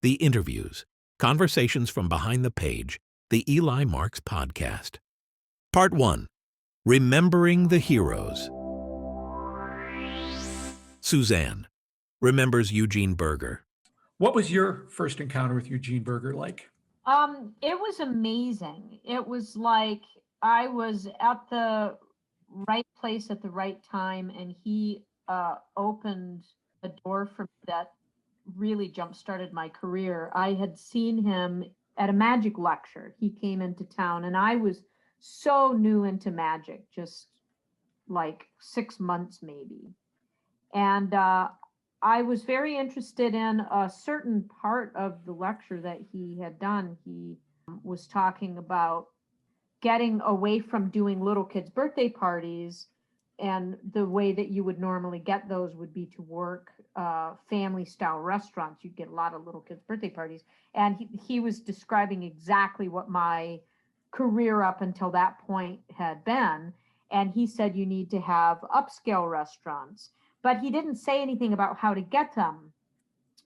The Interviews, Conversations from Behind the Page, the Eli Marks Podcast. Part 1, Remembering the Heroes. Suzanne remembers Eugene Burger. What was your first encounter with Eugene Burger like? It was amazing. It was like I was at the right place at the right time, and he opened a door for me that really jump-started my career. I had seen him at a magic lecture. He came into town, and I was so new into magic, just like 6 months maybe. And I was very interested in a certain part of the lecture that he had done. He was talking about getting away from doing little kids' birthday parties, and the way that you would normally get those would be to work family style restaurants. You'd get a lot of little kids' birthday parties. And he was describing exactly what my career up until that point had been. And he said, you need to have upscale restaurants. But he didn't say anything about how to get them.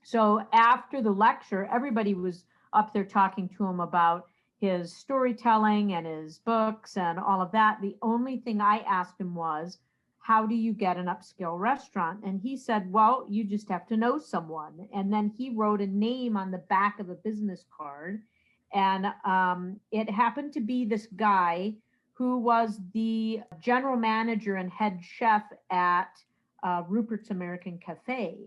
So after the lecture, everybody was up there talking to him about his storytelling and his books and all of that. The only thing I asked him was, how do you get an upscale restaurant? And he said, well, you just have to know someone. And then he wrote a name on the back of a business card. And it happened to be this guy who was the general manager and head chef at Rupert's American Cafe,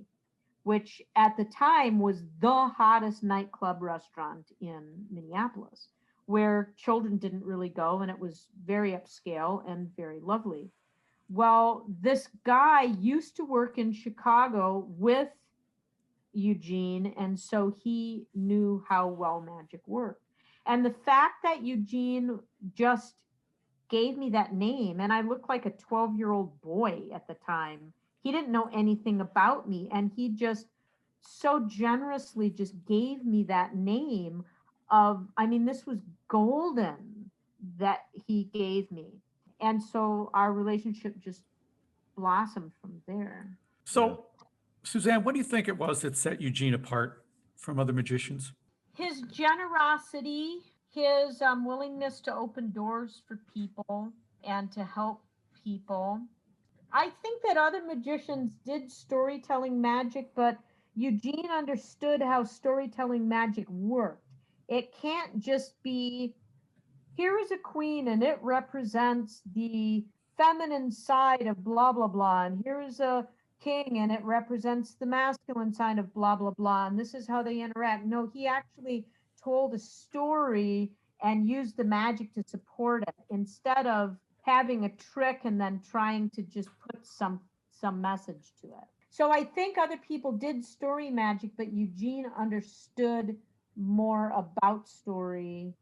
which at the time was the hottest nightclub restaurant in Minneapolis, where children didn't really go, and it was very upscale and very lovely. Well, this guy used to work in Chicago with Eugene, and so he knew how well magic worked. And the fact that Eugene just gave me that name, and I looked like a 12-year-old boy at the time. He didn't know anything about me, and he just so generously just gave me that name of, I mean, this was golden that he gave me. And so our relationship just blossomed from there. So, Suzanne, what do you think it was that set Eugene apart from other magicians? His generosity, his willingness to open doors for people and to help people. I think that other magicians did storytelling magic, but Eugene understood how storytelling magic worked. It can't just be, here is a queen and it represents the feminine side of blah, blah, blah. And here is a king and it represents the masculine side of blah, blah, blah. And this is how they interact. No, he actually told a story and used the magic to support it instead of having a trick and then trying to just put some message to it. So I think other people did story magic, but Eugene understood more about story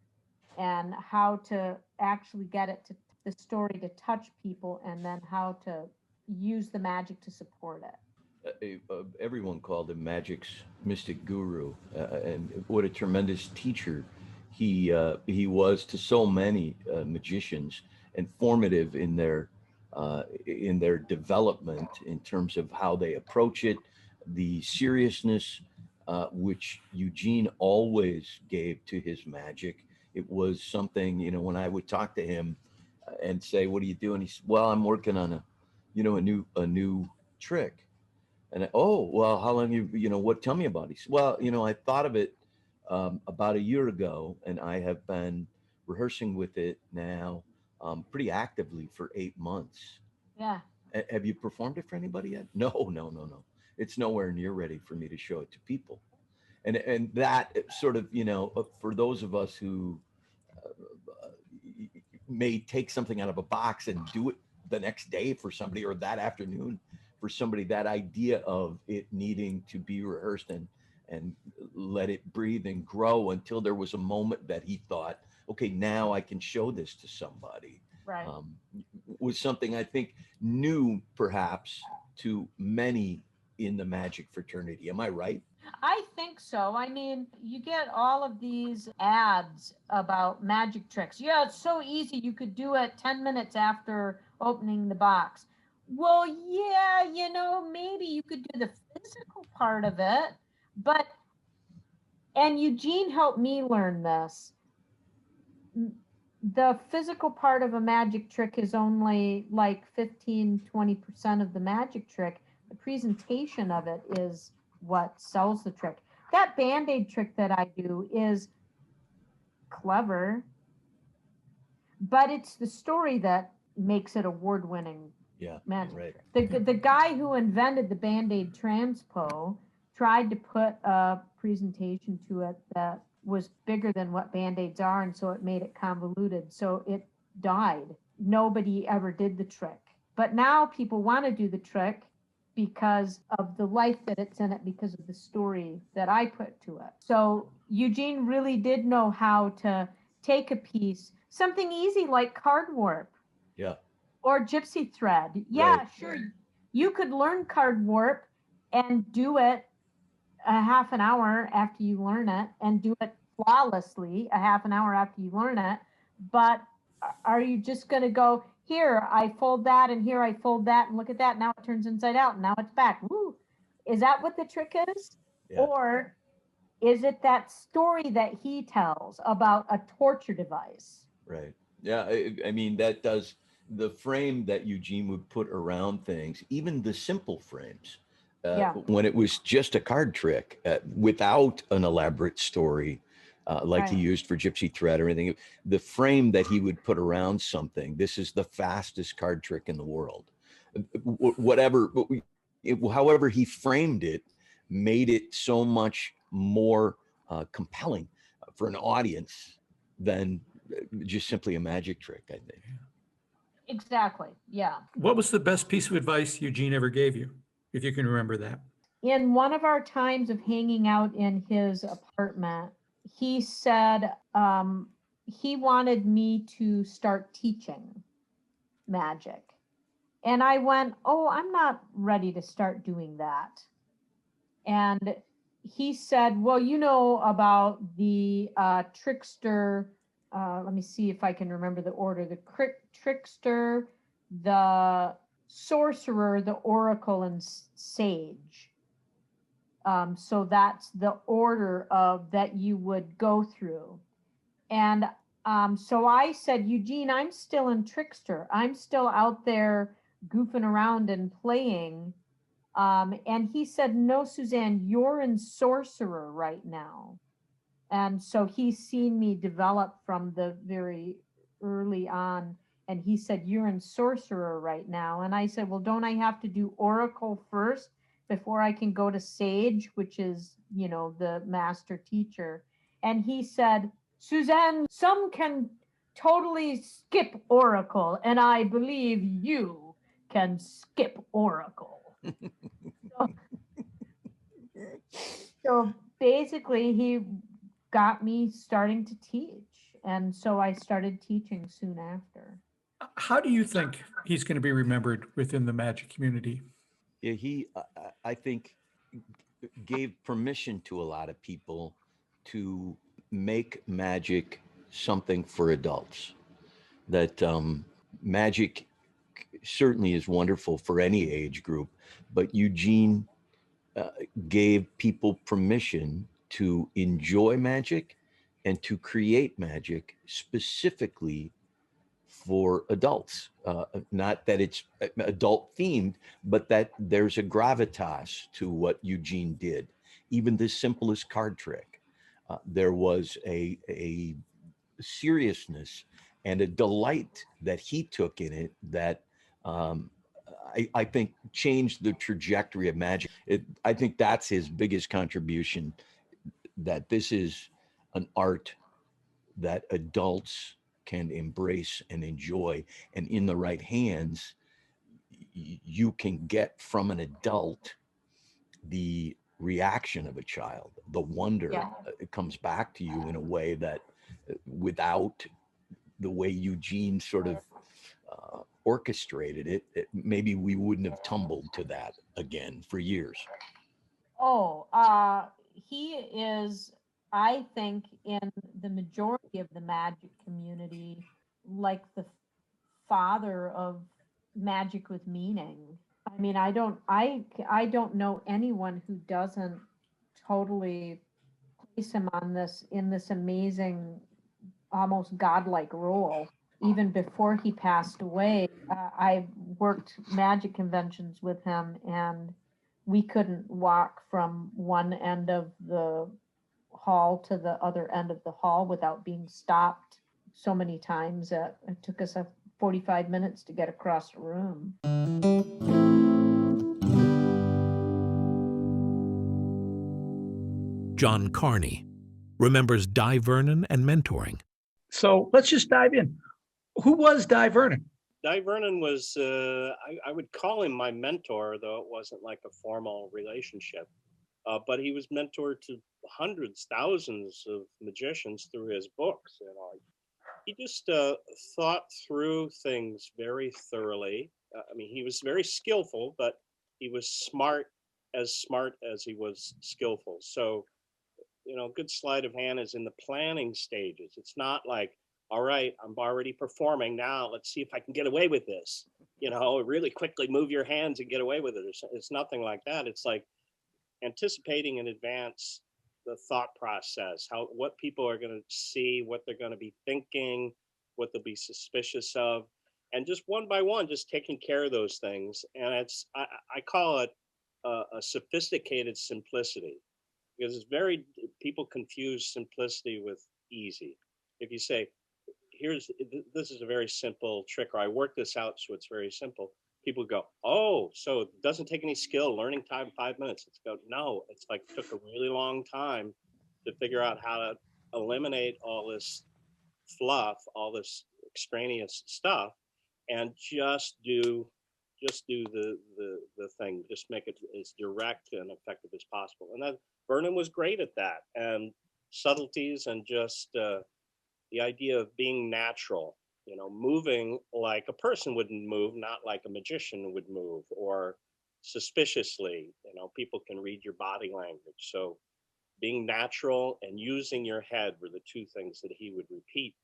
and how to actually get it to the story to touch people, and then how to use the magic to support it. Everyone called him Magic's mystic guru, and what a tremendous teacher he was to so many magicians, and formative in their development in terms of how they approach it, the seriousness which Eugene always gave to his magic. It was something, when I would talk to him and say, "What are you doing?" He said, "Well, I'm working on a new trick." And oh, well, how long what? Tell me about it. He said, "Well, I thought of it about a year ago, and I have been rehearsing with it now pretty actively for 8 months." Yeah. Have you performed it for anybody yet? No, no, no, no. It's nowhere near ready for me to show it to people. And that sort of, for those of us who may take something out of a box and do it the next day for somebody, or that afternoon for somebody, that idea of it needing to be rehearsed and let it breathe and grow until there was a moment that he thought, okay, now I can show this to somebody. Right. Was something I think new perhaps to many in the magic fraternity. Am I right? I think so. I mean, you get all of these ads about magic tricks. Yeah, it's so easy. You could do it 10 minutes after opening the box. Well, yeah, maybe you could do the physical part of it, but And Eugene helped me learn this. The physical part of a magic trick is only like 15-20% of the magic trick. The presentation of it is what sells the trick. That Band-Aid trick that I do is clever, but it's the story that makes it award-winning Yeah, magic right. trick. The guy who invented the Band-Aid transpo tried to put a presentation to it that was bigger than what Band-Aids are, and so it made it convoluted. So it died. Nobody ever did the trick. But now people want to do the trick because of the life that it's in it, because of the story that I put to it. So Eugene really did know how to take a piece, something easy like card warp. Yeah. Or gypsy thread. Yeah, Right. sure. You could learn card warp and do it a half an hour after you learn it, and do it flawlessly a half an hour after you learn it. But are you just going to go, here, I fold that, and here I fold that, and look at that, now it turns inside out, and now it's back. Woo. Is that what the trick is? Yeah. Or is it that story that he tells about a torture device? Right. Yeah. I mean, that does the frame that Eugene would put around things, even the simple frames, Yeah. when it was just a card trick without an elaborate story, like he Right. used for Gypsy Thread or anything, the frame that he would put around something, this is the fastest card trick in the world. Whatever, however he framed it, made it so much more compelling for an audience than just simply a magic trick, I think. Exactly. Yeah. What was the best piece of advice Eugene ever gave you, if you can remember that? In one of our times of hanging out in his apartment, he said he wanted me to start teaching magic. And I went, oh, I'm not ready to start doing that. And he said, well, you know about the trickster. Let me see if I can remember the order. The trickster, the sorcerer, the oracle, and sage. So that's the order of that you would go through. And so I said, Eugene, I'm still in trickster. I'm still out there goofing around and playing. And he said, no, Suzanne, you're in sorcerer right now. And so he's seen me develop from the very early on. And he said, you're in sorcerer right now. And I said, well, don't I have to do oracle first before I can go to sage, which is, you know, the master teacher? And he said, Suzanne, some can totally skip oracle, and I believe you can skip oracle. So basically, he got me starting to teach. And so I started teaching soon after. How do you think he's going to be remembered within the magic community? Yeah, he, I think, gave permission to a lot of people to make magic something for adults. That magic certainly is wonderful for any age group, but Eugene gave people permission to enjoy magic and to create magic specifically for adults. Not that it's adult themed, but that there's a gravitas to what Eugene did. Even the simplest card trick, there was a seriousness and a delight that he took in it that I think changed the trajectory of magic. I think that's his biggest contribution, that this is an art that adults can embrace and enjoy. And in the right hands, you can get from an adult the reaction of a child, the wonder. Yeah. It comes back to you in a way that without the way Eugene sort of orchestrated it, maybe we wouldn't have tumbled to that again for years. Oh, he is, I think, in the majority of the magic community, like the father of magic with meaning. I mean, I don't know anyone who doesn't totally place him on this, in this amazing, almost godlike role. Even before he passed away, I worked magic conventions with him, and we couldn't walk from one end of the hall to the other end of the hall without being stopped so many times. It took us 45 minutes to get across the room. John Carney remembers Dai Vernon and mentoring. So let's just dive in. Who was Dai Vernon? Dai Vernon was, I would call him my mentor, though it wasn't like a formal relationship. But he was mentor to hundreds, thousands of magicians through his books. You know, he just thought through things very thoroughly. I mean, he was very skillful, but he was smart as he was skillful. So, you know, good sleight of hand is in the planning stages. It's not like, all right, I'm already performing now, let's see if I can get away with this. You know, really quickly move your hands and get away with it. It's nothing like that. It's like anticipating in advance the thought process, what people are going to see, what they're going to be thinking, what they'll be suspicious of, and just one by one, just taking care of those things. And it's I call it a sophisticated simplicity, because it's very, people confuse simplicity with easy. If you say, this is a very simple trick, or I work this out so it's very simple, people go, oh, so it doesn't take any skill, learning time 5 minutes. It's go, no, it's like took a really long time to figure out how to eliminate all this fluff, all this extraneous stuff, and just do the thing, just make it as direct and effective as possible. And that Vernon was great at that, and subtleties, and just the idea of being natural, you know, moving like a person would move, not like a magician would move, or suspiciously. You know, people can read your body language. So being natural and using your head were the two things that he would repeat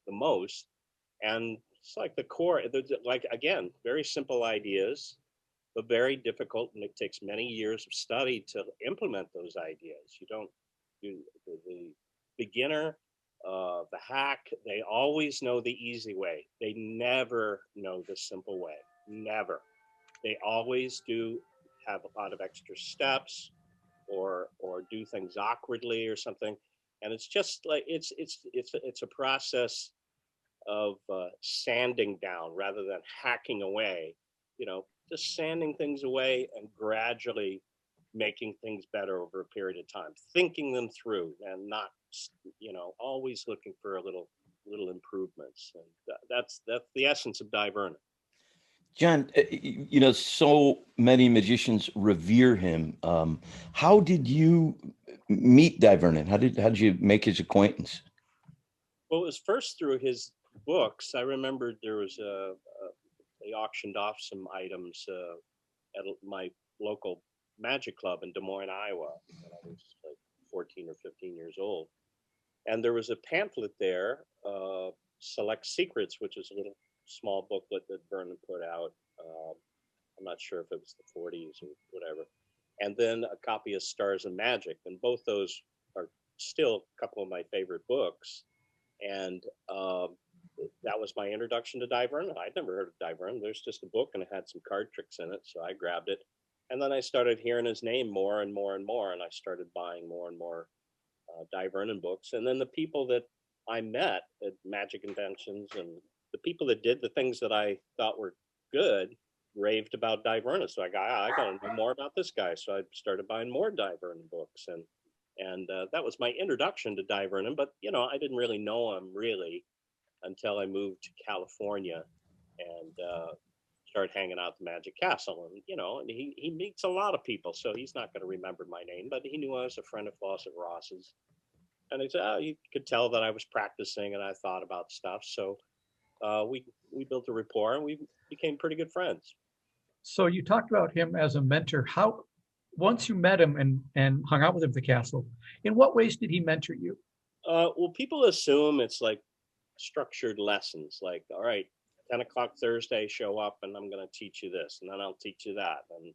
the most. And it's like the core, like, again, very simple ideas, but very difficult. And it takes many years of study to implement those ideas. You don't, the beginner, the hack, they always know the easy way. They never know the simple way. Never. They always do have a lot of extra steps, or do things awkwardly or something. And it's just like it's a process of sanding down rather than hacking away. You know, just sanding things away and gradually making things better over a period of time, thinking them through, and not, you know, always looking for little improvements. And that's the essence of Dai Vernon. John, you know, so many magicians revere him. How did you meet Dai Vernon? How did you make his acquaintance? Well, it was first through his books. I remember there was they auctioned off some items at my local magic club in Des Moines, Iowa, when I was like 14 or 15 years old. And there was a pamphlet there, Select Secrets, which is a little small booklet that Vernon put out. I'm not sure if it was the 40s or whatever. And then a copy of Stars and Magic. And both those are still a couple of my favorite books. And that was my introduction to Dai Vernon. I'd never heard of Dai Vernon. There's just a book and it had some card tricks in it. So I grabbed it. And then I started hearing his name more and more and more. And I started buying more and more Dai Vernon books. And then the people that I met at magic conventions, and the people that did the things that I thought were good, raved about Dai Vernon. So I got to know more about this guy. So I started buying more Dai Vernon books. And that was my introduction to Dai Vernon. But, you know, I didn't really know him really until I moved to California and started hanging out at the Magic Castle. And, you know, and he meets a lot of people, so he's not going to remember my name, but he knew I was a friend of Fawcett Ross's. And he said, you could tell that I was practicing and I thought about stuff. So we built a rapport and we became pretty good friends. So you talked about him as a mentor. How, once you met him and hung out with him at the castle, in what ways did he mentor you? Well, people assume it's like structured lessons, like, all right, 10 o'clock Thursday, show up and I'm going to teach you this, and then I'll teach you that. And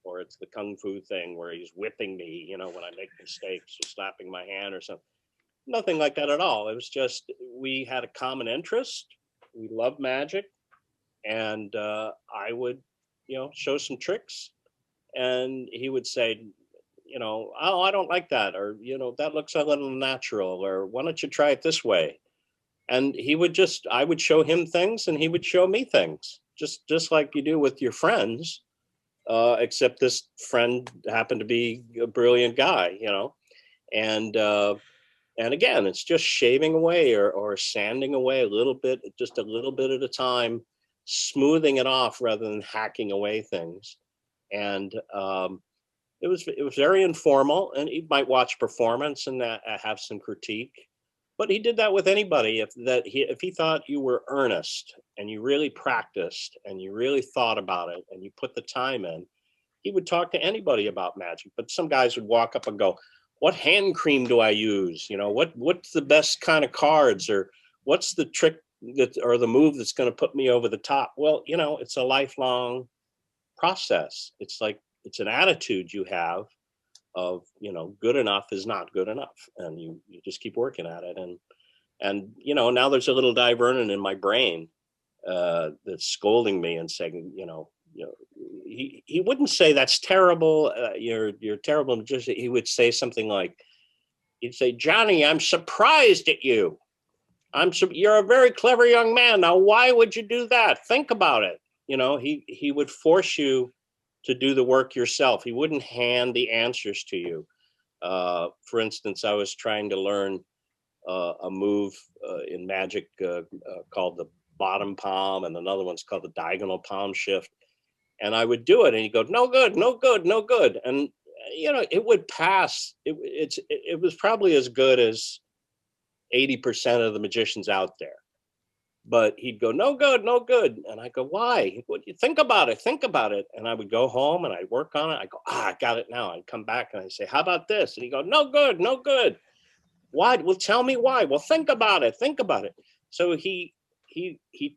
or it's the kung fu thing where he's whipping me, you know, when I make mistakes or slapping my hand or something. Nothing like that at all. It was just we had a common interest. We loved magic, and I would, you know, show some tricks, and he would say, you know, oh, I don't like that, or you know, that looks a little natural, or why don't you try it this way? And I would show him things, and he would show me things, just like you do with your friends, except this friend happened to be a brilliant guy, you know, and. And again, it's just shaving away or sanding away a little bit, just a little bit at a time, smoothing it off rather than hacking away things. And it was very informal. And he might watch performance and that have some critique, but he did that with anybody. If he thought you were earnest and you really practiced and you really thought about it and you put the time in, he would talk to anybody about magic. But some guys would walk up and go, what hand cream do I use? You know, what's the best kind of cards, or what's the trick or the move that's going to put me over the top? Well, you know, it's a lifelong process. It's an attitude you have of, you know, good enough is not good enough. And you just keep working at it. And, you know, now there's a little Dai Vernon in my brain that's scolding me and saying, you know, he wouldn't say that's terrible. You're terrible. He would say something like, he'd say, Johnny, I'm surprised at you. You're a very clever young man. Now, why would you do that? Think about it. You know, he would force you to do the work yourself. He wouldn't hand the answers to you. For instance, I was trying to learn a move in magic called the bottom palm, and another one's called the diagonal palm shift. And I would do it, and he'd go, no good, no good, no good. And, you know, it would pass. It was probably as good as 80% of the magicians out there. But he'd go, no good, no good. And I go, why? He'd go, think about it, think about it. And I would go home and I'd work on it. I go, I got it now. I'd come back and I'd say, how about this? And he'd go, no good, no good. Why? Well, tell me why. Well, think about it, think about it. So he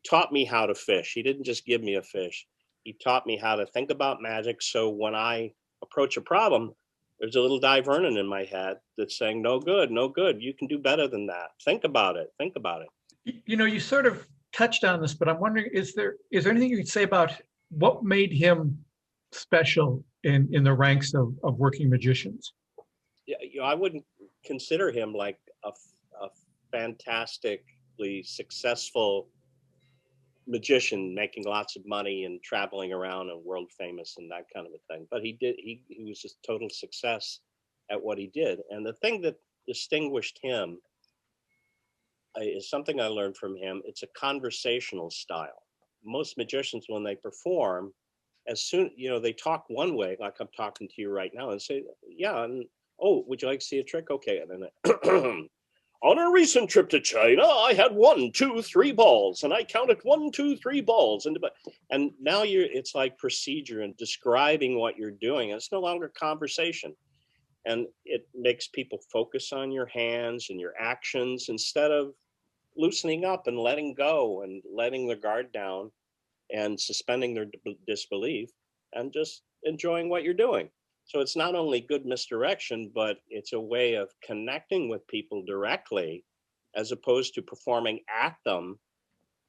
taught me how to fish. He didn't just give me a fish. He taught me how to think about magic. So when I approach a problem, there's a little Dai Vernon in my head that's saying, no good, no good. You can do better than that. Think about it. Think about it. You know, you sort of touched on this, but I'm wondering, is there anything you could say about what made him special in the ranks of working magicians? Yeah, you know, I wouldn't consider him like a fantastically successful magician making lots of money and traveling around and world famous and that kind of a thing. But he was just total success at what he did. And the thing that distinguished him is something I learned from him. It's a conversational style. Most magicians, when they perform, as soon, you know, they talk one way, like I'm talking to you right now, and say, yeah, and oh, would you like to see a trick? Okay. And then on a recent trip to China, I had 1, 2, 3 balls, and I counted 1, 2, 3 balls. And now it's like procedure and describing what you're doing. It's no longer conversation. And it makes people focus on your hands and your actions instead of loosening up and letting go and letting their guard down and suspending their disbelief and just enjoying what you're doing. So it's not only good misdirection, but it's a way of connecting with people directly, as opposed to performing at them.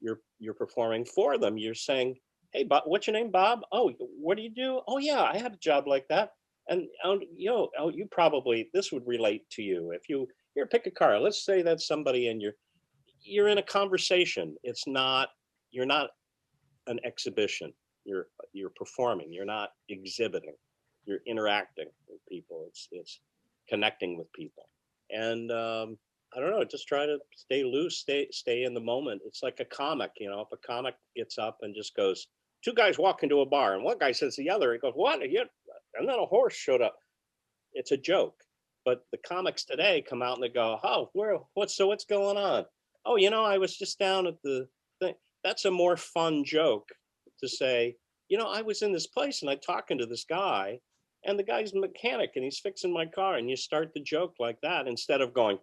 You're performing for them. You're saying, hey, Bob, what's your name, Bob? Oh, what do you do? Oh, yeah, I had a job like that. And, you know, you probably, this would relate to you. If here, pick a card. Let's say that's somebody in you're in a conversation. You're not an exhibition. You're performing. You're not exhibiting. You're interacting with people. It's connecting with people. And I don't know, just try to stay loose, stay in the moment. It's like a comic, you know, if a comic gets up and just goes, 2 guys walk into a bar and one guy says to the other, he goes, what? And then a horse showed up. It's a joke. But the comics today come out and they go, oh, what's going on? Oh, you know, I was just down at the thing. That's a more fun joke to say, you know, I was in this place and I'm talking to this guy, and the guy's a mechanic and he's fixing my car. And you start the joke like that instead of going,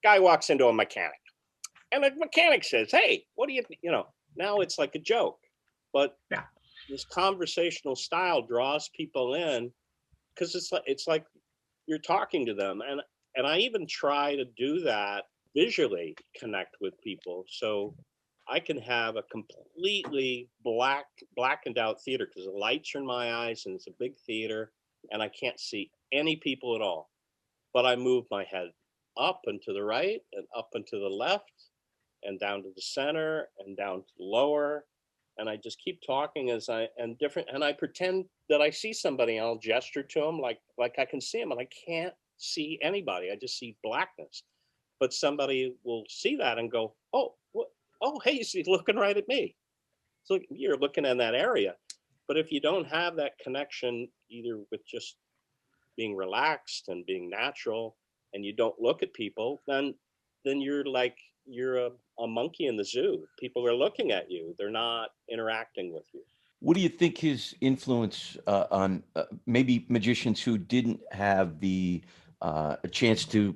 guy walks into a mechanic and the mechanic says, hey, what do you know, now it's like a joke. But yeah, this conversational style draws people in because it's like you're talking to them, and I even try to do that visually, connect with people, so I can have a completely blackened out theater because the lights are in my eyes and it's a big theater and I can't see any people at all, but I move my head up and to the right and up and to the left and down to the center and down to the lower, and I just keep talking and I pretend that I see somebody and I'll gesture to them like I can see them, and I can't see anybody. I just see blackness. But somebody will see that and go, "Oh, what? Oh, hey, he's looking right at me." So you're looking in that area. But if you don't have that connection, either with just being relaxed and being natural, and you don't look at people, then you're like you're a monkey in the zoo. People are looking at you. They're not interacting with you. What do you think his influence on maybe magicians who didn't have the a chance to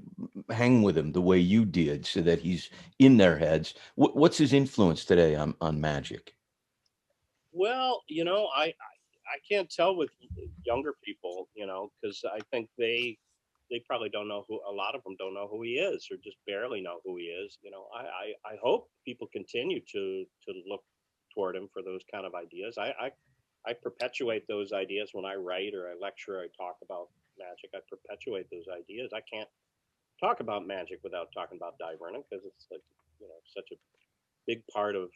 hang with him the way you did, so that he's in their heads? What's his influence today on magic? Well, I can't tell with younger people, because I think they probably don't know who, a lot of them don't know who he is or just barely know who he is. I hope people continue to look toward him for those kind of ideas. I perpetuate those ideas when I write or I lecture or I talk about magic. I perpetuate those ideas. I can't talk about magic without talking about Dai Vernon because it's like, such a big part of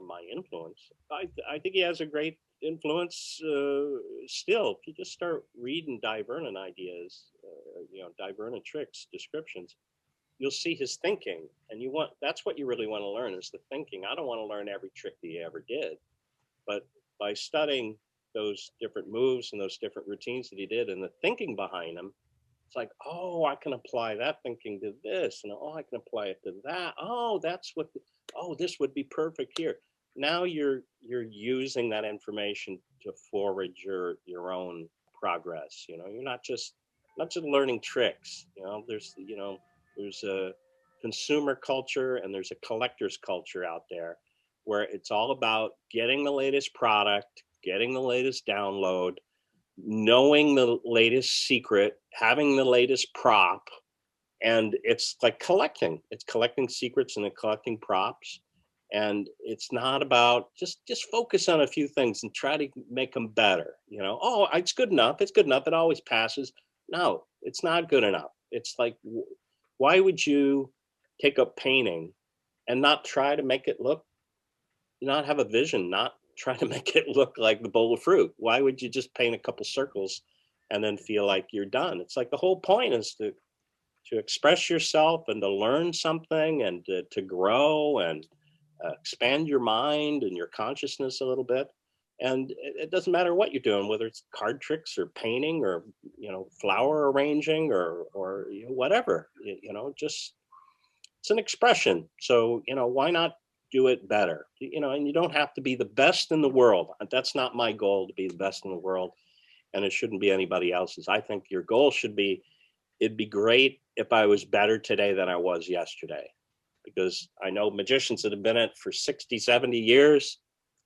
my influence. I think he has a great influence still. If you just start reading Dai Vernon ideas, Dai Vernon tricks, descriptions, you'll see his thinking. And that's what you really want to learn is the thinking. I don't want to learn every trick that he ever did, but by studying those different moves and those different routines that he did and the thinking behind them, it's like, oh, I can apply that thinking to this, and oh, I can apply it to that. Oh, this would be perfect here. Now you're using that information to forward your own progress. You're not just learning tricks. There's a consumer culture and there's a collector's culture out there where it's all about getting the latest product, getting the latest download, knowing the latest secret, having the latest prop, and it's like collecting. It's collecting secrets and collecting props, and it's not about just focus on a few things and try to make them better. Oh, it's good enough. It's good enough. It always passes. No, it's not good enough. It's like, why would you take up painting and not try to make it look, not have a vision, not try to make it look like the bowl of fruit? Why would you just paint a couple circles and then feel like you're done? It's like the whole point is to express yourself and to learn something and to grow and expand your mind and your consciousness a little bit. And it doesn't matter what you're doing, whether it's card tricks or painting or flower arranging or whatever. Just it's an expression. So why not do it better? And you don't have to be the best in the world. That's not my goal, to be the best in the world, and it shouldn't be anybody else's. I think your goal should be, it'd be great if I was better today than I was yesterday, because I know magicians that have been at it for 60, 70 years,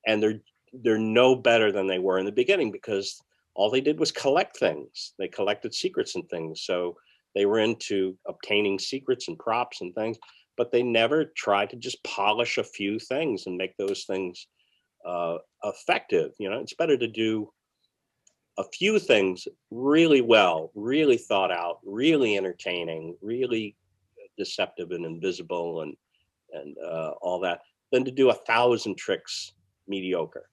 and they're no better than they were in the beginning because all they did was collect things. They collected secrets and things. So they were into obtaining secrets and props and things, but they never tried to just polish a few things and make those things effective. It's better to do a few things really well, really thought out, really entertaining, really deceptive and invisible and all that, than to do 1,000 tricks mediocre.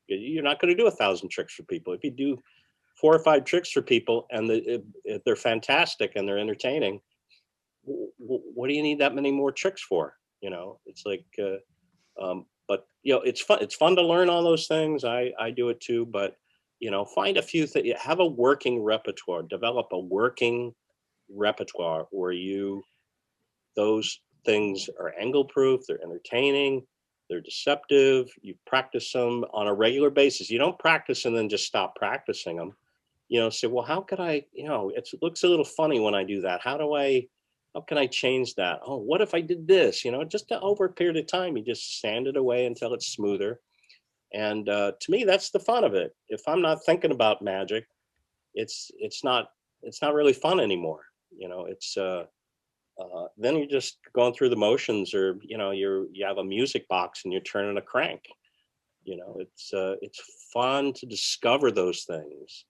You're not going to do 1,000 tricks for people. If you do 4 or 5 tricks for people and if they're fantastic and they're entertaining, what do you need that many more tricks for? It's like, but it's fun. It's fun to learn all those things. I do it too, but find a few things, have a working repertoire, develop a working repertoire where those things are angle proof, they're entertaining, they're deceptive. You practice them on a regular basis. You don't practice and then just stop practicing them. Say, well, how could I, it looks a little funny when I do that. How can I change that? Oh, what if I did this? Just over a period of time, you just sand it away until it's smoother. And to me, that's the fun of it. If I'm not thinking about magic, it's not really fun anymore. It's then you're just going through the motions, or you have a music box and you're turning a crank. It's fun to discover those things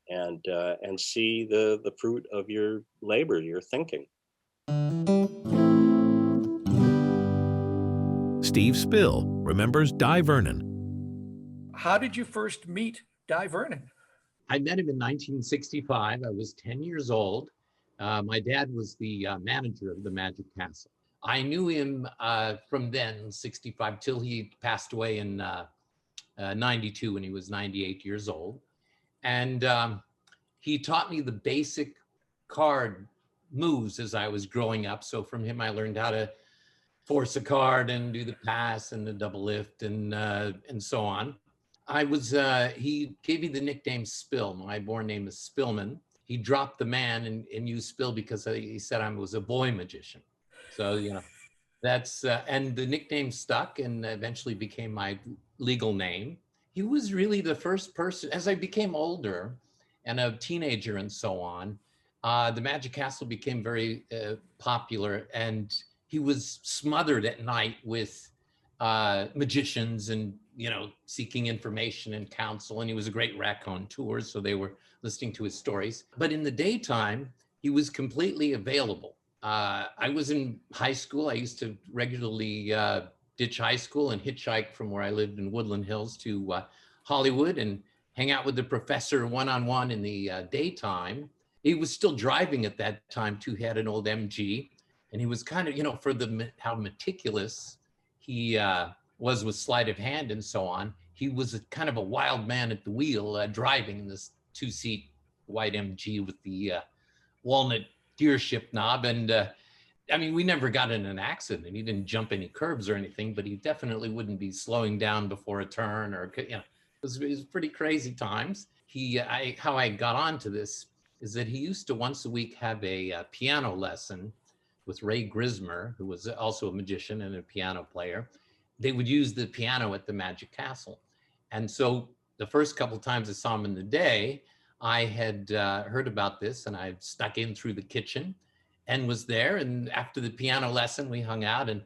and see the fruit of your labor, your thinking. Steve Spill remembers Dai Vernon. How did you first meet Dai Vernon? I met him in 1965. I was 10 years old. My dad was the manager of the Magic Castle. I knew him from then, 65, till he passed away in 92 when he was 98 years old. And he taught me the basic card moves as I was growing up. So from him, I learned how to force a card and do the pass and the double lift and so on. He gave me the nickname Spill. My born name is Spillman. He dropped the man and used Spill because he said I was a boy magician. So, that's, and the nickname stuck and eventually became my legal name. He was really the first person, as I became older and a teenager and so on, the Magic Castle became very popular, and he was smothered at night with magicians and, seeking information and counsel. And he was a great raconteur, so they were listening to his stories. But in the daytime, he was completely available. I was in high school. I used to regularly ditch high school and hitchhike from where I lived in Woodland Hills to Hollywood and hang out with the professor one-on-one in the daytime. He was still driving at that time too. He had an old MG, and he was kind of, for how meticulous he was with sleight of hand and so on. He was kind of a wild man at the wheel, driving in this two-seat white MG with the walnut gearship knob. And we never got in an accident. He didn't jump any curbs or anything, but he definitely wouldn't be slowing down before a turn or, it was pretty crazy times. How I got onto this is that he used to once a week have a piano lesson with Ray Grismer, who was also a magician and a piano player. They would use the piano at the Magic Castle. And so the first couple of times I saw him in the day, I had heard about this, and I stuck in through the kitchen and was there. And after the piano lesson, we hung out, and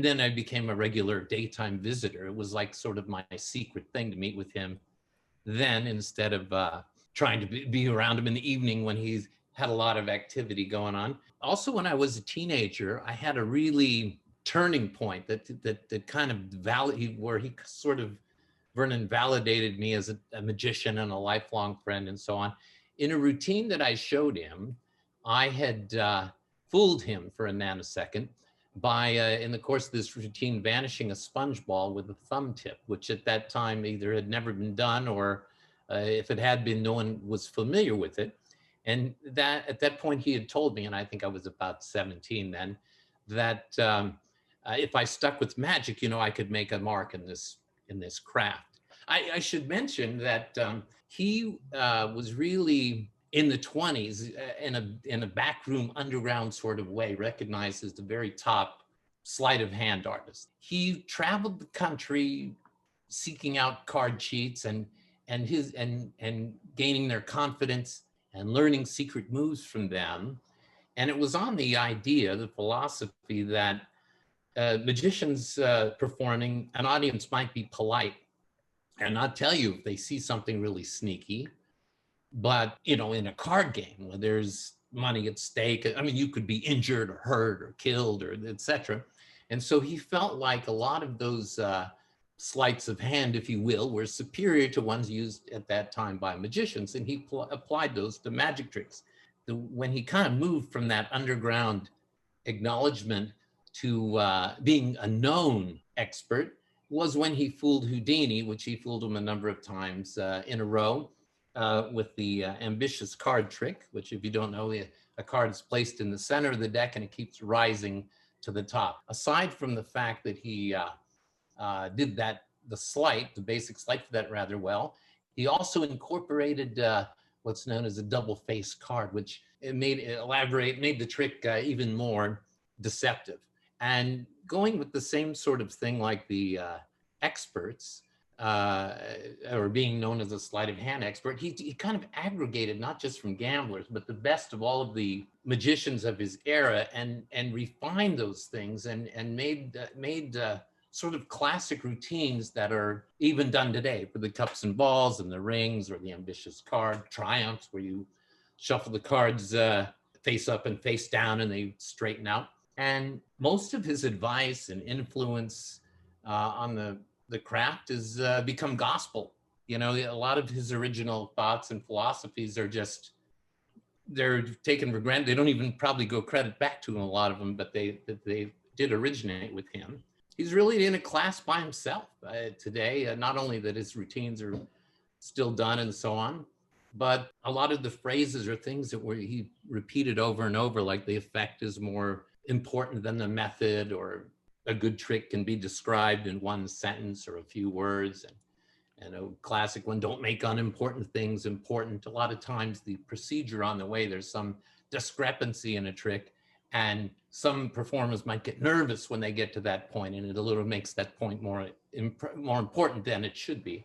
then I became a regular daytime visitor. It was like sort of my secret thing to meet with him then, instead of trying to be around him in the evening when he had a lot of activity going on. Also, when I was a teenager, I had a really turning point that kind of where he sort of, Vernon validated me as a magician and a lifelong friend and so on. In a routine that I showed him, I had fooled him for a nanosecond by, in the course of this routine, vanishing a sponge ball with a thumb tip, which at that time either had never been done or if it had been, no one was familiar with it. And that at that point he had told me, and I think I was about 17 then, that if I stuck with magic, I could make a mark in this craft. I should mention that he was really in the 20s in a backroom underground sort of way, recognized as the very top sleight of hand artist. He traveled the country seeking out card cheats and gaining their confidence and learning secret moves from them. And it was on the idea, the philosophy, that magicians performing, an audience might be polite and not tell you if they see something really sneaky. But, in a card game where there's money at stake, you could be injured or hurt or killed or etc. And so he felt like a lot of those sleights of hand, if you will, were superior to ones used at that time by magicians. And he applied those to magic tricks. When he kind of moved from that underground acknowledgement to being a known expert was when he fooled Houdini, which he fooled him a number of times in a row with the ambitious card trick, which, if you don't know, a card is placed in the center of the deck and it keeps rising to the top. Aside from the fact that he did the basic sleight for that rather well, he also incorporated what's known as a double face card, which made the trick even more deceptive. And going with the same sort of thing like the experts, or being known as a sleight of hand expert, he kind of aggregated not just from gamblers, but the best of all of the magicians of his era, and refined those things, and made sort of classic routines that are even done today for the cups and balls and the rings, or the ambitious card triumphs, where you shuffle the cards face up and face down and they straighten out. And most of his advice and influence on the craft has become gospel. You know, a lot of his original thoughts and philosophies are just, they're taken for granted. They don't even probably go credit back to him, a lot of them, but they did originate with him. He's really in a class by himself today. Not only that his routines are still done and so on, but a lot of the phrases or things that he repeated over and over, like the effect is more important than the method, or a good trick can be described in one sentence or a few words. And a classic one, don't make unimportant things important. A lot of times the procedure on the way, there's some discrepancy in a trick, and some performers might get nervous when they get to that point, and it a little makes that point more important than it should be.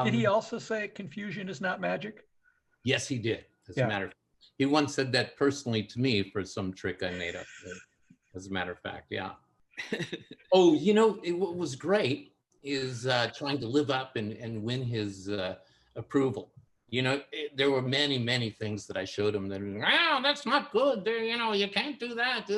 Did he also say confusion is not magic? Yes, he did. As Yeah. a matter of fact, he once said that personally to me for some trick I made up. As a matter of fact, yeah. Oh, you know, what was great is trying to live up and win his approval. You know, there were many things that I showed him that were, oh, that's not good. There, you know, you can't do that.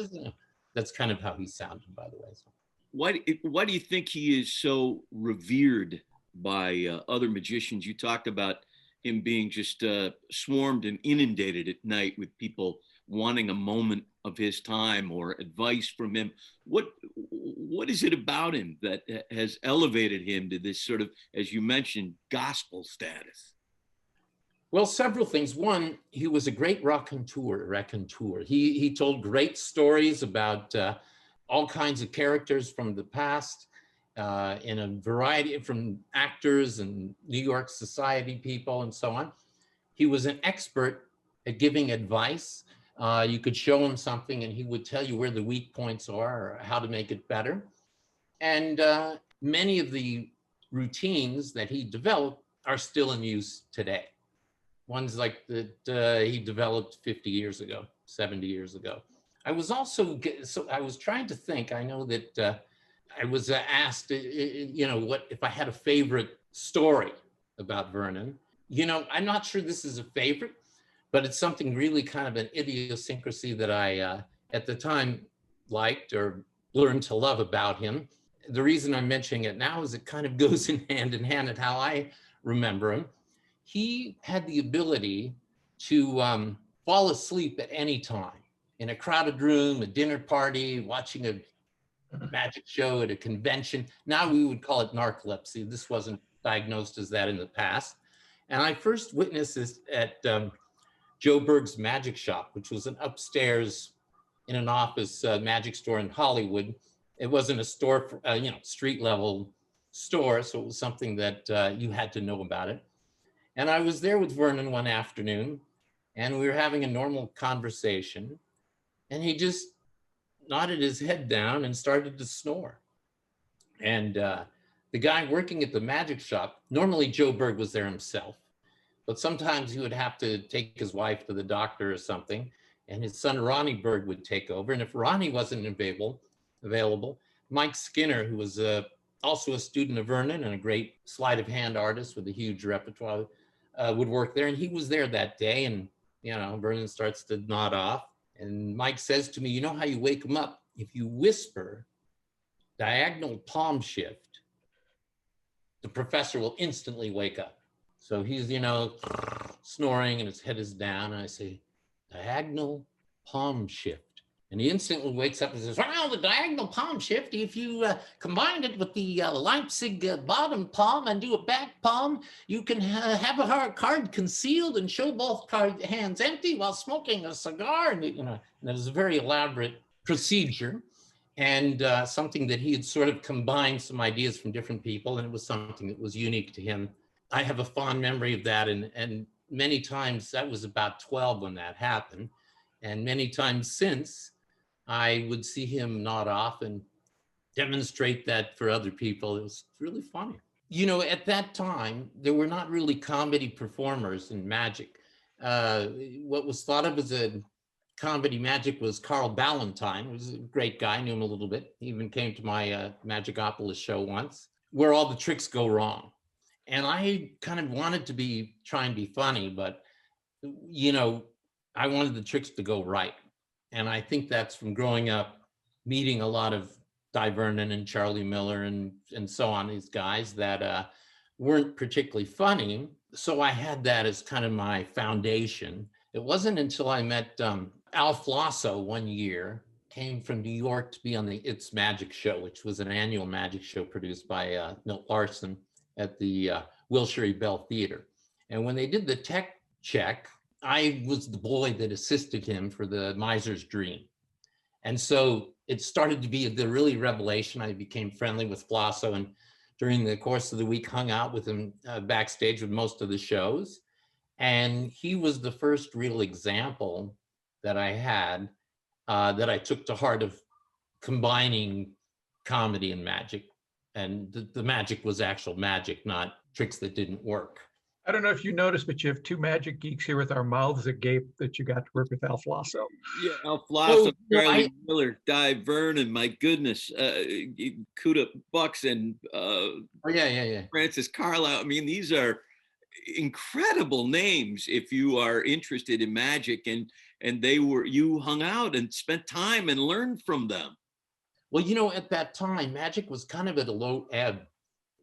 That's kind of how he sounded, by the way. So. Why do you think he is so revered by other magicians? You talked about him being just swarmed and inundated at night with people wanting a moment of his time or advice from him. What is it about him that has elevated him to this sort of, as you mentioned, gospel status? Well, several things. One, he was a great raconteur. He told great stories about all kinds of characters from the past, in a variety from actors and New York society people and so on. He was an expert at giving advice. You could show him something and he would tell you where the weak points are or how to make it better. And many of the routines that he developed are still in use today. Ones like that he developed 50 years ago, 70 years ago. I was trying to think, I know that I was asked, you know, what if I had a favorite story about Vernon. You know, I'm not sure this is a favorite, but it's something really kind of an idiosyncrasy that I, at the time, liked or learned to love about him. The reason I'm mentioning it now is it kind of goes in hand at how I remember him. He had the ability to fall asleep at any time in a crowded room, a dinner party, watching a magic show at a convention. Now we would call it narcolepsy. This wasn't diagnosed as that in the past. And I first witnessed this at Joe Berg's Magic Shop, which was an upstairs in an office magic store in Hollywood. It wasn't a store, for, you know, street level store. So it was something that you had to know about it. And I was there with Vernon one afternoon and we were having a normal conversation and he just nodded his head down and started to snore. And the guy working at the magic shop, normally Joe Berg was there himself, but sometimes he would have to take his wife to the doctor or something, and his son Ronnie Berg would take over. And if Ronnie wasn't available, Mike Skinner, who was also a student of Vernon and a great sleight of hand artist with a huge repertoire, would work there. And he was there that day. And, you know, Vernon starts to nod off. And Mike says to me, you know how you wake him up? If you whisper diagonal palm shift, the professor will instantly wake up. So he's, you know, snoring and his head is down. And I say, diagonal palm shift. And he instantly wakes up and says, well, the diagonal palm shift, if you combine it with the Leipzig bottom palm and do a back palm, you can have a hard card concealed and show both hands empty while smoking a cigar. And, you know, and it was a very elaborate procedure and something that he had sort of combined some ideas from different people. And it was something that was unique to him. I have a fond memory of that. And many times, that was about 12 when that happened. And many times since, I would see him nod off and demonstrate that for other people. It was really funny. At that time, there were not really comedy performers in magic. What was thought of as a comedy magic was Carl Ballantine, who was a great guy, knew him a little bit. He even came to my Magicopolis show once, where all the tricks go wrong. And I kind of wanted to try and be funny, but, I wanted the tricks to go right. And I think that's from growing up, meeting a lot of Dai Vernon and Charlie Miller and so on, these guys that weren't particularly funny. So I had that as kind of my foundation. It wasn't until I met Al Flosso one year, came from New York to be on the It's Magic Show, which was an annual magic show produced by Milt Larson at the Wilshire Bell Theater. And when they did the tech check, I was the boy that assisted him for the Miser's Dream. And so it started to be the really revelation. I became friendly with Flosso, and during the course of the week hung out with him backstage with most of the shows. And he was the first real example that I had that I took to heart of combining comedy and magic. And the magic was actual magic, not tricks that didn't work. I don't know if you noticed, but you have two magic geeks here with our mouths agape that you got to work with Al Flosso. Yeah, Al Flosso, Charlie Miller, Dai Vernon, my goodness, Kuda Bucks and Francis Carlisle. I mean, these are incredible names if you are interested in magic, and you hung out and spent time and learned from them. Well, at that time, magic was kind of at a low ebb.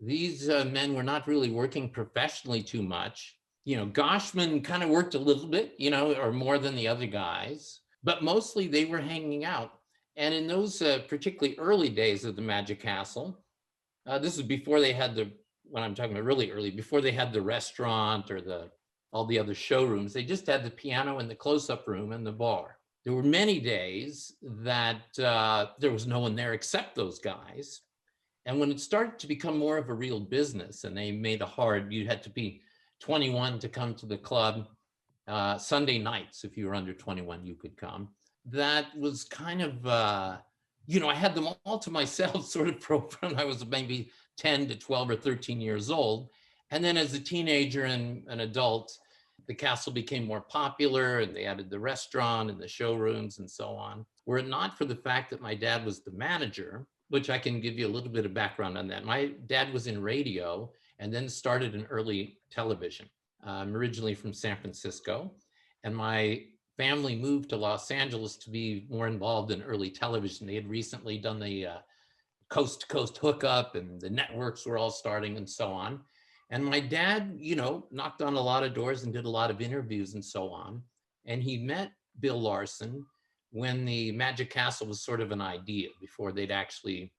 These men were not really working professionally too much. Goshman kind of worked a little bit, or more than the other guys, but mostly they were hanging out. And in those particularly early days of the Magic Castle, this is before they had when I'm talking about really early, before they had the restaurant or all the other showrooms, they just had the piano and the close-up room and the bar. There were many days that there was no one there except those guys. And when it started to become more of a real business, and they made you had to be 21 to come to the club. Sunday nights, if you were under 21, you could come. That was kind of, I had them all to myself sort of from I was maybe 10 to 12 or 13 years old. And then as a teenager and an adult, the castle became more popular, and they added the restaurant and the showrooms and so on. Were it not for the fact that my dad was the manager, which I can give you a little bit of background on that. My dad was in radio and then started in early television. I'm originally from San Francisco, and my family moved to Los Angeles to be more involved in early television. They had recently done the coast-to-coast hookup, and the networks were all starting and so on. And my dad, knocked on a lot of doors and did a lot of interviews and so on. And he met Bill Larson when the Magic Castle was sort of an idea before they'd actually,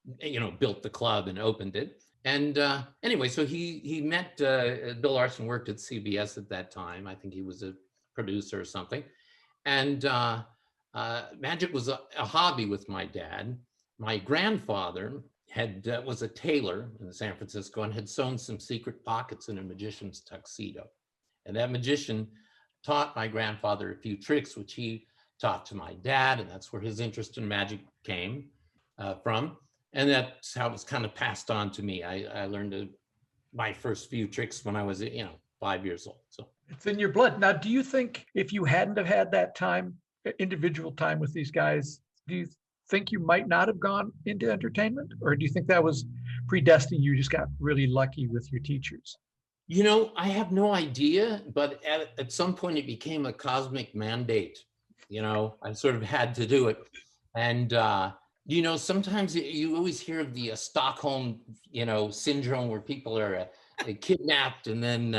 built the club and opened it. And anyway, so he met, Bill Larson worked at CBS at that time. I think he was a producer or something. And magic was a hobby with my dad. My grandfather was a tailor in San Francisco and had sewn some secret pockets in a magician's tuxedo. And that magician taught my grandfather a few tricks, which he taught to my dad, and that's where his interest in magic came from. And that's how it was kind of passed on to me. I learned my first few tricks when I was, 5 years old. So it's in your blood. Now, do you think if you hadn't have had that time, individual time with these guys, do you think you might not have gone into entertainment? Or do you think that was predestined? You just got really lucky with your teachers? I have no idea, but at some point it became a cosmic mandate. I sort of had to do it. And, sometimes you always hear of the Stockholm, syndrome, where people are kidnapped and then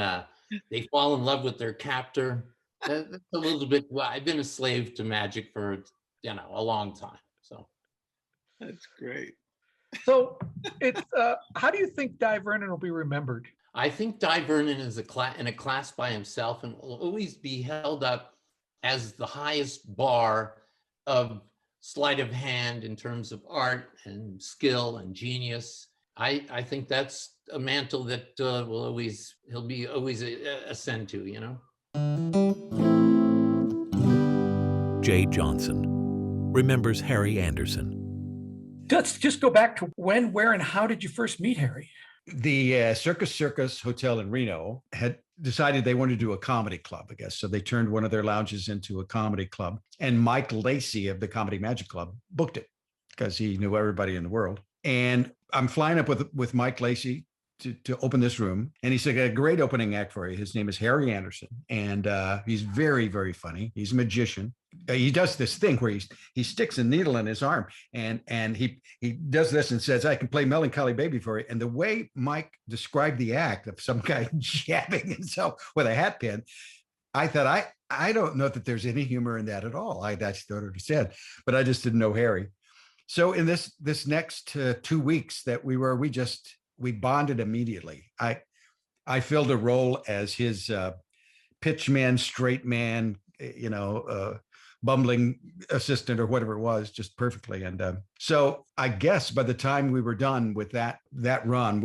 they fall in love with their captor. That's a little bit, I've been a slave to magic for, a long time. So that's great. So it's, how do you think Dai Vernon will be remembered? I think Dai Vernon is in a class by himself and will always be held up as the highest bar of sleight of hand in terms of art and skill and genius. I think that's a mantle that he'll be always ascend to, Jay Johnson remembers Harry Anderson. Let's just go back to when, where, and how did you first meet Harry? the Circus Hotel in Reno had decided they wanted to do a comedy club, I guess. So they turned one of their lounges into a comedy club. And Mike Lacey of the Comedy Magic Club booked it because he knew everybody in the world. And I'm flying up with Mike Lacey to open this room. And he said, a great opening act for you. His name is Harry Anderson. And he's very, very funny. He's a magician. He does this thing where he sticks a needle in his arm and he does this and says, I can play Melancholy Baby for you. And the way Mike described the act of some guy jabbing himself with a hat pin, I thought, I don't know that there's any humor in that at all. That's what I said, but I just didn't know Harry. So in this next 2 weeks that we bonded immediately. I filled a role as his pitch man, straight man, bumbling assistant or whatever it was, just perfectly. And so I guess by the time we were done with that run,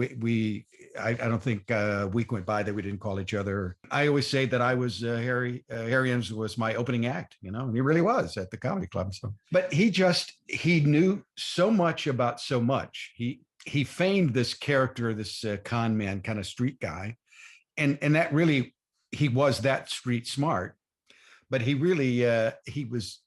I don't think a week went by that we didn't call each other. I always say that I was Harry Anderson was my opening act, and he really was at the comedy club. So, but he knew so much about so much. He feigned this character, this con man kind of street guy. And that really, he was that street smart, but he really, he was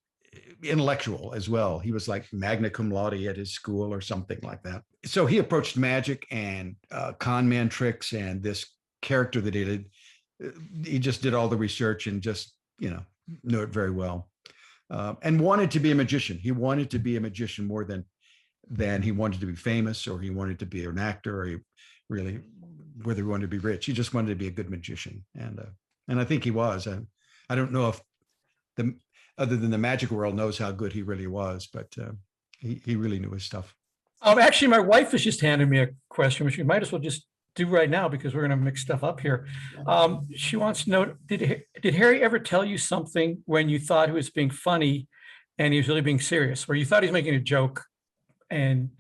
intellectual as well. He was like magna cum laude at his school or something like that. So he approached magic and con man tricks and this character that he did. He just did all the research and just, knew it very well. And wanted to be a magician. He wanted to be a magician more than he wanted to be famous or he wanted to be an actor or whether he wanted to be rich. He just wanted to be a good magician. And I think he was. I don't know if other than the magic world knows how good he really was, but he really knew his stuff. Actually, my wife has just handed me a question, which we might as well just do right now because we're going to mix stuff up here. She wants to know, did Harry ever tell you something when you thought he was being funny and he was really being serious, where you thought he was making a joke and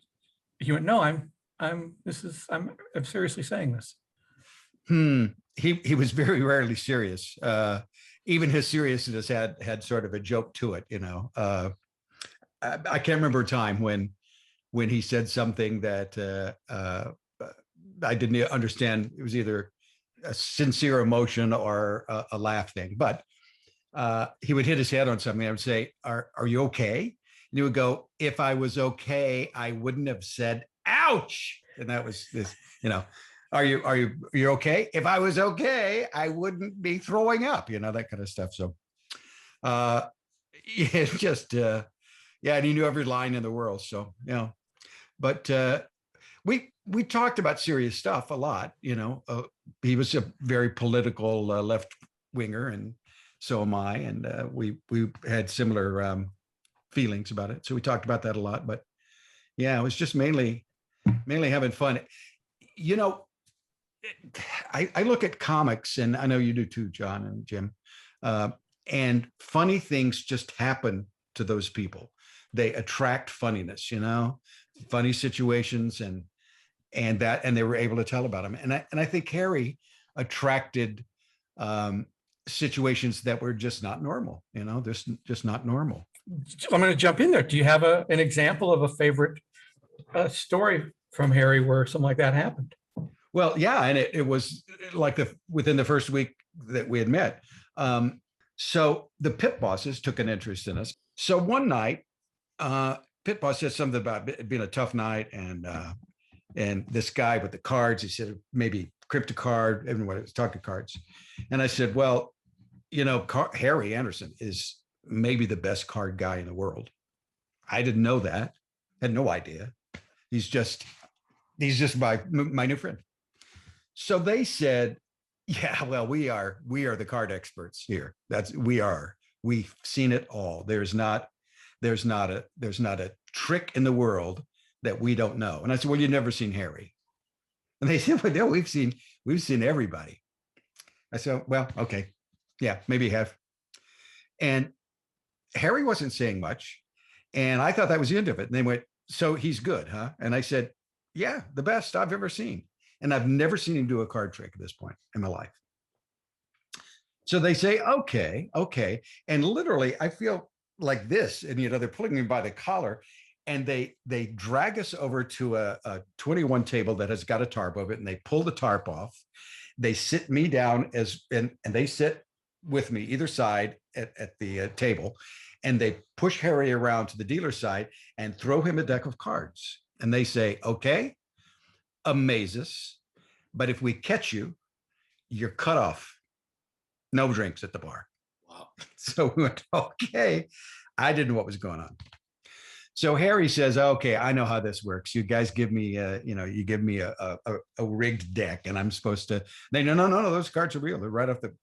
you went, no, I'm seriously saying this? He was very rarely serious. Even his seriousness had sort of a joke to it, I can't remember a time when he said something that I didn't understand. It was either a sincere emotion or a laugh thing, but he would hit his head on something. I would say, are you okay? And he would go, if I was okay, I wouldn't have said, ouch. And that was this, are you okay? If I was okay, I wouldn't be throwing up, that kind of stuff. So, it's just, and he knew every line in the world. So, but we talked about serious stuff a lot, he was a very political left winger and so am I. And we had similar feelings about it. So we talked about that a lot, but it was just mainly having fun. I look at comics, and I know you do too, John and Jim, and funny things just happen to those people. They attract funniness, funny situations, and they were able to tell about them. And I think Harry attracted situations that were just not normal. Just not normal. I'm going to jump in there. Do you have an example of a favorite story from Harry where something like that happened? Well, yeah, and it was like within the first week that we had met. So the pit bosses took an interest in us. So one night, pit boss said something about it being a tough night, and this guy with the cards, he said maybe crypto card, everyone was talking cards, and I said, well, Harry Anderson is maybe the best card guy in the world. I didn't know that, had no idea. He's just my new friend. So they said, yeah, well, we are the card experts here. We've seen it all. There's not a trick in the world that we don't know. And I said, well, you've never seen Harry. And they said, well, no, we've seen everybody. I said, well, okay. Yeah, maybe you have. And Harry wasn't saying much. And I thought that was the end of it. And they went, so he's good, huh? And I said, yeah, the best I've ever seen. And I've never seen him do a card trick at this point in my life. So they say, okay. And literally I feel like this, and they're pulling me by the collar and they drag us over to a 21 table that has got a tarp over it, and they pull the tarp off. They sit me down and they sit with me either side at the table, and they push Harry around to the dealer side and throw him a deck of cards. And they say, okay, amaze us, but if we catch you, you're cut off. No drinks at the bar. Wow. So we went, okay. I didn't know what was going on. So Harry says, okay, I know how this works. You guys give me, you give me a rigged deck, and I'm supposed to, no, those cards are real. They're right off the,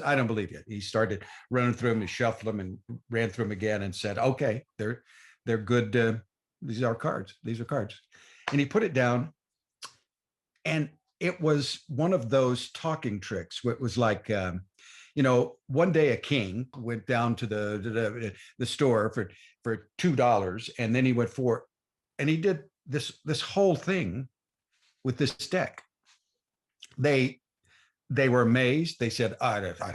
I don't believe you. He started running through them, he shuffled them and ran through them again and said, okay, they're good. These are cards. These are cards. And he put it down, and it was one of those talking tricks. It was like, one day a king went down to the store for $2, and then he went and he did this whole thing with this deck. They were amazed. They said, I don't know.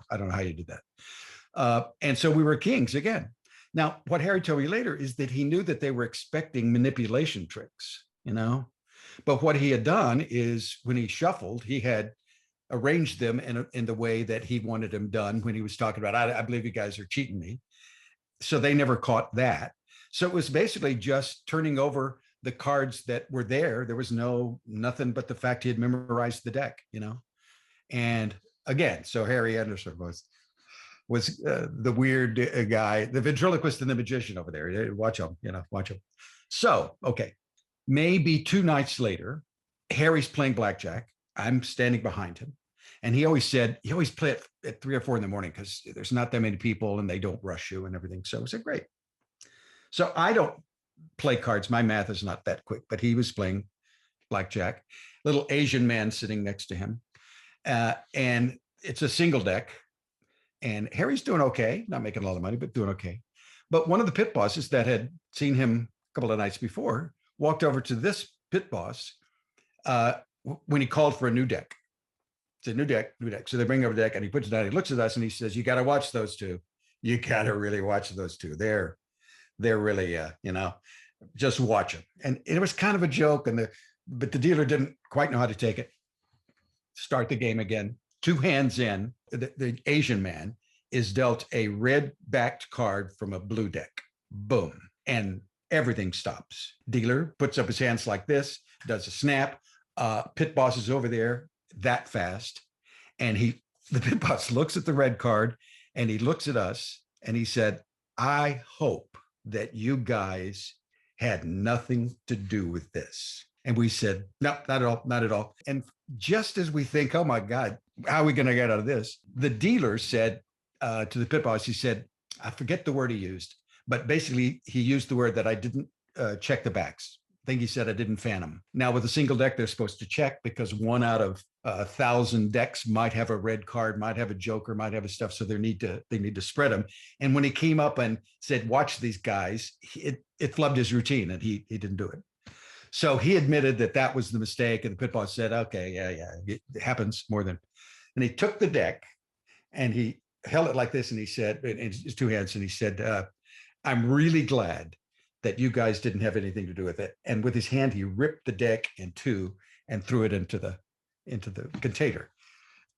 I don't know how you did that. And so we were kings again. Now, what Harry told me later is that he knew that they were expecting manipulation tricks, but what he had done is when he shuffled, he had arranged them in the way that he wanted them done when he was talking about, I believe you guys are cheating me. So they never caught that. So it was basically just turning over the cards that were there. There was nothing but the fact he had memorized the deck, And again, so Harry Anderson was the weird guy, the ventriloquist and the magician over there. Watch him, watch him. So, okay, maybe 2 nights later, Harry's playing blackjack. I'm standing behind him. And he always play it at 3 or 4 in the morning because there's not that many people and they don't rush you and everything. So I said, great. So I don't play cards. My math is not that quick, but he was playing blackjack. Little Asian man sitting next to him. And it's a single deck. And Harry's doing okay, not making a lot of money, but doing okay. But one of the pit bosses that had seen him a couple of nights before walked over to this pit boss when he called for a new deck. It's a new deck. So they bring over the deck, and he puts it down. He looks at us and he says, you got to watch those two. You got to really watch those two. They're really, just watch them. And it was kind of a joke, but the dealer didn't quite know how to take it. Start the game again. 2 hands in, the Asian man is dealt a red backed card from a blue deck. Boom. And everything stops. Dealer puts up his hands like this, does a snap. Pit boss is over there that fast. And the pit boss looks at the red card and he looks at us and he said, I hope that you guys had nothing to do with this. And we said, no, not at all, not at all. And just as we think, oh my God, how are we going to get out of this? The dealer said to the pit boss, he said, I forget the word he used, but basically he used the word that I didn't check the backs. I think he said I didn't fan them. Now with a single deck, they're supposed to check because 1 out of 1,000 decks might have a red card, might have a joker, might have a stuff. So they need to spread them. And when he came up and said, watch these guys, it flubbed his routine and he didn't do it. So he admitted that was the mistake. And the pit boss said, okay, yeah, it happens more than. And he took the deck and he held it like this. And he said, in his 2 hands, and he said, I'm really glad that you guys didn't have anything to do with it. And with his hand, he ripped the deck in 2 and threw it into the container.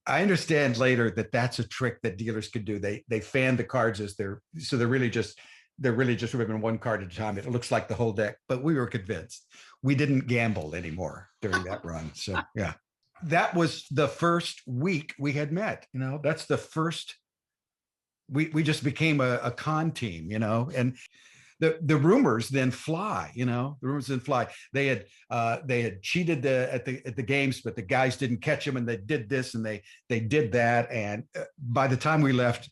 I understand later that that's a trick that dealers could do. They fan the cards as they're really just ripping 1 card at a time. It looks like the whole deck, but we were convinced. We didn't gamble anymore during that run. So yeah, that was the first week we had met. That's the first. We just became a con team. And the rumors then fly. The rumors then fly. They had cheated at the games, but the guys didn't catch them, and they did this and they did that. And by the time we left,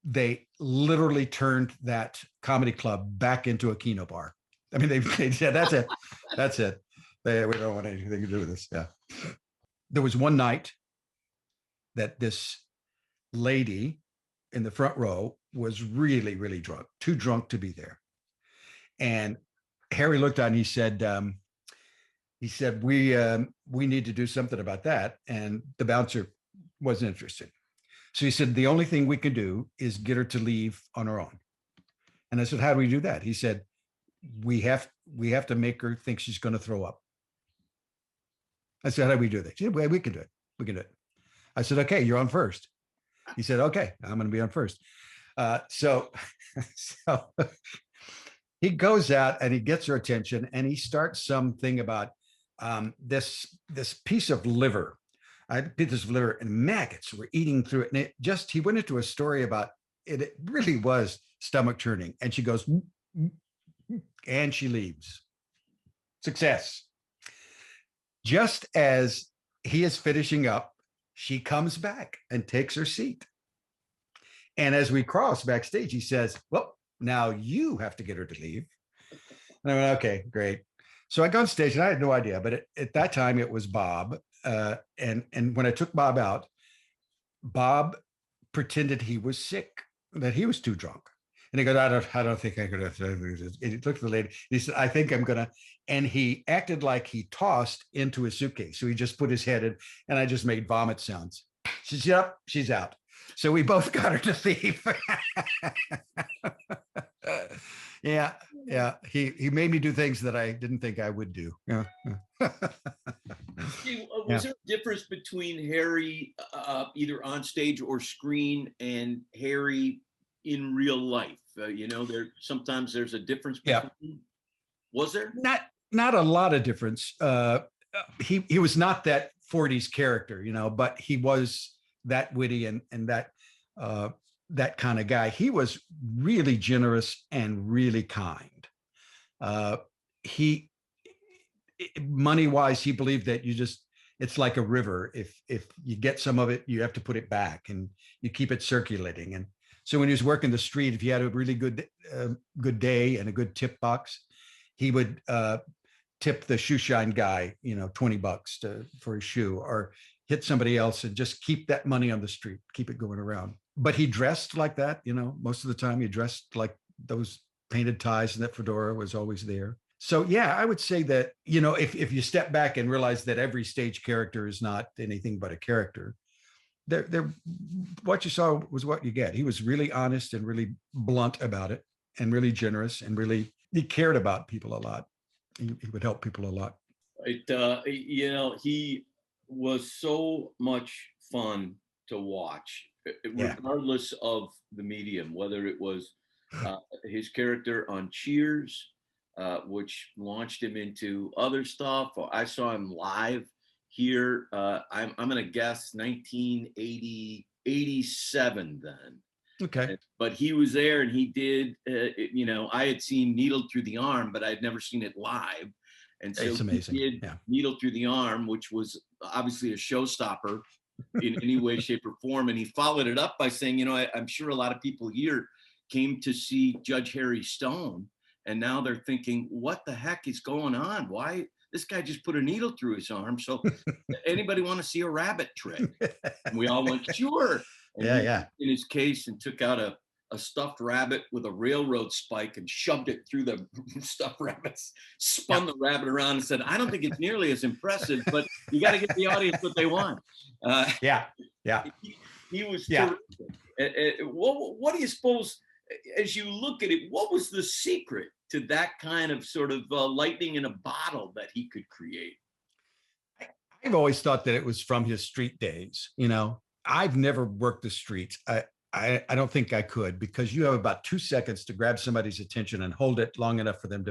they literally turned that comedy club back into a Keno bar. I mean, they said, that's it. We don't want anything to do with this. Yeah. There was one night that this lady in the front row was really, really drunk, too drunk to be there. And Harry looked at and he said, we need to do something about that. And the bouncer wasn't interested. So he said, the only thing we can do is get her to leave on her own. And I said, how do we do that? He said, we have to make her think she's going to throw up. I said, how do we do that? He said, well, we can do it. We can do it. I said, okay, you're on first. He said, okay, I'm going to be on first. So he goes out and he gets her attention and he starts something about this piece of liver. I had a piece of liver and maggots were eating through it. And he went into a story about it. It really was stomach churning. And she goes, and she leaves. Success. Just as he is finishing up, she comes back and takes her seat. And as we cross backstage, he says, well, now you have to get her to leave. And I went, okay, great. So I go on stage and I had no idea, but at that time it was Bob. And when I took Bob out, Bob pretended he was sick, that he was too drunk. And he goes, I don't think I could have. He looked at the lady. He said, I think I'm gonna. And he acted like he tossed into his suitcase. So he just put his head in, and I just made vomit sounds. She said, yep, she's out. So we both got her to leave. Yeah. He made me do things that I didn't think I would do. Yeah. Was there a difference between Harry, either on stage or screen, and Harry in real life? Sometimes there's a difference between. Yeah. Was there? Not a lot of difference. He was not that 40s character, but he was that witty and that kind of guy. He was really generous and really kind. Money-wise, he believed that it's like a river. If you get some of it, you have to put it back and you keep it circulating. And so when he was working the street, if he had a really good day and a good tip box, he would tip the shoe shine guy, $20 for his shoe, or hit somebody else and just keep that money on the street, keep it going around. But he dressed like that, most of the time he dressed like those painted ties, and that fedora was always there. So yeah, I would say that, if you step back and realize that every stage character is not anything but a character, what you saw was what you get. He was really honest and really blunt about it, and really generous, and really, he cared about people a lot. He would help people a lot. He was so much fun to watch, regardless of the medium, whether it was his character on Cheers, which launched him into other stuff. I saw him live here. I'm going to guess 1987 then. Okay. But he was there and he did, I had seen Needled Through the Arm, but I had never seen it live. And so it's amazing. He did Needle Through the Arm, which was obviously a showstopper in any way, shape, or form. And he followed it up by saying, I'm sure a lot of people here came to see Judge Harry Stone, and now they're thinking, what the heck is going on? Why? This guy just put a needle through his arm. So anybody want to see a rabbit trick? And we all went, sure. And in his case, and took out a stuffed rabbit with a railroad spike and shoved it through the stuffed rabbits, spun the rabbit around and said, I don't think it's nearly as impressive, but you got to get the audience what they want. He was terrific. What do you suppose, as you look at it, what was the secret to that kind of sort of lightning in a bottle that he could create? I've always thought that it was from his street days. I've never worked the streets. I don't think I could, because you have about 2 seconds to grab somebody's attention and hold it long enough for them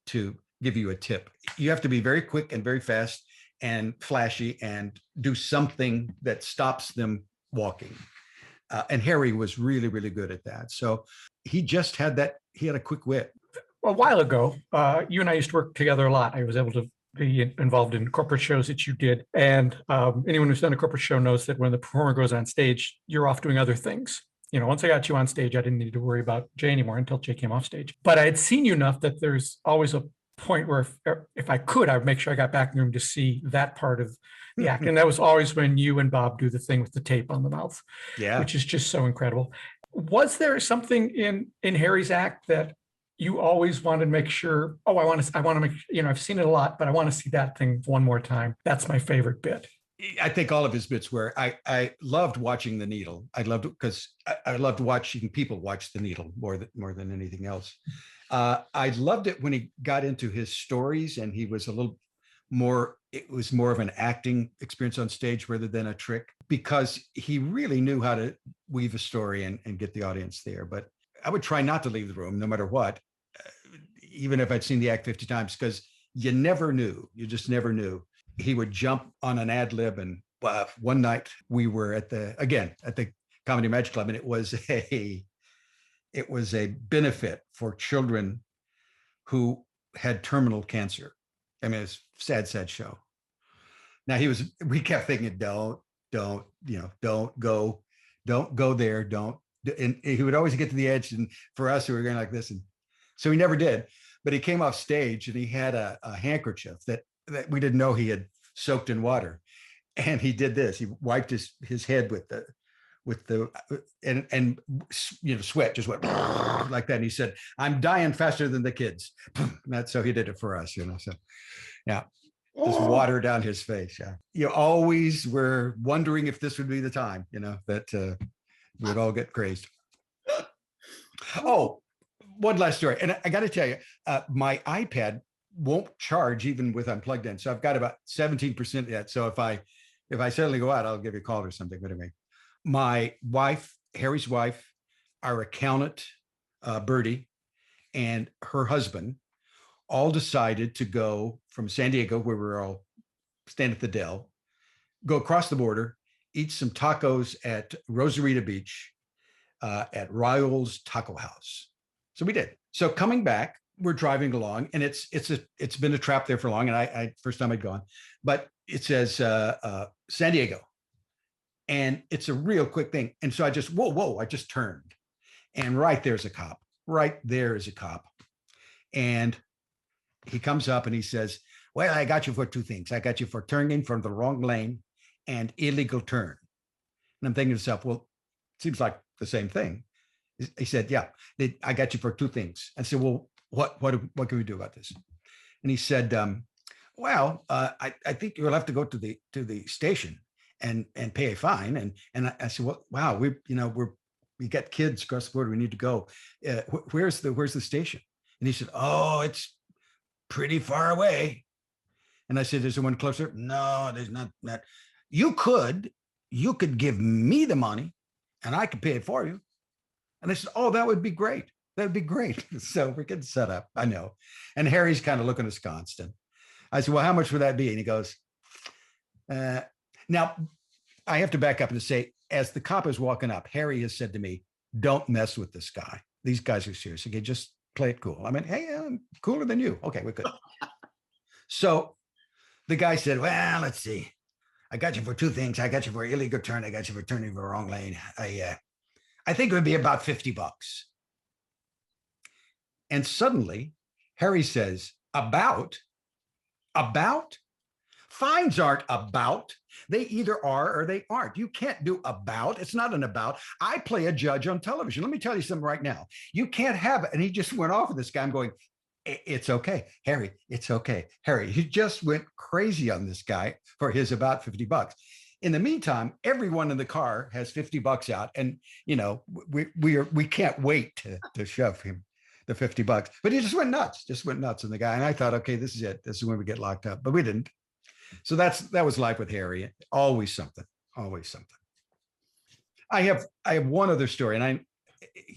to give you a tip. You have to be very quick and very fast and flashy and do something that stops them walking. And Harry was really, really good at that. So he just had that. He had a quick wit. A while ago, you and I used to work together a lot. I was able to be involved in corporate shows that you did. And anyone who's done a corporate show knows that when the performer goes on stage, you're off doing other things. Once I got you on stage, I didn't need to worry about Jay anymore until Jay came off stage. But I had seen you enough that there's always a point where if I could, I would make sure I got back in the room to see that part of the act. And that was always when you and Bob do the thing with the tape on the mouth, which is just so incredible. Was there something in Harry's act that you always wanted to make sure, I want to make, I've seen it a lot, but I want to see that thing one more time. That's my favorite bit. I think all of his bits were. I loved watching the needle. I loved it because I loved watching people watch the needle more than anything else. I loved it when he got into his stories and he was a little more. It was more of an acting experience on stage rather than a trick, because he really knew how to weave a story and get the audience there. But I would try not to leave the room no matter what, even if I'd seen the act 50 times, because you never knew. You just never knew. He would jump on an ad lib. And one night we were at the Comedy Magic Club, and it was a benefit for children who had terminal cancer. I mean, it's a sad show. Now we kept thinking, don't go there. And he would always get to the edge. And for us, we were going like this. And so he never did, but he came off stage and he had a handkerchief that we didn't know he had soaked in water. And he did this. He wiped his head with the and sweat just went like that. And he said, "I'm dying faster than the kids." That's so he did it for us, So yeah, just water down his face. Yeah, you always were wondering if this would be the time, that we'd all get crazed. Oh, one last story, and I got to tell you, my iPad won't charge even with unplugged in, so I've got about 17% yet. So if I suddenly go out, I'll give you a call or something. But anyway, my wife, Harry's wife, our accountant, Bertie, and her husband all decided to go from San Diego, where we were all staying at the Dell, go across the border, eat some tacos at Rosarita Beach, at Raul's Taco House. So we did. So coming back, we're driving along, and it's been a trap there for long. And I first time I'd gone, but it says San Diego, and it's a real quick thing. And so I just I just turned, and right there's a cop. Right there is a cop, and he comes up and he says, "Well, I got you for two things. I got you for turning from the wrong lane and illegal turn." And I'm thinking to myself, well, it seems like the same thing. He said, "Yeah, I got you for two things." I said, "Well, what can we do about this?" And he said, I think you'll have to go to the station and pay a fine. And I said, "Well, wow, we got kids across the border. We need to go. Where's the station?" And he said, "Oh, it's pretty far away." And I said, "Is there one closer?" "No, there's not. You could give me the money and I could pay it for you." And I said, "Oh, that would be great. That'd be great." So we're getting set up. I know. And Harry's kind of looking askance. And I said, "Well, how much would that be?" And he goes, now I have to back up and say, as the cop is walking up, Harry has said to me, "Don't mess with this guy. These guys are serious. Okay, just play it cool." I mean, "Hey, I'm cooler than you." Okay, we're good. So the guy said, "Well, let's see. I got you for two things. I got you for illegal turn. I got you for turning the wrong lane. I think it would be about $50. And suddenly Harry says, About? Fines aren't about. They either are or they aren't. You can't do about. It's not an about. I play a judge on television. Let me tell you something right now. You can't have it." And he just went off with this guy. I'm going, "It's okay, Harry. It's okay, Harry." He just went crazy on this guy for his about $50. In the meantime, everyone in the car has $50 out, and we can't wait to shove him the $50. But he just went nuts on the guy. And I thought, okay, this is it. This is when we get locked up. But we didn't. So that was life with Harry. Always something. I have one other story, and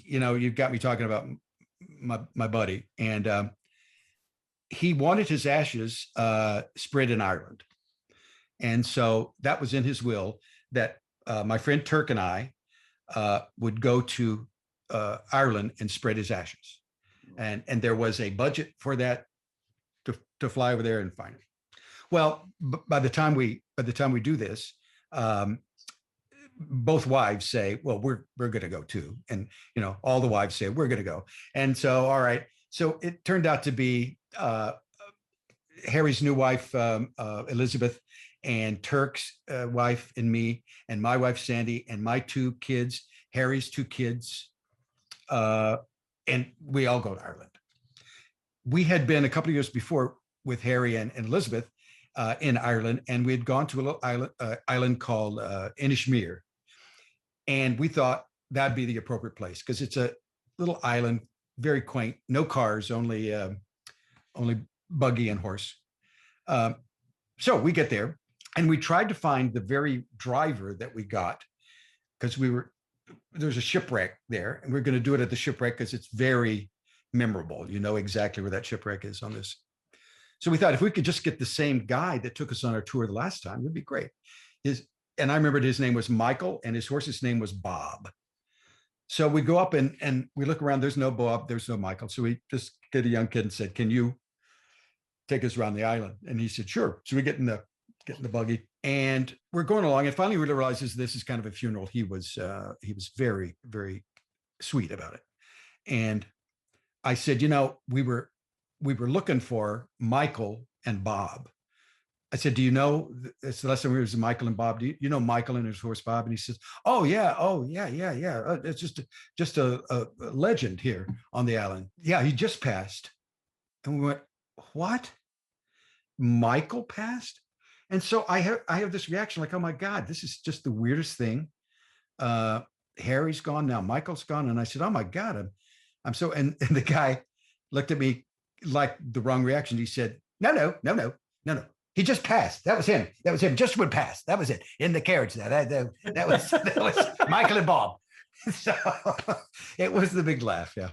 you've got me talking about my buddy, and he wanted his ashes spread in Ireland. And so that was in his will that my friend Turk and I would go to Ireland and spread his ashes. And there was a budget for that to fly over there and find it. Well, by the time we do this, both wives say, "Well, we're going to go too." And, all the wives say, "We're going to go." And so, all right. So it turned out to be Harry's new wife, Elizabeth, and Turk's wife and me, and my wife, Sandy, and my two kids, Harry's two kids. And we all go to Ireland. We had been a couple of years before with Harry and Elizabeth, in Ireland, and we had gone to a little island called Inishmere, and we thought that'd be the appropriate place because it's a little island, very quaint, no cars, only buggy and horse. So we get there, and we tried to find the very driver that we got because there's a shipwreck there, and we're going to do it at the shipwreck because it's very memorable. You know exactly where that shipwreck is on this. So we thought if we could just get the same guy that took us on our tour the last time, it'd be great. And I remembered his name was Michael, and his horse's name was Bob. So we go up and we look around. There's no Bob, there's no Michael. So we just get a young kid and said, "Can you take us around the island?" And he said, "Sure." So we get in the buggy, and we're going along. And finally, we realizes this is kind of a funeral. He was very, very sweet about it. And I said, we were looking for Michael and Bob. I said, "Do you know?" It's the last time we was Michael and Bob. Do you know Michael and his horse Bob? And he says, "Oh yeah. It's just a legend here on the island. Yeah, he just passed." And we went, "What? Michael passed?" And so I have this reaction like, "Oh my God, this is just the weirdest thing. Harry's gone now. Michael's gone." And I said, "Oh my God, I'm so." And the guy looked at me like the wrong reaction. He said, No. He just passed. That was him. Just would pass. That was it. In the carriage. That was Michael and Bob. So it was the big laugh. Yeah,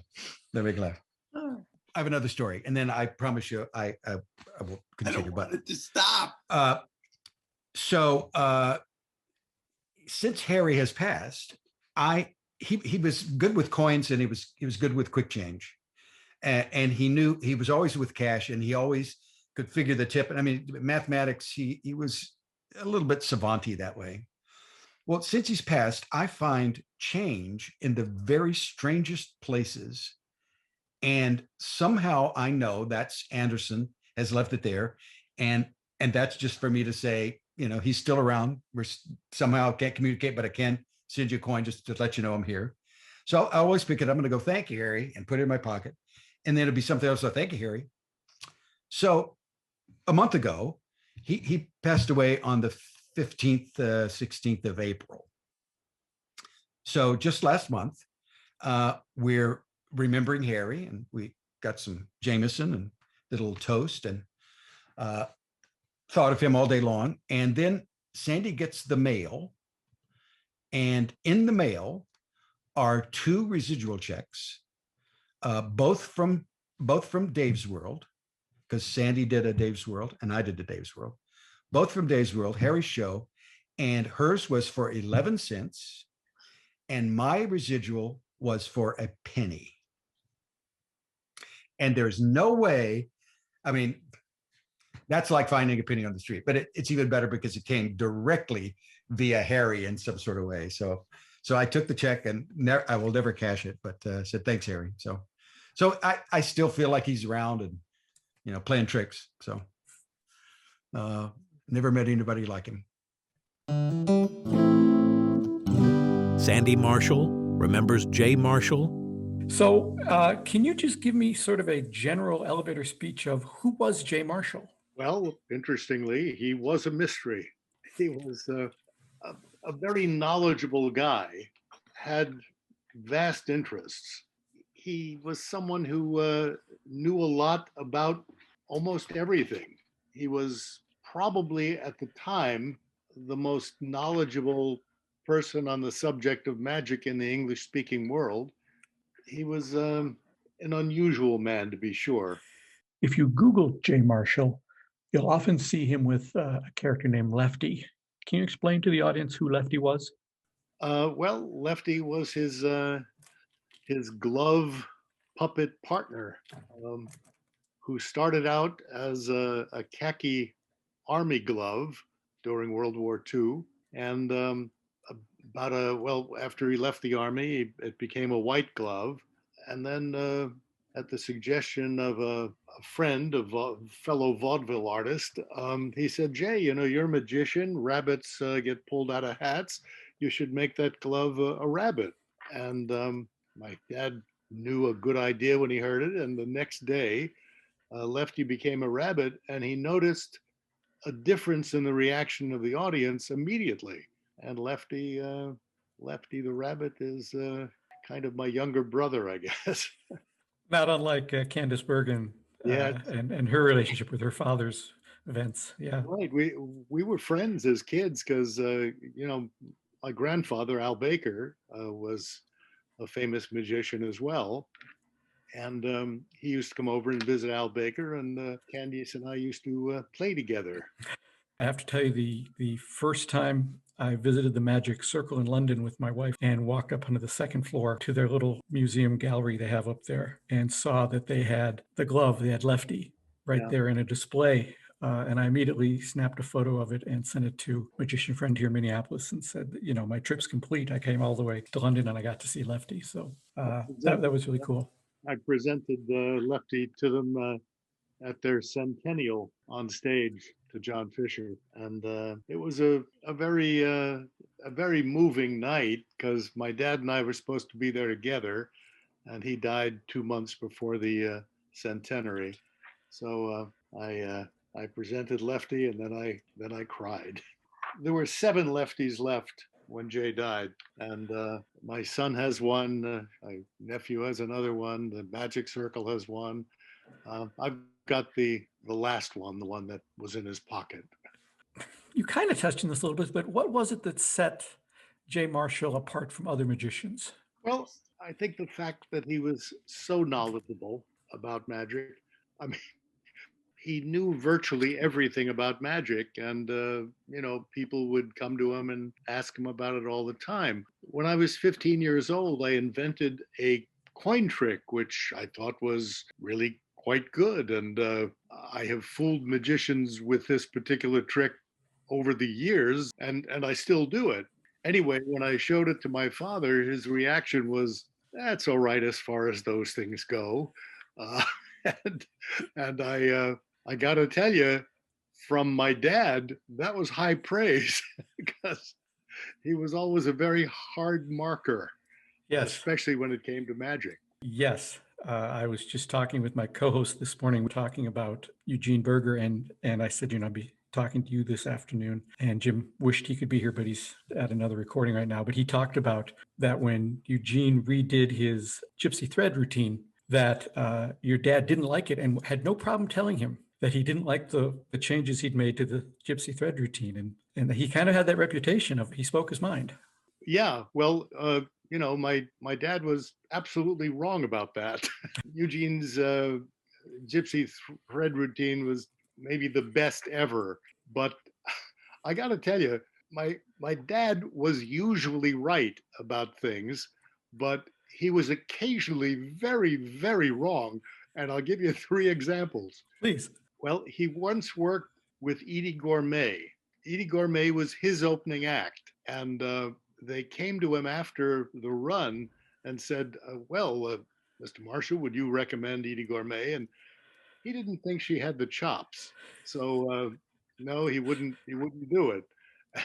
the big laugh. I have another story, and then I promise you, I will continue. I don't want it to stop. So since Harry has passed, he was good with coins, and he was good with quick change, and he knew he was always with cash, and he always could figure the tip. And I mean, mathematics, he was a little bit savanty that way. Well, since he's passed, I find change in the very strangest places. And somehow I know that's Anderson has left it there. And that's just for me to say, he's still around. We're somehow can't communicate, but I can send you a coin just to let you know I'm here. So I always pick it up. I'm going to go, "Thank you, Harry," and put it in my pocket. And then it'll be something else. So, "Thank you, Harry." So a month ago, he passed away on the 15th, 16th of April. So just last month, we're remembering Harry, and we got some Jameson and did a little toast and thought of him all day long. And then Sandy gets the mail, and in the mail are 2 residual checks, both from Dave's World, because Sandy did a Dave's World and I did a Dave's World, both from Dave's World, Harry's show, and hers was for 11 cents. And my residual was for a penny. And there's no way, I mean, that's like finding a penny on the street, but it's even better because it came directly via Harry in some sort of way. So I took the check, and I will never cash it, but said, "Thanks, Harry." So I still feel like he's around and, playing tricks. So never met anybody like him. Sandy Marshall remembers Jay Marshall. So can you just give me sort of a general elevator speech of who was Jay Marshall? Well, interestingly, he was a mystery. He was a very knowledgeable guy, had vast interests. He was someone who knew a lot about almost everything. He was probably at the time the most knowledgeable person on the subject of magic in the English-speaking world. He was an unusual man, to be sure. If you Google Jay Marshall, you'll often see him with a character named Lefty. Can you explain to the audience who Lefty was? Well, Lefty was his glove puppet partner, who started out as a khaki army glove during World War II. And after he left the army, it became a white glove. And then at the suggestion of a friend, a fellow vaudeville artist, he said, "Jay, you're a magician. Rabbits get pulled out of hats. You should make that glove a rabbit." And my dad knew a good idea when he heard it. And the next day, Lefty became a rabbit, and he noticed a difference in the reaction of the audience immediately. And Lefty the rabbit is kind of my younger brother, I guess. Not unlike Candace Bergen Yeah, and her relationship with her father's events. Yeah. right. We were friends as kids because my grandfather Al Baker was a famous magician as well, and he used to come over and visit Al Baker, and Candice and I used to play together. I have to tell you, the first time I visited the Magic Circle in London with my wife and walked up onto the second floor to their little museum gallery they have up there and saw that they had the glove, they had Lefty right Yeah. there in a display. And I immediately snapped a photo of it and sent it to a magician friend here in Minneapolis and said, my trip's complete. I came all the way to London and I got to see Lefty. So that was really cool. I presented Lefty to them at their centennial on stage to John Fisher, and it was a very moving night because my dad and I were supposed to be there together, and he died 2 months before the centenary. So I presented Lefty, and then I cried. There were 7 Lefties left when Jay died, and my son has one, my nephew has another one, the Magic Circle has one. I've got the last one, the one that was in his pocket. You kind of touched on this a little bit, but what was it that set Jay Marshall apart from other magicians? Well, I think the fact that he was so knowledgeable about magic. I mean, he knew virtually everything about magic, and people would come to him and ask him about it all the time. When I was 15 years old, I invented a coin trick, which I thought was really quite good, and I have fooled magicians with this particular trick over the years, and I still do it. Anyway, when I showed it to my father, his reaction was, "That's all right as far as those things go," and I got to tell you, from my dad, that was high praise because he was always a very hard marker, Yes. especially when it came to magic. Yes. I was just talking with my co-host this morning. We're talking about Eugene Burger, and I said, I'll be talking to you this afternoon. And Jim wished he could be here, but he's at another recording right now. But he talked about that when Eugene redid his gypsy thread routine, that your dad didn't like it and had no problem telling him that he didn't like the changes he'd made to the gypsy thread routine. And he kind of had that reputation of he spoke his mind. Yeah, well, my dad was absolutely wrong about that. Eugene's gypsy thread routine was maybe the best ever, but I got to tell you, my dad was usually right about things, but he was occasionally very, very wrong. And I'll give you 3 examples. Please. Well, he once worked with Edie Gourmet. Edie Gourmet was his opening act, and they came to him after the run and said, Mr. Marshall, would you recommend Edie Gourmet? And he didn't think she had the chops. So no, he wouldn't do it.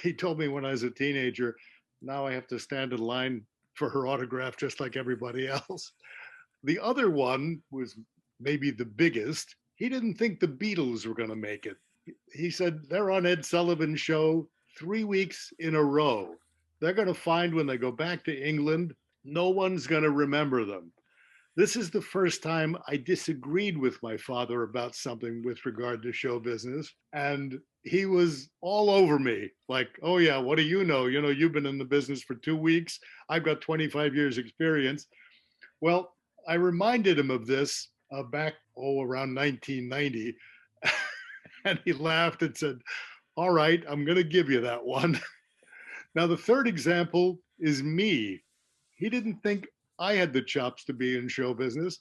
He told me when I was a teenager, now I have to stand in line for her autograph just like everybody else. The other one was maybe the biggest. He didn't think the Beatles were going to make it. He said, they're on Ed Sullivan's show 3 weeks in a row. They're going to find when they go back to England, no one's going to remember them. This is the first time I disagreed with my father about something with regard to show business. And he was all over me like, oh yeah, what do you know? You've been in the business for 2 weeks. I've got 25 years experience. Well, I reminded him of this back, around 1990. And he laughed and said, all right, I'm going to give you that one. Now, the third example is me. He didn't think I had the chops to be in show business,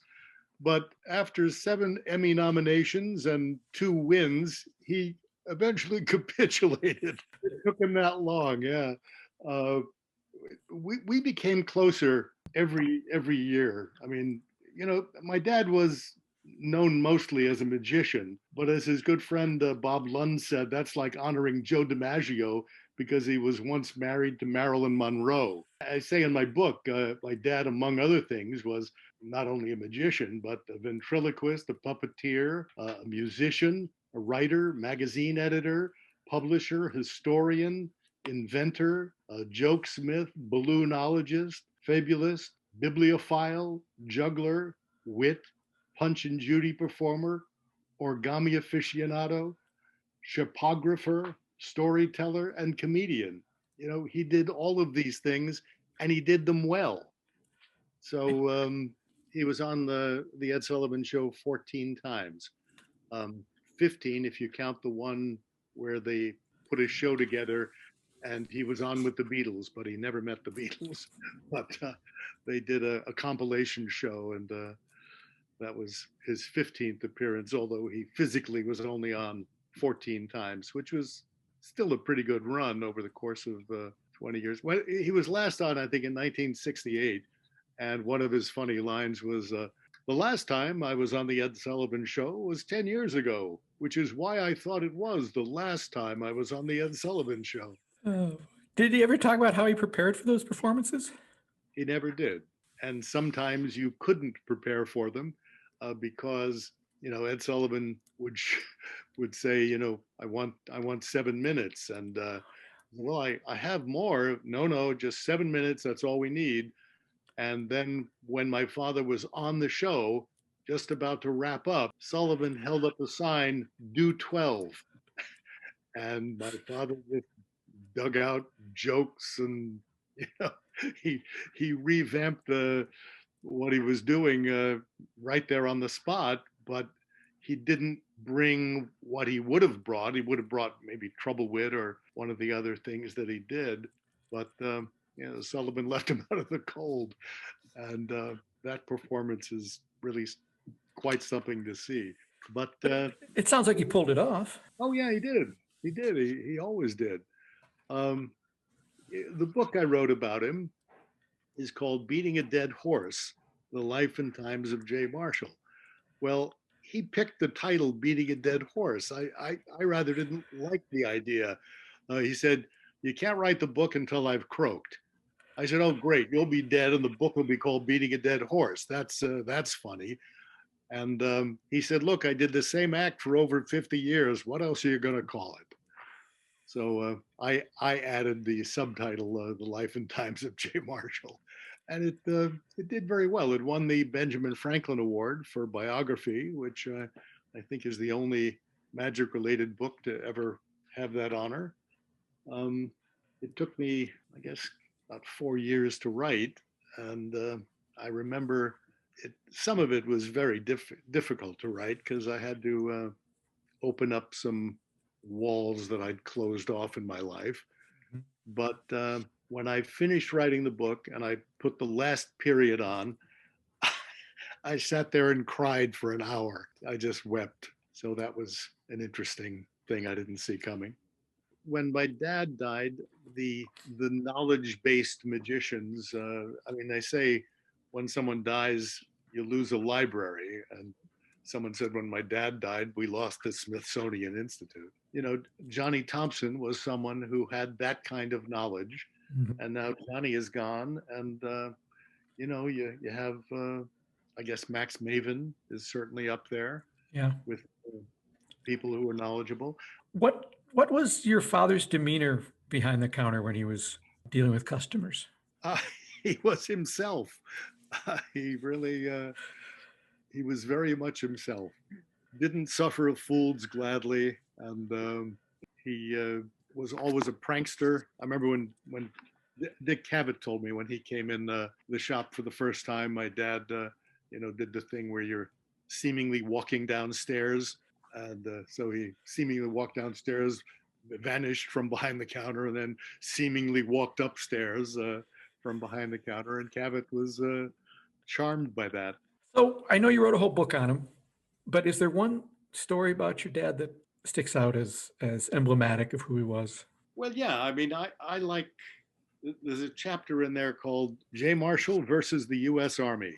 but after 7 Emmy nominations and 2 wins, he eventually capitulated. It took him that long, yeah. We became closer every year. I mean, my dad was known mostly as a magician, but as his good friend Bob Lund said, that's like honoring Joe DiMaggio because he was once married to Marilyn Monroe. I say in my book, my dad, among other things, was not only a magician, but a ventriloquist, a puppeteer, a musician, a writer, magazine editor, publisher, historian, inventor, a jokesmith, balloonologist, fabulist, bibliophile, juggler, wit, Punch and Judy performer, origami aficionado, shipographer, storyteller, and comedian. You know, he did all of these things and he did them well. So he was on the Ed Sullivan Show 14 times, 15 if you count the one where they put a show together and he was on with the Beatles, but he never met the Beatles. But they did a compilation show, and that was his 15th appearance, although he physically was only on 14 times, which was still a pretty good run over the course of 20 years. Well, he was last on, I think, in 1968. And one of his funny lines was, the last time I was on the Ed Sullivan Show was 10 years ago, which is why I thought it was the last time I was on the Ed Sullivan Show. Oh. Did he ever talk about how he prepared for those performances? He never did. And sometimes you couldn't prepare for them because, you know, Ed Sullivan would say, you know, I want 7 minutes. And well, I have more. No, just 7 minutes. That's all we need. And then when my father was on the show, just about to wrap up, Sullivan held up a sign, do 12. And my father just dug out jokes, and you know, he revamped what he was doing right there on the spot, but he didn't bring what he would have brought. He would have brought maybe Trouble Wit or one of the other things that he did, but you know, Sullivan left him out of the cold, and that performance is really quite something to see. But it sounds like he pulled it off. Oh yeah, he did. He did. He always did. The book I wrote about him is called Beating a Dead Horse, The Life and Times of J. Marshall. Well, he picked the title Beating a Dead Horse. I rather didn't like the idea. He said, you can't write the book until I've croaked. I said, oh, great, you'll be dead and the book will be called Beating a Dead Horse. That's funny. And he said, look, I did the same act for over 50 years. What else are you going to call it? So I added the subtitle, The Life and Times of J. Marshall. And it did very well. It won the Benjamin Franklin Award for biography, which I think is the only magic-related book to ever have that honor. It took me, I guess, about 4 years to write. And I remember some of it was very difficult to write because I had to open up some walls that I'd closed off in my life. Mm-hmm. But when I finished writing the book and I put the last period on, I sat there and cried for an hour. I just wept. So that was an interesting thing I didn't see coming. When my dad died, the knowledge-based magicians, I mean, they say when someone dies, you lose a library. And someone said when my dad died, we lost the Smithsonian Institute. You know, Johnny Thompson was someone who had that kind of knowledge. Mm-hmm. And now Johnny is gone. And, you know, you have, I guess, Max Maven is certainly up there. Yeah. With people who are knowledgeable. What was your father's demeanor behind the counter when he was dealing with customers? He was himself. He really, he was very much himself. Didn't suffer fools gladly, and he was always a prankster. I remember when Dick Cavett told me when he came in the shop for the first time, my dad, you know, did the thing where you're seemingly walking downstairs. And so he seemingly walked downstairs, vanished from behind the counter, and then seemingly walked upstairs from behind the counter. And Cavett was charmed by that. So I know you wrote a whole book on him, but is there one story about your dad that sticks out as emblematic of who he was? Well, yeah. I mean, I like, there's a chapter in there called J. Marshall versus the U.S. Army.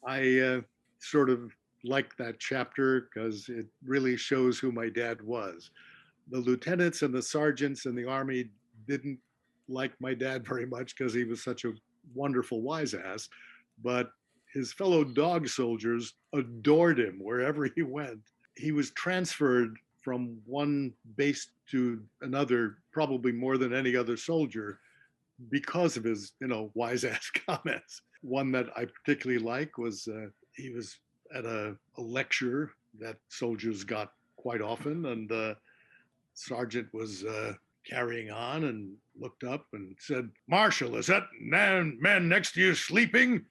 I sort of like that chapter because it really shows who my dad was. The lieutenants and the sergeants in the Army didn't like my dad very much because he was such a wonderful wise ass, but his fellow dog soldiers adored him wherever he went. He was transferred from one base to another, probably more than any other soldier, because of his, wise ass comments. One that I particularly like was he was at a lecture that soldiers got quite often, and the sergeant was carrying on and looked up and said, "Marshal, is that man next to you sleeping?"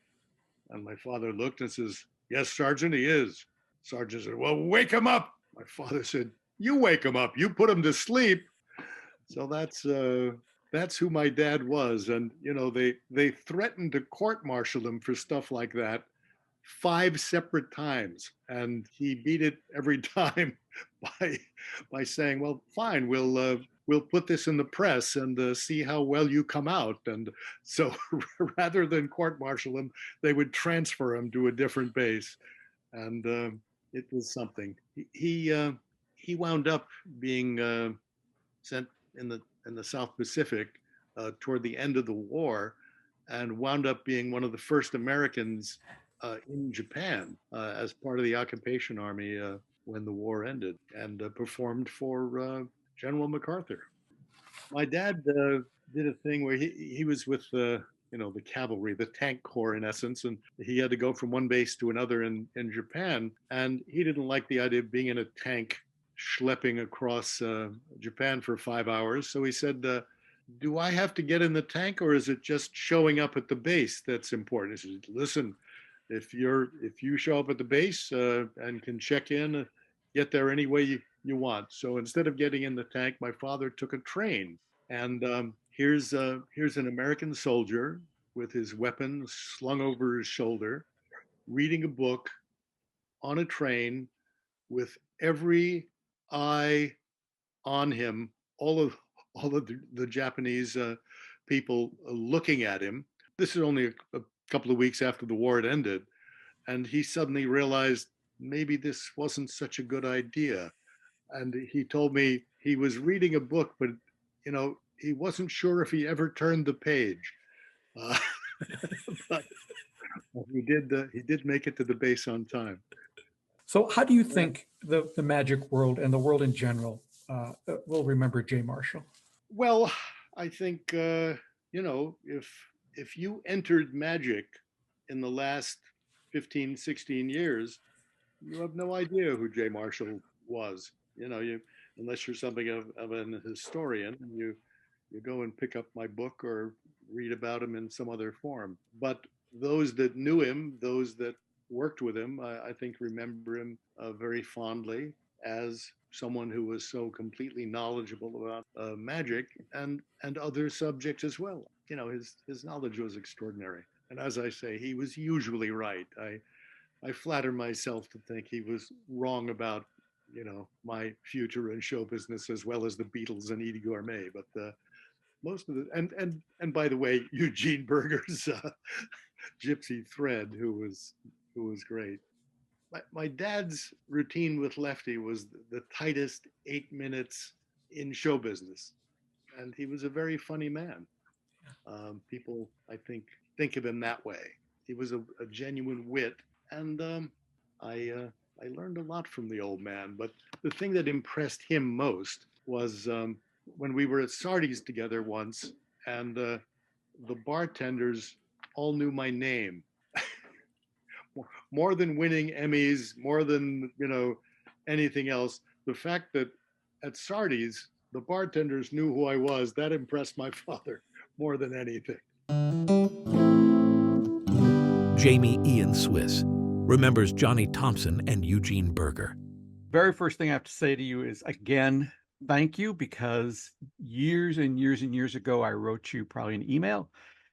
And my father looked and says, "Yes, Sergeant, he is." Sergeant said, "Well, wake him up." My father said, "You wake him up. You put him to sleep." So that's who my dad was. And, they threatened to court-martial him for stuff like that 5 separate times. And he beat it every time by saying, "Well, fine, we'll put this in the press and see how well you come out." And so rather than court-martial him, they would transfer him to a different base. And it was something. He wound up being sent in the South Pacific toward the end of the war, and wound up being one of the first Americans in Japan as part of the occupation army when the war ended, and performed for General MacArthur. My dad did a thing where he was with the cavalry, the tank corps in essence, and he had to go from one base to another in Japan, and he didn't like the idea of being in a tank schlepping across Japan for 5 hours. So he said, "Do I have to get in the tank, or is it just showing up at the base that's important?" He said, "Listen, if you show up at the base and can check in, get there any way you want." So instead of getting in the tank, my father took a train. And here's an American soldier with his weapon slung over his shoulder, reading a book on a train with every eye on him, all of the Japanese people looking at him. This is only a couple of weeks after the war had ended, and he suddenly realized maybe this wasn't such a good idea. And he told me he was reading a book, but he wasn't sure if he ever turned the page. But he did make it to the base on time. So how do you think the magic world and the world in general will remember Jay Marshall? Well, I think, if you entered magic in the last 15, 16 years, you have no idea who Jay Marshall was. Unless you're something of an historian, you go and pick up my book or read about him in some other form. But those that knew him, those that worked with him, I think remember him very fondly as someone who was so completely knowledgeable about magic and other subjects as well. His knowledge was extraordinary. And as I say, he was usually right. I flatter myself to think he was wrong about, my future in show business, as well as the Beatles and Edie Gourmet. But most of the, and by the way, Eugene Burger's Gypsy Thread, who was great. My dad's routine with Lefty was the tightest 8 minutes in show business. And he was a very funny man. People, I think of him that way. He was a genuine wit. And I learned a lot from the old man. But the thing that impressed him most was when we were at Sardi's together once, and the bartenders all knew my name. More than winning Emmys, more than anything else, the fact that at Sardi's the bartenders knew who I was, that impressed my father more than anything. Jamy Ian Swiss remembers Johnny Thompson and Eugene Burger. Very first thing I have to say to you is, again, thank you, because years and years and years ago, I wrote you probably an email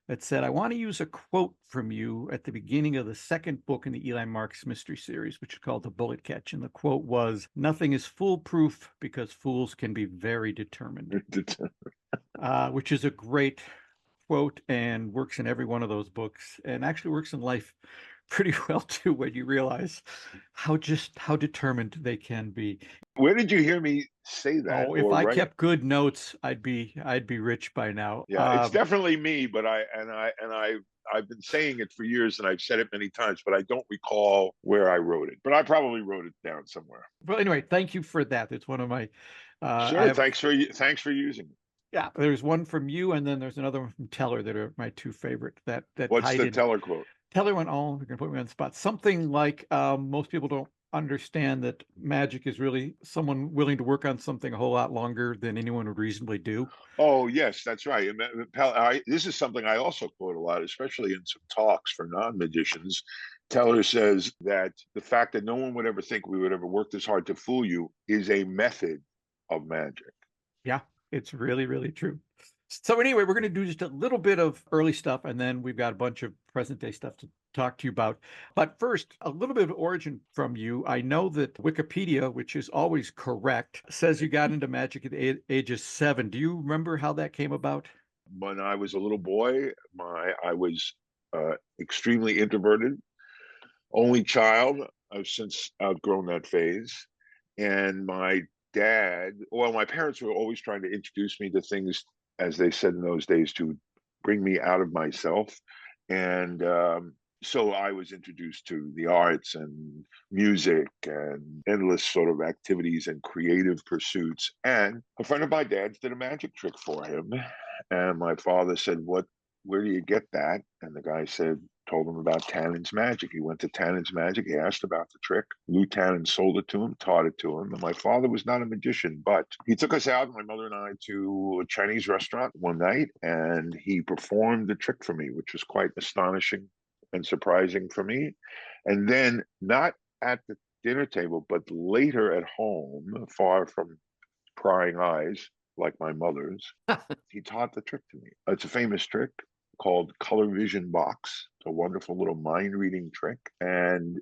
that said, I want to use a quote from you at the beginning of the second book in the Eli Marks mystery series, which is called The Bullet Catch. And the quote was, "Nothing is foolproof because fools can be very determined," which is a great quote and works in every one of those books, and actually works in life pretty well too, when you realize how determined they can be. Where did you hear me say that? Oh, if I kept good notes, I'd be rich by now. Yeah, it's definitely me, but I I've been saying it for years and I've said it many times, but I don't recall where I wrote it. But I probably wrote it down somewhere. Well, anyway, thank you for that. It's one of my. Sure. Thanks for using it. Yeah, there's one from you, and then there's another one from Teller that are my two favorite. That What's tied the in. Teller quote? Teller went, "Oh, you're gonna put me on the spot." Something like, "Most people don't understand that magic is really someone willing to work on something a whole lot longer than anyone would reasonably do." Oh, yes, that's right. This is something I also quote a lot, especially in some talks for non-magicians. Teller says that the fact that no one would ever think we would ever work this hard to fool you is a method of magic. Yeah, it's really, really true. So anyway, we're going to do just a little bit of early stuff, and then we've got a bunch of present day stuff to talk to you about. But first, a little bit of origin from you. I know that Wikipedia, which is always correct, says you got into magic at the age of 7. Do you remember how that came about? When I was a little boy, I was extremely introverted, only child. I've since outgrown that phase. And my parents were always trying to introduce me to things, as they said in those days, to bring me out of myself. And so I was introduced to the arts and music and endless sort of activities and creative pursuits. And a friend of my dad's did a magic trick for him. And my father said, where do you get that? And the guy told him about Tannen's magic. He went to Tannen's magic. He asked about the trick. Lou Tannen sold it to him, taught it to him. And my father was not a magician, but he took us out, my mother and I, to a Chinese restaurant one night, and he performed the trick for me, which was quite astonishing and surprising for me. And then, not at the dinner table, but later at home, far from prying eyes like my mother's, he taught the trick to me. It's a famous trick called Color Vision Box. It's a wonderful little mind reading trick, and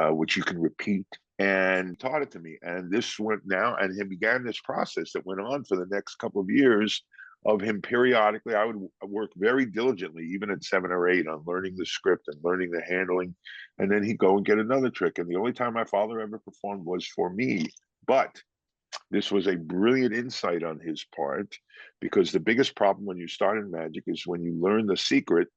which you can repeat, and taught it to me. And this went now, and he began this process that went on for the next couple of years of him periodically. I would work very diligently, even at 7 or 8, on learning the script and learning the handling. And then he'd go and get another trick. And the only time my father ever performed was for me. But this was a brilliant insight on his part, because the biggest problem when you start in magic is when you learn the secret,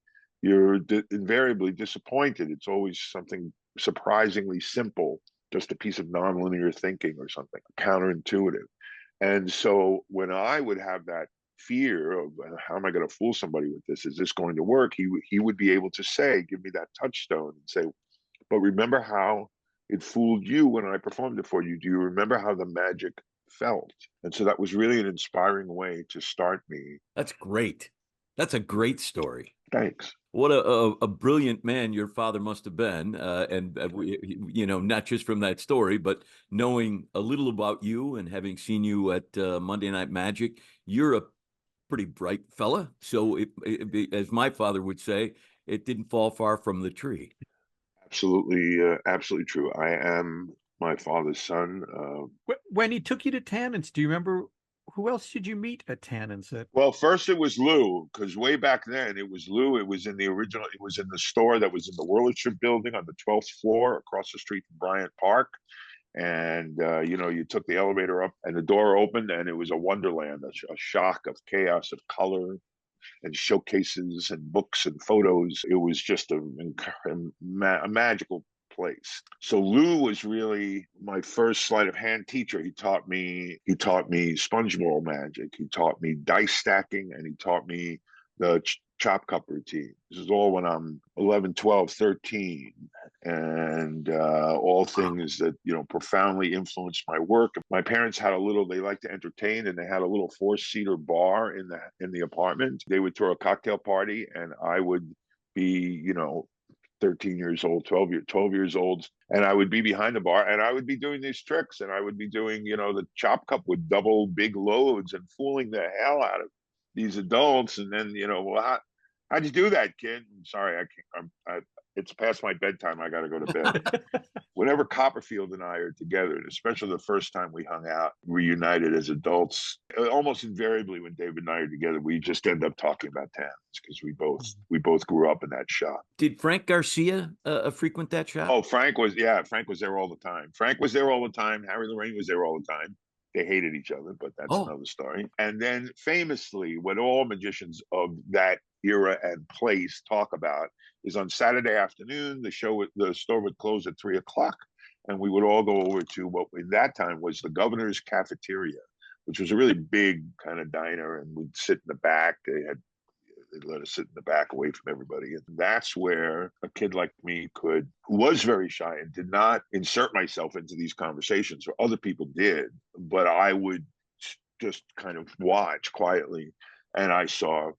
you're invariably disappointed. It's always something surprisingly simple, just a piece of nonlinear thinking or something counterintuitive. And so when I would have that fear of how am I going to fool somebody with this? Is this going to work? He would be able to give me that touchstone and say, but remember how it fooled you when I performed it for you. Do you remember how the magic felt? And so that was really an inspiring way to start me. That's great. That's a great story. Thanks. What a brilliant man your father must have been. And not just from that story, but knowing a little about you and having seen you at Monday Night Magic, you're a pretty bright fella. So as my father would say, it didn't fall far from the tree. Absolutely true. I am my father's son. When he took you to Tannen's, do you remember who else did you meet at Tannen's? Well, first it was Lou, because way back then it was Lou. It was in the store that was in the Wurlitzer building on the 12th floor across the street from Bryant Park. And, you took the elevator up and the door opened and it was a wonderland, a shock of chaos of color and showcases and books and photos. It was just a magical place. So Lou was really my first sleight of hand teacher. He taught me sponge ball magic. He taught me dice stacking, and he taught me the chop cup routine. This is all when I'm 11, 12, 13. And all things that, profoundly influenced my work. My parents had they liked to entertain, and they had a little 4-seater bar in the apartment. They would throw a cocktail party, and I would be, 13 years old, 12 years old. And I would be behind the bar and I would be doing these tricks, and I would be doing, the chop cup with double big loads and fooling the hell out of these adults. And then, how'd you do that, kid? I'm sorry, I can't, it's past my bedtime. I got to go to bed. Whenever Copperfield and I are together, and especially the first time we hung out, reunited as adults, almost invariably when David and I are together, we just end up talking about Tannen's, because we both grew up in that shop. Did Frank Garcia frequent that shop? Oh, Frank was there all the time. Frank was there all the time. Harry Lorraine was there all the time. They hated each other, but that's another story. And then famously, what all magicians of that era and place talk about is on Saturday afternoon, the store would close at 3 o'clock, and we would all go over to what in that time was the governor's cafeteria, which was a really big kind of diner, and we'd sit in the back. They let us sit in the back away from everybody. And that's where a kid like me who was very shy and did not insert myself into these conversations, or other people did, but I would just kind of watch quietly. And I saw,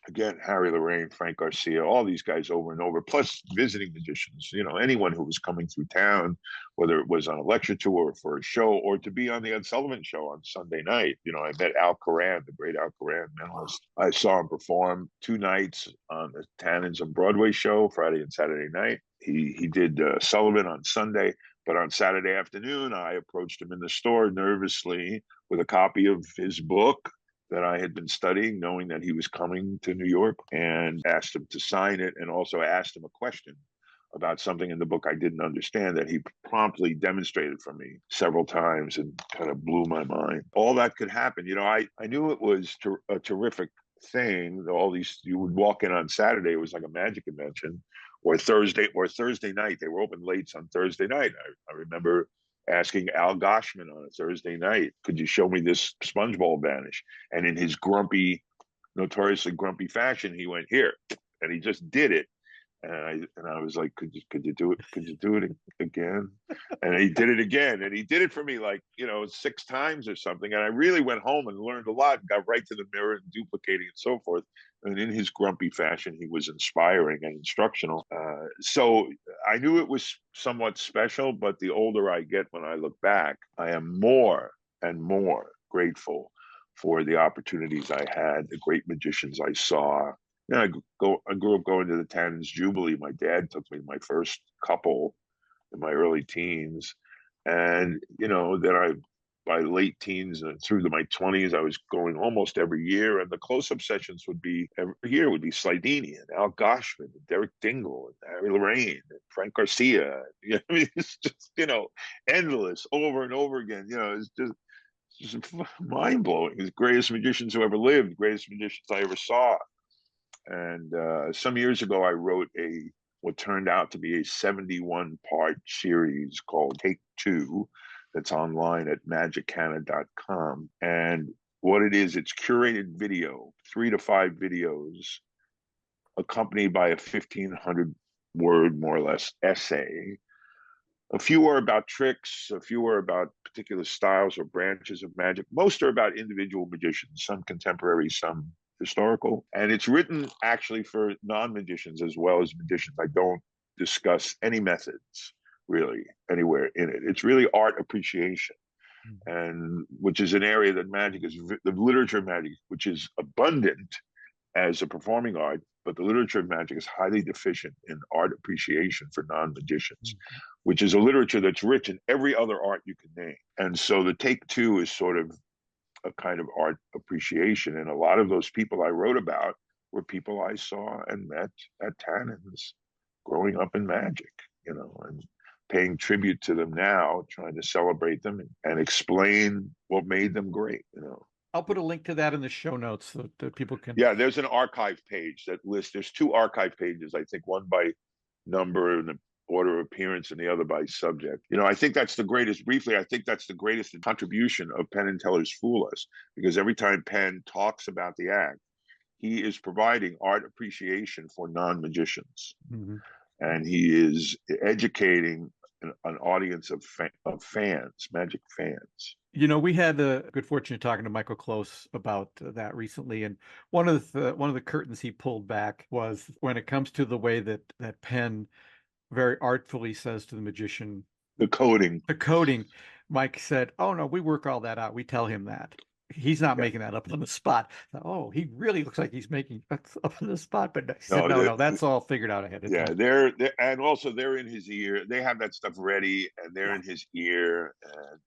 again, Harry Lorraine, Frank Garcia, all these guys over and over, plus visiting magicians, anyone who was coming through town, whether it was on a lecture tour or for a show or to be on the Ed Sullivan Show on Sunday night. I met Al Coran, the great Al Coran, mentalist. I saw him perform 2 nights on the Tannins on Broadway show, Friday and Saturday night. He did Sullivan on Sunday, but on Saturday afternoon, I approached him in the store nervously with a copy of his book that I had been studying, knowing that he was coming to New York, and asked him to sign it, and also asked him a question about something in the book I didn't understand that he promptly demonstrated for me several times and kind of blew my mind. All that could happen. I knew it was a terrific thing. You would walk in on Saturday, it was like a magic convention, or Thursday night. They were open late on Thursday night. I remember asking Al Goshman on a Thursday night, could you show me this sponge ball vanish? And in his notoriously grumpy fashion, he went, here. And he just did it. And I was like, could you do it? Could you do it again? And he did it again. And he did it for me 6 times or something. And I really went home and learned a lot, got right to the mirror and duplicating and so forth. And in his grumpy fashion, he was inspiring and instructional. So I knew it was somewhat special, but the older I get, when I look back, I am more and more grateful for the opportunities I had, the great magicians I saw. I grew up going to the Tannins Jubilee. My dad took me to my first couple in my early teens. And, then by late teens and through to my 20s, I was going almost every year. And the close-up sessions every year would be Slidini and Al Goshman and Derek Dingle and Harry Lorraine and Frank Garcia. It's just, endless over and over again. It's just mind-blowing. The greatest magicians who ever lived, greatest magicians I ever saw. And some years ago, I wrote what turned out to be a 71-part series called Take Two, that's online at magiccana.com. And what it is, it's curated video, 3 to 5 videos, accompanied by a 1,500-word, more or less, essay. A few are about tricks, a few are about particular styles or branches of magic. Most are about individual magicians, some contemporary, some historical. And it's written actually for non-magicians as well as magicians. I don't discuss any methods really anywhere in it. It's really art appreciation, and which is an area that magic is, the literature of magic, which is abundant as a performing art, but the literature of magic is highly deficient in art appreciation for non-magicians, which is a literature that's rich in every other art you can name. And so the Take Two is sort of a kind of art appreciation. And a lot of those people I wrote about were people I saw and met at Tannins growing up in magic, and paying tribute to them now, trying to celebrate them and explain what made them great, I'll put a link to that in the show notes so that people can. Yeah, there's an archive page that lists, there's 2 archive pages, I think, one by number and the order of appearance and the other by subject. I think that's the greatest, briefly, I think that's the greatest contribution of Penn and Teller's Fool Us, because every time Penn talks about the act, he is providing art appreciation for non-magicians. Mm-hmm. And he is educating an audience of fans, magic fans. We had the good fortune of talking to Michael Close about that recently, and one of the curtains he pulled back was when it comes to the way that Penn very artfully says to the magician, the coding. Mike said, "Oh no, we work all that out. We tell him that. He's not making that up on the spot." Oh, he really looks like he's making up on the spot, but I said, no, that's all figured out ahead of time. They're and also they're in his ear. They have that stuff ready, and they're in his ear.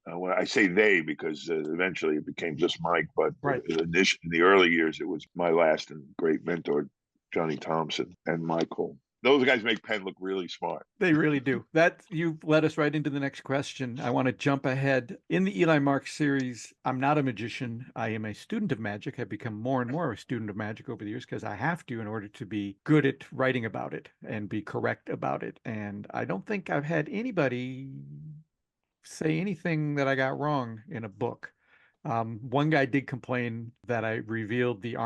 And when I say they, because eventually it became just Mike, but in the early years, it was my last and great mentor, Johnny Thompson, and Michael. those guys make Penn look really smart. They really do. That you've led us right into the next question. I want to jump ahead. In the Eli Marks series, I'm not a magician. I am a student of magic. I've become more and more a student of magic over the years because I have to in order to be good at writing about it and be correct about it. And I don't think I've had anybody say anything that I got wrong in a book. One guy did complain that I revealed the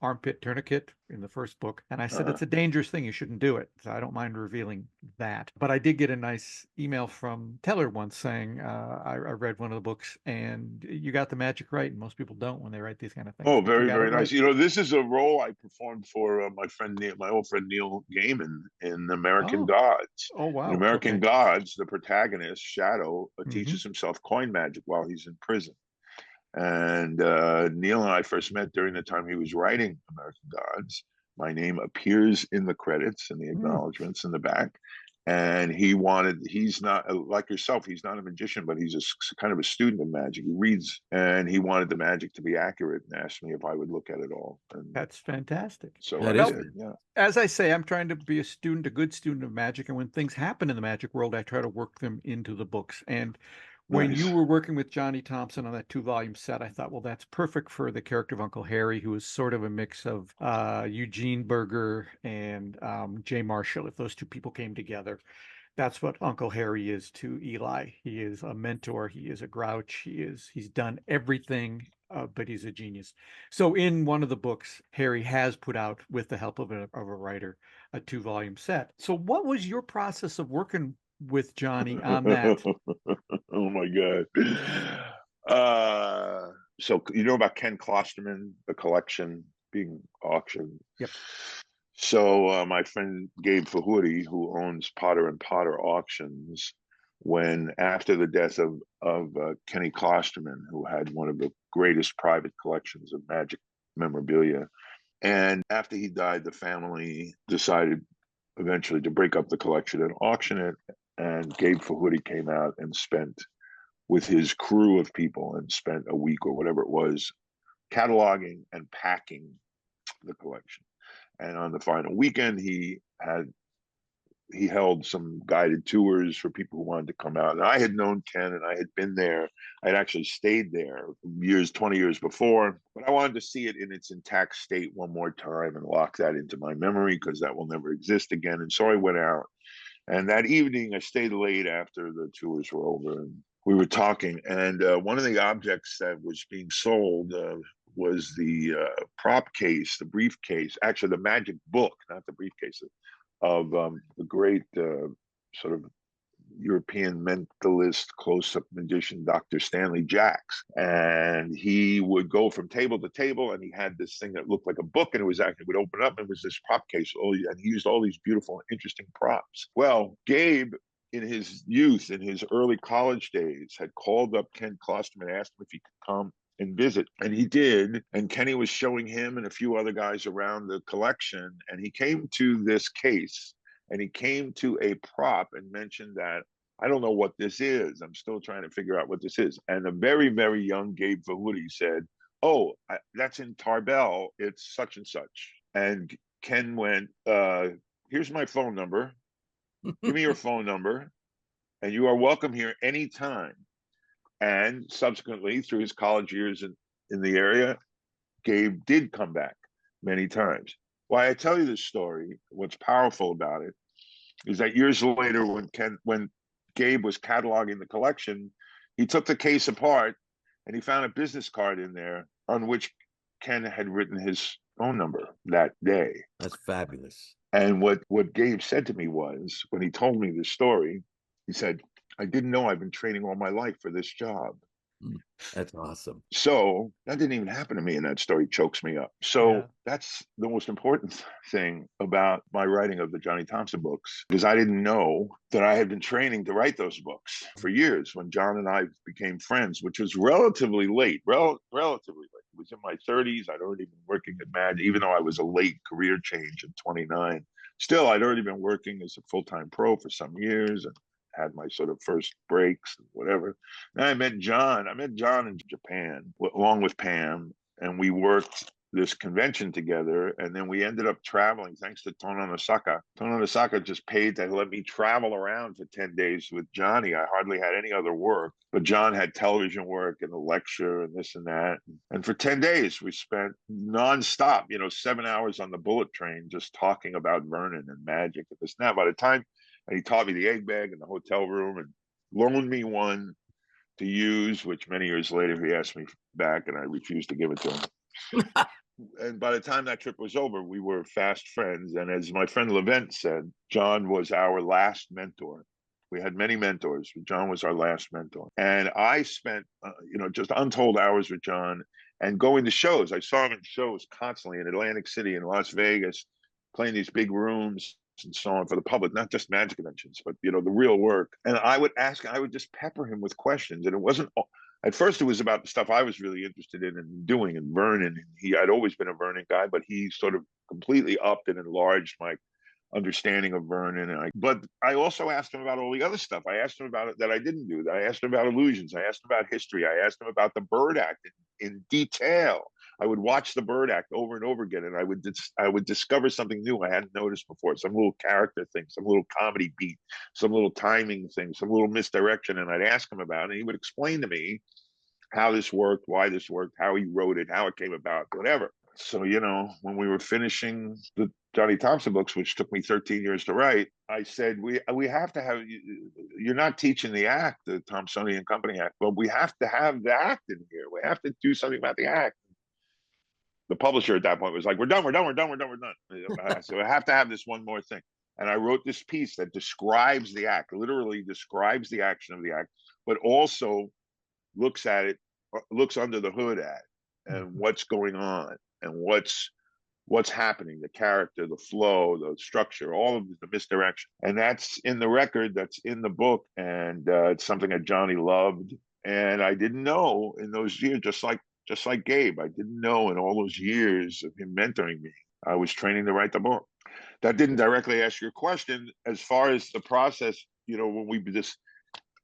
armpit tourniquet in the first book, and I said it's a dangerous thing. You shouldn't do it. So I don't mind revealing that. But I did get a nice email from Teller once saying, I read one of the books, and you got the magic right, and most people don't when they write these kind of things. Oh, But you very, got very it nice. right. This is a role I performed for my old friend Neil Gaiman in American Gods. Oh, wow. In American Okay. Gods, the protagonist, Shadow, Mhm. teaches himself coin magic while he's in prison. And Neil and I first met during the time he was writing American Gods. My name appears in the credits and the acknowledgments in the back. And he's not like yourself, he's not a magician, but he's kind of a student of magic. He reads, and he wanted the magic to be accurate and asked me if I would look at it all. And That's fantastic. so That I is did, yeah. As I say, I'm trying to be a good student of magic. And when things happen in the magic world, I try to work them into the books. And when Nice. you were working with Johnny Thompson on that 2-volume set, I thought, well, that's perfect for the character of Uncle Harry, who is sort of a mix of Eugene Burger and Jay Marshall. If those two people came together, that's what Uncle Harry is to Eli. He is a mentor. He is a grouch. He's done everything, but he's a genius. So in one of the books, Harry has put out, with the help of a writer, a 2-volume set. So what was your process of working with Johnny on that? Oh my God. So you know about Ken Klosterman, the collection being auctioned? Yep. So my friend Gabe Fahudi, who owns Potter and Potter Auctions, when after the death of Kenny Klosterman, who had one of the greatest private collections of magic memorabilia, and after he died, the family decided eventually to break up the collection and auction it. And Gabe Fahudi came out and spent, with his crew of people, and spent a week or whatever it was cataloging and packing the collection. And on the final weekend, he held some guided tours for people who wanted to come out. And I had known Ken, and I had been there. I'd actually stayed there 20 years before, but I wanted to see it in its intact state one more time and lock that into my memory, because that will never exist again. And so I went out. And that evening, I stayed late after the tours were over, and we were talking. And one of the objects that was being sold was the prop case, the briefcase, actually the magic book, not the briefcase, of the great sort of European mentalist, close-up magician, Dr. Stanley Jacks. And he would go from table to table, and he had this thing that looked like a book, and it would open up, and it was this prop case. And he used all these beautiful, interesting props. Well, Gabe, in his youth, in his early college days, had called up Ken Klosterman, asked him if he could come and visit. And he did. And Kenny was showing him and a few other guys around the collection. And he came to this case, and he came to a prop and mentioned that, I don't know what this is. I'm still trying to figure out what this is. And a very, very young Gabe Fahudi said, oh, that's in Tarbell. It's such and such. And Ken went, here's my phone number. Give me your phone number. And you are welcome here anytime. And subsequently, through his college years in the area, Gabe did come back many times. Why I tell you this story, what's powerful about it, is that years later, when Gabe was cataloging the collection, he took the case apart and he found a business card in there on which Ken had written his phone number that day. That's fabulous. And what Gabe said to me was, when he told me this story, he said, I didn't know I've been training all my life for this job. That's awesome. So that didn't even happen to me, and that story chokes me up. So that's the most important thing about my writing of the Johnny Thompson books, because I didn't know that I had been training to write those books for years when John and I became friends, which was relatively late, relatively late. It was in my 30s. I'd already been working at Mad, even though I was a late career change at 29. Still, I'd already been working as a full-time pro for some years, and had my sort of first breaks and whatever. And I met John in Japan along with Pam, and we worked this convention together, and then we ended up traveling thanks to Tono Nosaka. Tono Nosaka just paid to let me travel around for 10 days with Johnny. I hardly had any other work, but John had television work and a lecture and this and that. And for 10 days, we spent nonstop, 7 hours on the bullet train just talking about Vernon and magic and this and that. By the time, and he taught me the egg bag in the hotel room and loaned me one to use, which many years later he asked me back and I refused to give it to him. And by the time that trip was over, we were fast friends. And as my friend Levent said, John was our last mentor. We had many mentors, but John was our last mentor. And I spent, just untold hours with John and going to shows. I saw him in shows constantly in Atlantic City and Las Vegas, playing these big rooms and so on for the public, not just magic conventions, but, the real work. And I would just pepper him with questions. And it wasn't, at first it was about the stuff I was really interested in and doing, and Vernon. I'd always been a Vernon guy, but he sort of completely upped and enlarged my understanding of Vernon. But I also asked him about all the other stuff. I asked him about it that I didn't do. I asked him about illusions. I asked him about history. I asked him about the Bird Act in detail. I would watch the Bird Act over and over again, and I would discover something new I hadn't noticed before, some little character thing, some little comedy beat, some little timing thing, some little misdirection, and I'd ask him about it, and he would explain to me how this worked, why this worked, how he wrote it, how it came about, whatever. So, when we were finishing the Johnny Thompson books, which took me 13 years to write, I said, we have to have, you're not teaching the act, the Thompsonian Company Act, but we have to have the act in here. We have to do something about the act. The publisher at that point was like, we're done. So I have to have this one more thing. And I wrote this piece that describes the act, literally describes the action of the act, but also looks at it, looks under the hood at it, and what's going on and what's happening, the character, the flow, the structure, all of the misdirection. And that's in the record, that's in the book. And it's something that Johnny loved. And I didn't know in those years, just like Gabe, I didn't know in all those years of him mentoring me, I was training to write the book. That didn't directly ask your question. As far as the process, when we just,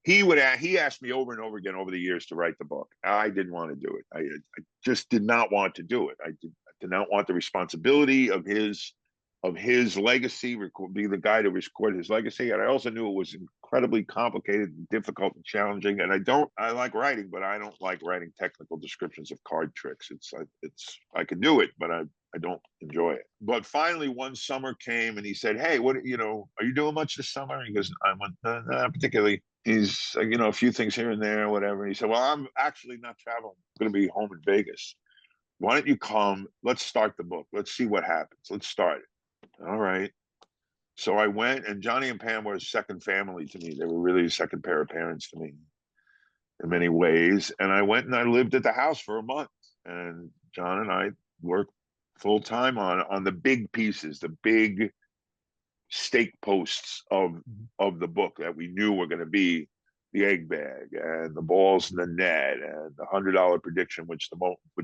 he asked me over and over again over the years to write the book. I didn't want to do it. I just did not want to do it. I did not want the responsibility of his legacy, be the guy to record his legacy. And I also knew it was incredibly complicated and difficult and challenging. And I like writing, but I don't like writing technical descriptions of card tricks. I can do it, but I don't enjoy it. But finally, one summer came and he said, hey, what, are you doing much this summer? He goes, I went, not particularly. He's, a few things here and there, whatever. And he said, well, I'm actually not traveling. I'm going to be home in Vegas. Why don't you come? Let's start the book. Let's see what happens. Let's start it. All right. So I went, and Johnny and Pam were a second family to me. They were really a second pair of parents to me in many ways. And I went and I lived at the house for a month. And John and I worked full time on the big pieces, the big stake posts of the book that we knew were going to be the egg bag and the balls in the net and the $100 prediction, which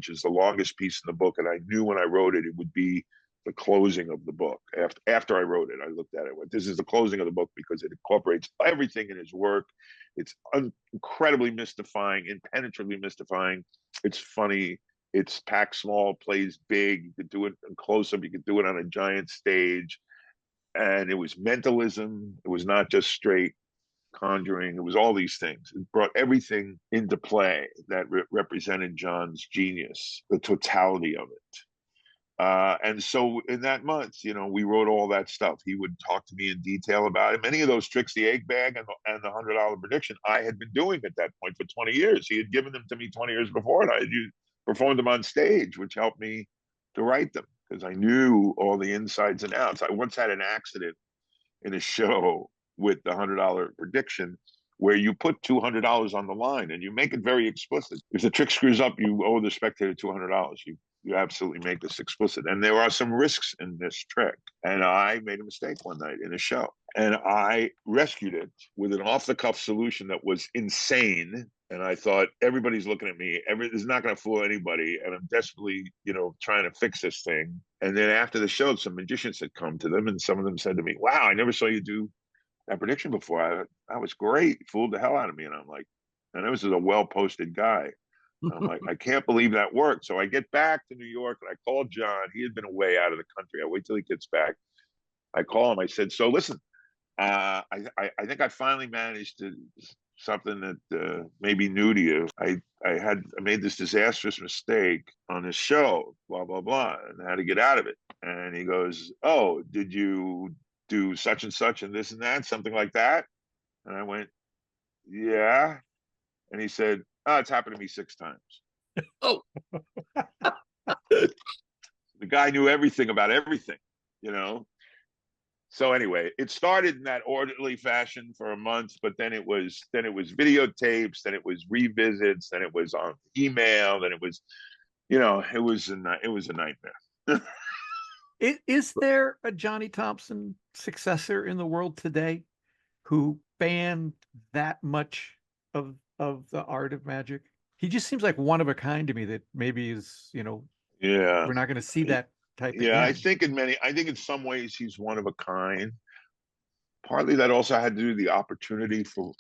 is the longest piece in the book. And I knew when I wrote it, it would be the closing of the book. After I wrote it, I looked at it. This is the closing of the book because it incorporates everything in his work. It's incredibly mystifying, impenetrably mystifying. It's funny. It's packed small, plays big. You could do it in close-up. You could do it on a giant stage. And it was mentalism. It was not just straight conjuring. It was all these things. It brought everything into play that represented John's genius, the totality of it. And so in that month, we wrote all that stuff. He would talk to me in detail about it. Many of those tricks, the egg bag and the $100 prediction, I had been doing at that point for 20 years. He had given them to me 20 years before, and I had performed them on stage, which helped me to write them because I knew all the insides and outs. I once had an accident in a show with the $100 prediction where you put $200 on the line and you make it very explicit. If the trick screws up, you owe the spectator $200. You absolutely make this explicit. And there are some risks in this trick. And I made a mistake one night in a show. And I rescued it with an off-the-cuff solution that was insane. And I thought, everybody's looking at me. This is not going to fool anybody. And I'm desperately, trying to fix this thing. And then after the show, some magicians had come to them. And some of them said to me, wow, I never saw you do that prediction before. That was great. Fooled the hell out of me. And I'm like, and this is a well-posted guy. I'm like, I can't believe that worked. So I get back to New York and I called John. He had been away out of the country. I wait till he gets back. I call him. I said, so listen, I think I finally managed to something that may be new to you. I made this disastrous mistake on this show, blah, blah, blah, and how to get out of it. And he goes, oh, did you do such and such and this and that, something like that? And I went, yeah. And he said, oh, it's happened to me 6 times. Oh, The guy knew everything about everything, you know? So anyway, it started in that orderly fashion for a month, but then it was videotapes, then it was revisits, then it was on email, then it was, you know, it was a nightmare. Is there a Johnny Thompson successor in the world today who banned that much of the art of magic? He just seems like one of a kind to me that maybe is, you know, Yeah. we're not going to see that type Yeah, I again. think in some ways he's one of a kind. Partly that also had to do with the opportunity for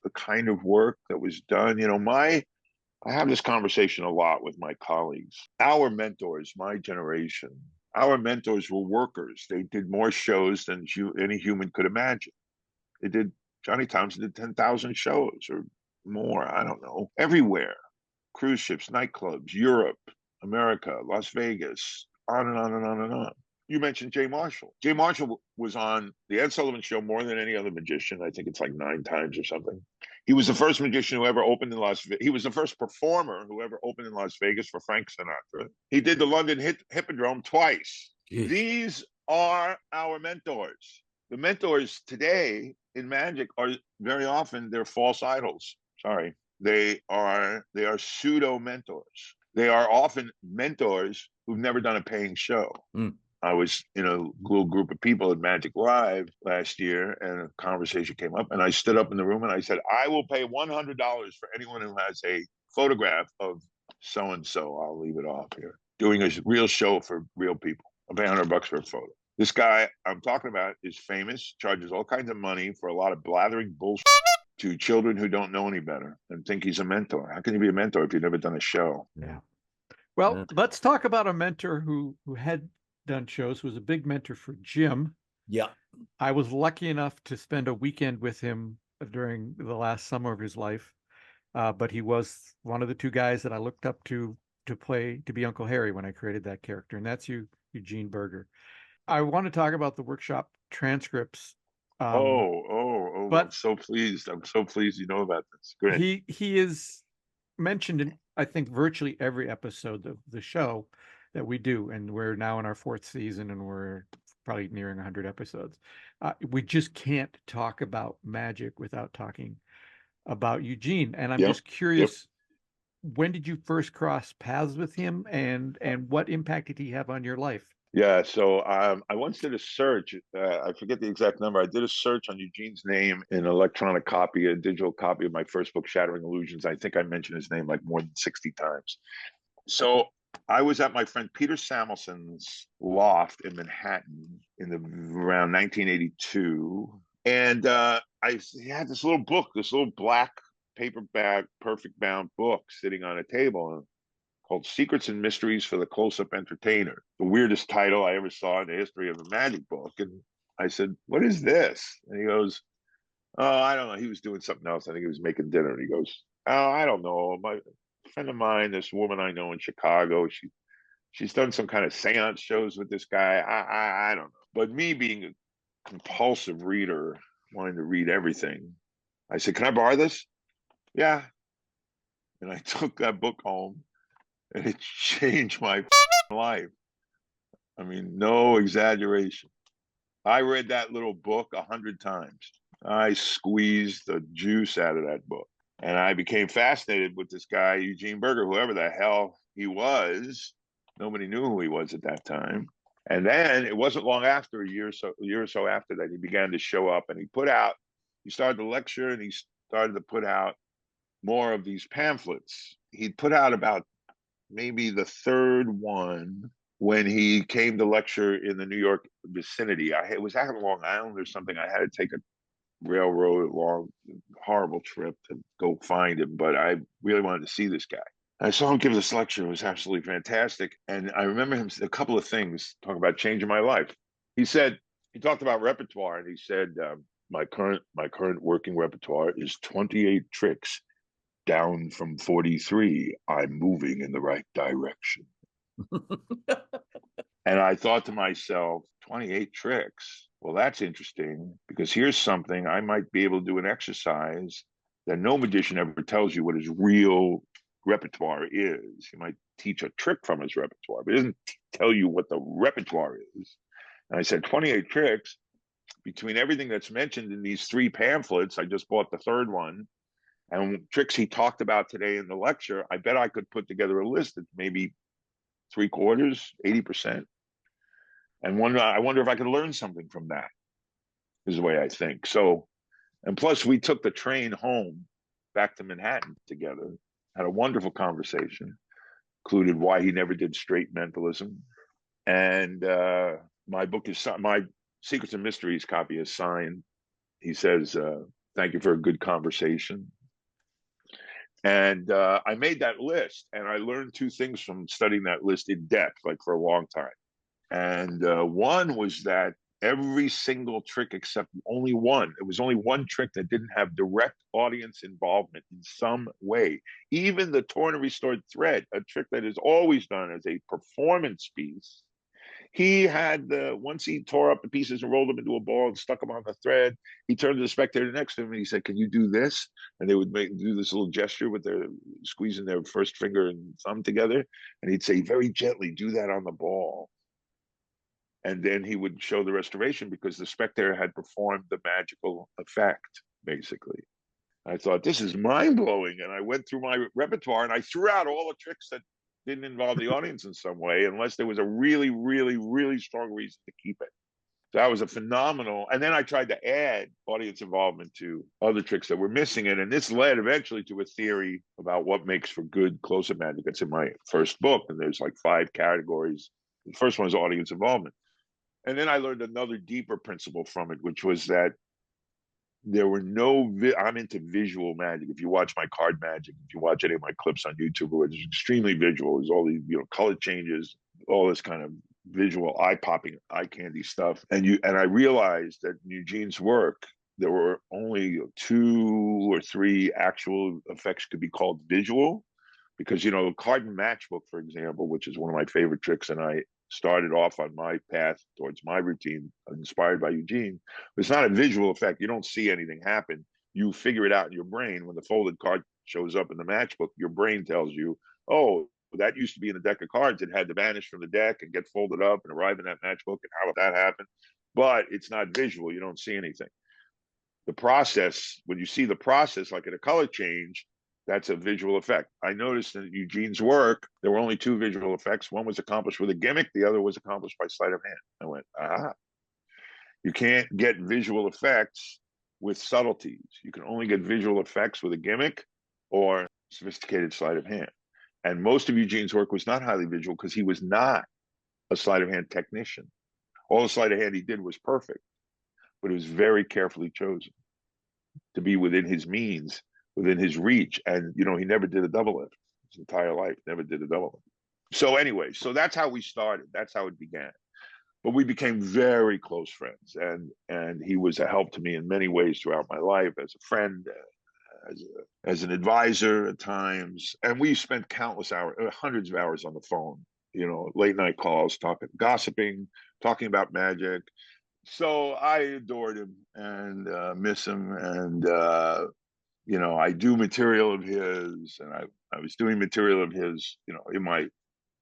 the kind of work that was done. You know, I have this conversation a lot with my colleagues. Our mentors, my generation, our mentors were workers. They did more shows than any human could imagine. Johnny Thompson did 10,000 shows or more, I don't know, everywhere. Cruise ships, nightclubs, Europe, America, Las Vegas, on and on and on and on. You mentioned Jay Marshall. Jay Marshall was on the Ed Sullivan Show more than any other magician. I think it's like 9 times or something. He was the first magician who ever opened in Las Vegas. He was the first performer who ever opened in Las Vegas for Frank Sinatra. He did the London Hippodrome twice. Jeez. These are our mentors. The mentors today in magic are very often they're false idols. Sorry. They are pseudo mentors. They are often mentors who've never done a paying show. I was in a little group of people at Magic Live last year, and a conversation came up, and I stood up in the room and I said, I will pay $100 for anyone who has a photograph of so-and-so. I'll leave it off here. Doing a real show for real people. I'll pay $100 for a photo. This guy I'm talking about is famous, charges all kinds of money for a lot of blathering bullshit to children who don't know any better and think he's a mentor. How can you be a mentor if you've never done a show? Yeah. Well, let's talk about a mentor who had done shows, who was a big mentor for Jim. Yeah. I was lucky enough to spend a weekend with him during the last summer of his life. But he was one of the 2 guys that I looked up to be Uncle Harry when I created that character. And that's Eugene Burger. I want to talk about the workshop transcripts. But I'm so pleased. I'm so pleased you know about this. Great. He is mentioned in, I think, virtually every episode of the show that we do. And we're now in our 4th season and we're probably nearing 100 episodes. We just can't talk about magic without talking about Eugene. And I'm just curious, when did you first cross paths with him and what impact did he have on your life? Yeah, so I once did a search. I forget the exact number. I did a search on Eugene's name in an electronic copy, a digital copy of my first book, Shattering Illusions. I think I mentioned his name like more than 60 times. So I was at my friend Peter Samuelson's loft in Manhattan around 1982. And he had this little book, this little black paperback, perfect bound book sitting on a table called Secrets and Mysteries for the Close-Up Entertainer. The weirdest title I ever saw in the history of a magic book. And I said, what is this? And he goes, oh, I don't know. He was doing something else. I think he was making dinner. And he goes, oh, I don't know. My friend of mine, this woman I know in Chicago, she's done some kind of seance shows with this guy. I don't know. But me being a compulsive reader, wanting to read everything, I said, can I borrow this? Yeah. And I took that book home. And it changed my life. I mean, no exaggeration. I read that little book 100 times. I squeezed the juice out of that book. And I became fascinated with this guy, Eugene Burger, whoever the hell he was. Nobody knew who he was at that time. And then it wasn't long after, a year or so after that, he began to show up and he started to lecture and he started to put out more of these pamphlets. He'd put out about maybe the 3rd one when he came to lecture in the New York vicinity. It was out on Long Island or something. I had to take a railroad long, horrible trip to go find him, but I really wanted to see this guy. I saw him give this lecture. It was absolutely fantastic. And I remember him, a couple of things, talking about changing my life. He talked about repertoire, and he said, my current working repertoire is 28 tricks. Down from 43, I'm moving in the right direction. And I thought to myself, 28 tricks. Well, that's interesting, because here's something I might be able to do, an exercise that no magician ever tells you what his real repertoire is. He might teach a trick from his repertoire, but he doesn't tell you what the repertoire is. And I said, 28 tricks, between everything that's mentioned in these 3 pamphlets, I just bought the 3rd one, and tricks he talked about today in the lecture, I bet I could put together a list that's maybe 3/4, 80%. And I wonder if I could learn something from that, is the way I think. So, and plus we took the train home back to Manhattan together, had a wonderful conversation, included why he never did straight mentalism. And my book is, my Secrets and Mysteries copy is signed. He says, thank you for a good conversation. And I made that list, and I learned 2 things from studying that list in depth, like for a long time. And one was that every single trick except only one, it was only one trick that didn't have direct audience involvement in some way. Even the torn and restored thread, a trick that is always done as a performance piece, he had once he tore up the pieces and rolled them into a ball and stuck them on the thread, he turned to the spectator next to him and he said, "Can you do this?" And they would do this little gesture with their squeezing their first finger and thumb together. And he'd say, very gently, do that on the ball. And then he would show the restoration, because the spectator had performed the magical effect, basically. I thought, this is mind-blowing. And I went through my repertoire and I threw out all the tricks that didn't involve the audience in some way, unless there was a really, really, really strong reason to keep it. So that was a phenomenal. And then I tried to add audience involvement to other tricks that were missing it. And this led eventually to a theory about what makes for good close-up magic. That's in my first book. And there's like 5 categories. The first one is audience involvement. And then I learned another deeper principle from it, which was that there were I'm into visual magic. If you watch my card magic, if you watch any of my clips on YouTube, it's extremely visual. There's all these, color changes, all this kind of visual, eye-popping, eye candy stuff. And I realized that in Eugene's work, there were only 2 or 3 actual effects could be called visual, because, card and matchbook, for example, which is one of my favorite tricks, and I started off on my path towards my routine, inspired by Eugene. It's not a visual effect. You don't see anything happen. You figure it out in your brain. When the folded card shows up in the matchbook, your brain tells you, oh, that used to be in a deck of cards. It had to vanish from the deck and get folded up and arrive in that matchbook. And how would that happen? But it's not visual. You don't see anything. The process, when you see the process, like in a color change, that's a visual effect. I noticed in Eugene's work, there were only 2 visual effects. One was accomplished with a gimmick. The other was accomplished by sleight of hand. I went, you can't get visual effects with subtleties. You can only get visual effects with a gimmick or sophisticated sleight of hand. And most of Eugene's work was not highly visual, because he was not a sleight of hand technician. All the sleight of hand he did was perfect, but it was very carefully chosen to be within his means, within his reach. And, he never did a double lift his entire life, never did a double lift. So anyway, so that's how we started. That's how it began. But we became very close friends. And he was a help to me in many ways throughout my life, as a friend, as an advisor at times. And we spent countless hours, hundreds of hours on the phone, late night calls, gossiping, talking about magic. So I adored him and miss him. And, I do material of his, and I was doing material of his,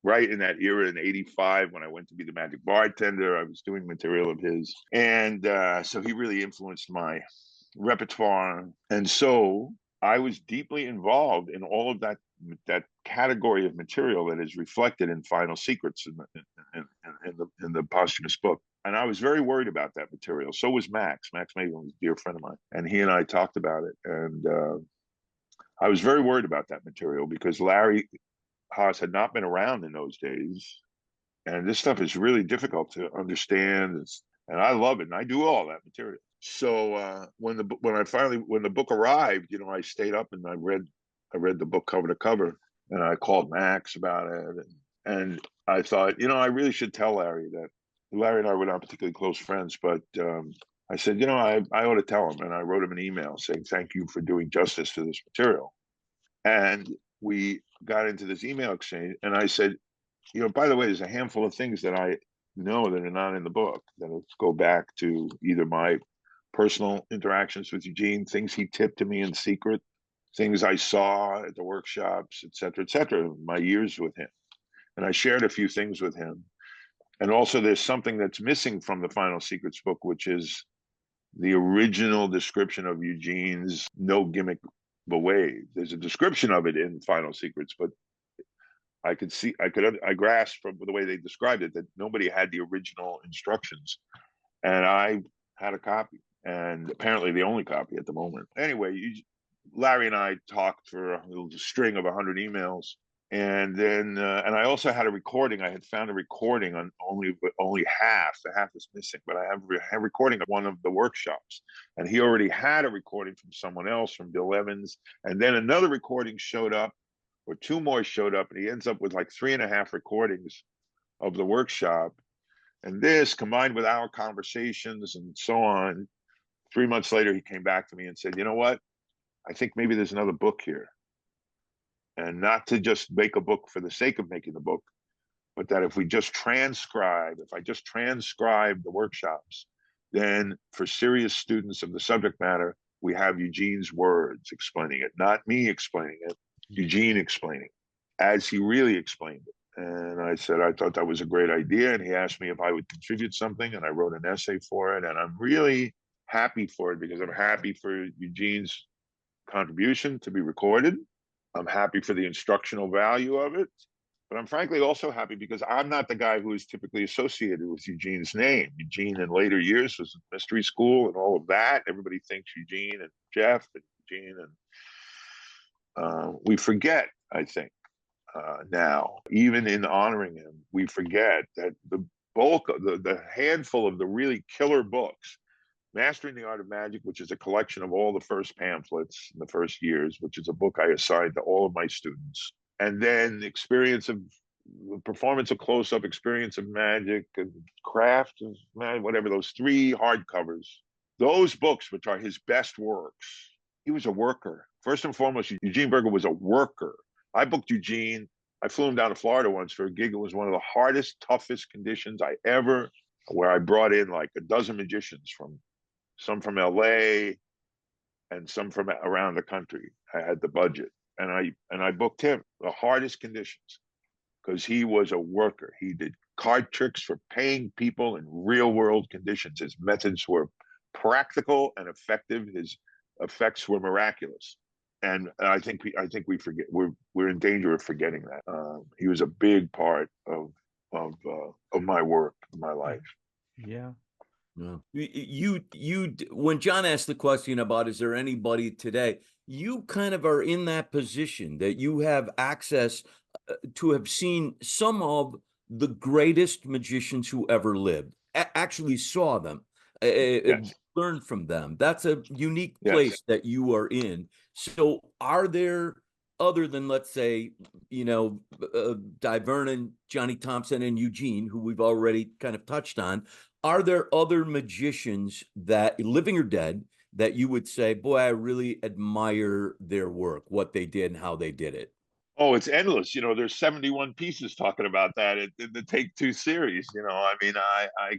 right in that era in '85 when I went to be the magic bartender, I was doing material of his. And so he really influenced my repertoire. And so I was deeply involved in all of that category of material that is reflected in Final Secrets in the posthumous book. And I was very worried about that material. So was Max. Max Maven was a dear friend of mine. And he and I talked about it. And I was very worried about that material, because Larry Haas had not been around in those days. And this stuff is really difficult to understand. And I love it. And I do all that material. So when the book arrived, I stayed up and I read the book cover to cover, and I called Max about it, and I thought, I really should tell Larry that. Larry and I were not particularly close friends, but I said, I ought to tell him, and I wrote him an email saying thank you for doing justice to this material, and we got into this email exchange, and I said, by the way, there's a handful of things that I know that are not in the book that go back to either my personal interactions with Eugene, things he tipped to me in secret, things I saw at the workshops, et cetera, my years with him. And I shared a few things with him. And also there's something that's missing from the Final Secrets book, which is the original description of Eugene's no gimmick wave. There's a description of it in Final Secrets, but I grasped from the way they described it that nobody had the original instructions. And I had a copy, and apparently the only copy at the moment. Anyway, Larry and I talked for a little string of 100 emails. And then, and I also had a recording. I had found a recording on only half. The half is missing, but I have a recording of one of the workshops. And he already had a recording from someone else, from Bill Evans. And then another recording showed up, or two more showed up, and he ends up with like 3.5 recordings of the workshop. And this, combined with our conversations and so on, 3 months later, he came back to me and said, you know what? I think maybe there's another book here. And not to just make a book for the sake of making the book, but that if I just transcribe the workshops, then for serious students of the subject matter, we have Eugene's words explaining it, not me explaining it, Eugene explaining as he really explained it. And I said, I thought that was a great idea. And he asked me if I would contribute something, and I wrote an essay for it. And I'm really happy for it, because I'm happy for Eugene's contribution to be recorded. I'm happy for the instructional value of it, but I'm frankly also happy because I'm not the guy who is typically associated with Eugene's name. Eugene in later years was in mystery school and all of that. Everybody thinks Eugene and Jeff and Eugene, and we forget, I think, now, even in honoring him, we forget that the bulk of the handful of the really killer books, Mastering the Art of Magic, which is a collection of all the first pamphlets in the first years, which is a book I assigned to all of my students. And then Performance of Close-Up, Experience of Magic, and Craft of Magic, whatever, those 3 hardcovers. Those books, which are his best works, he was a worker. First and foremost, Eugene Burger was a worker. I booked Eugene. I flew him down to Florida once for a gig. It was one of the hardest, toughest conditions where I brought in like a dozen magicians, some from LA and some from around the country. I had the budget, and I booked him, the hardest conditions, because he was a worker. He did card tricks for paying people in real world conditions. His methods were practical and effective. His effects were miraculous. And I think we forget, we're in danger of forgetting that. He was a big part of my work, my life. Yeah. No. When John asked the question about, is there anybody today, you kind of are in that position that you have access to have seen some of the greatest magicians who ever lived, actually saw them, Yes. learned from them. That's a unique place that you are in. So are there, other than, let's say, Dai Vernon, Johnny Thompson, and Eugene, who we've already kind of touched on, are there other magicians that, living or dead, that you would say, boy, I really admire their work, what they did and how they did it? Oh, it's endless. There's 71 pieces talking about that in the Take-Two series. I mean, I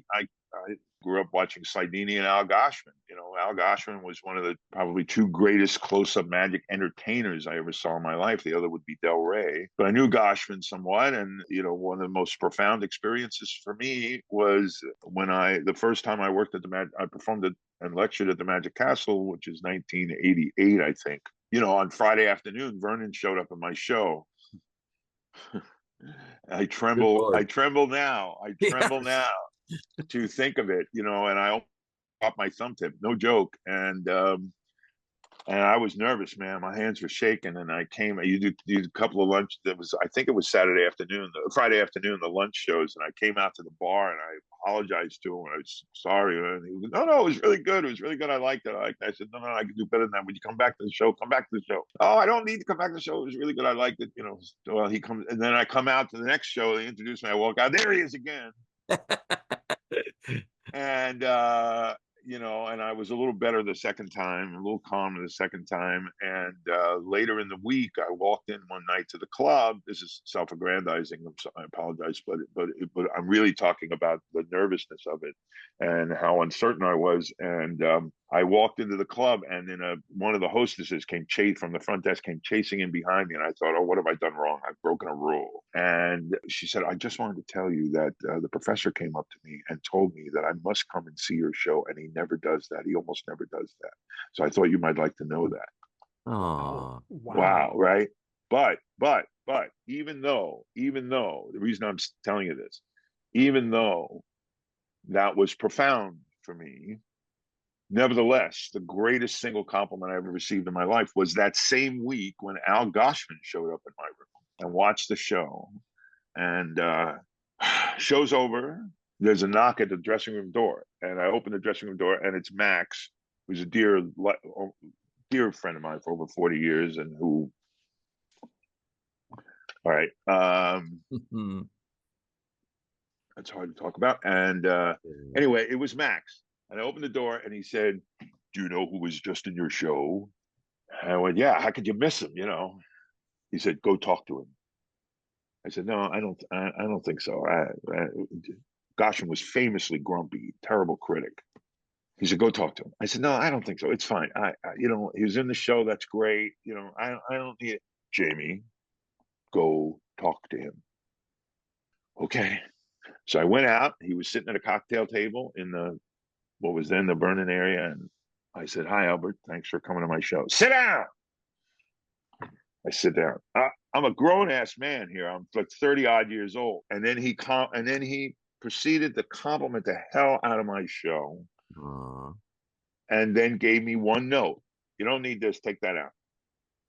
grew up watching Slidini and Al Goshman. Al Goshman was one of the probably 2 greatest close-up magic entertainers I ever saw in my life. The other would be Del Rey. But I knew Goshman somewhat, and one of the most profound experiences for me was when the first time I worked at I performed and lectured at the Magic Castle, which is 1988, I think. On Friday afternoon, Vernon showed up at my show. I tremble now. Now to think of it, and I dropped my thumb tip, no joke. And And I was nervous, man. My hands were shaking, and I came. You did a couple of lunch. That was, I think it was Saturday afternoon, Friday afternoon, the lunch shows, and I came out to the bar and I apologized to him. I was sorry, and he was, no, it was really good. It was really good. I liked it. I liked it. I said, no, I can do better than that. Would you come back to the show? Come back to the show. Oh, I don't need to come back to the show. It was really good. I liked it. You know. Well, he comes, and then I come out to the next show. They introduce me. I walk out. There he is again. And you know, and I was a little better the second time, a little calmer the second time. And later in the week, I walked in one night to the club. This is self-aggrandizing. I apologize, but I'm really talking about the nervousness of it and how uncertain I was. And I walked into the club, and then one of the hostesses from the front desk came chasing in behind me, and I thought, oh, what have I done wrong? I've broken a rule. And she said, I just wanted to tell you that the professor came up to me and told me that I must come and see your show, and he never does that. He almost never does that. So I thought you might like to know that. Oh, wow, right? But even though the reason I'm telling you this, even though that was profound for me, nevertheless, the greatest single compliment I ever received in my life was that same week when Al Goshman showed up in my room and watched the show. And show's over. There's a knock at the dressing room door, and I open the dressing room door, and it's Max, who's a dear friend of mine for over 40 years, and who, all right, that's hard to talk about. And anyway, it was Max, and I opened the door, and he said, "Do you know who was just in your show?" And I went, "Yeah, how could you miss him, you know?" He said, "Go talk to him." I said, "No, I don't think so." Gosham was famously grumpy, terrible critic. He said, "Go talk to him." I said, "No, I don't think so. It's fine. You know, he was in the show. That's great. You know, I don't need it." Jamy, go talk to him. Okay. So I went out. He was sitting at a cocktail table in what was then the Vernon area, and I said, "Hi, Albert. Thanks for coming to my show." "Sit down." I sit down. I'm a grown ass man here. I'm like 30 odd years old. And then he proceeded to compliment the hell out of my show. And then gave me one note. "You don't need this, take that out."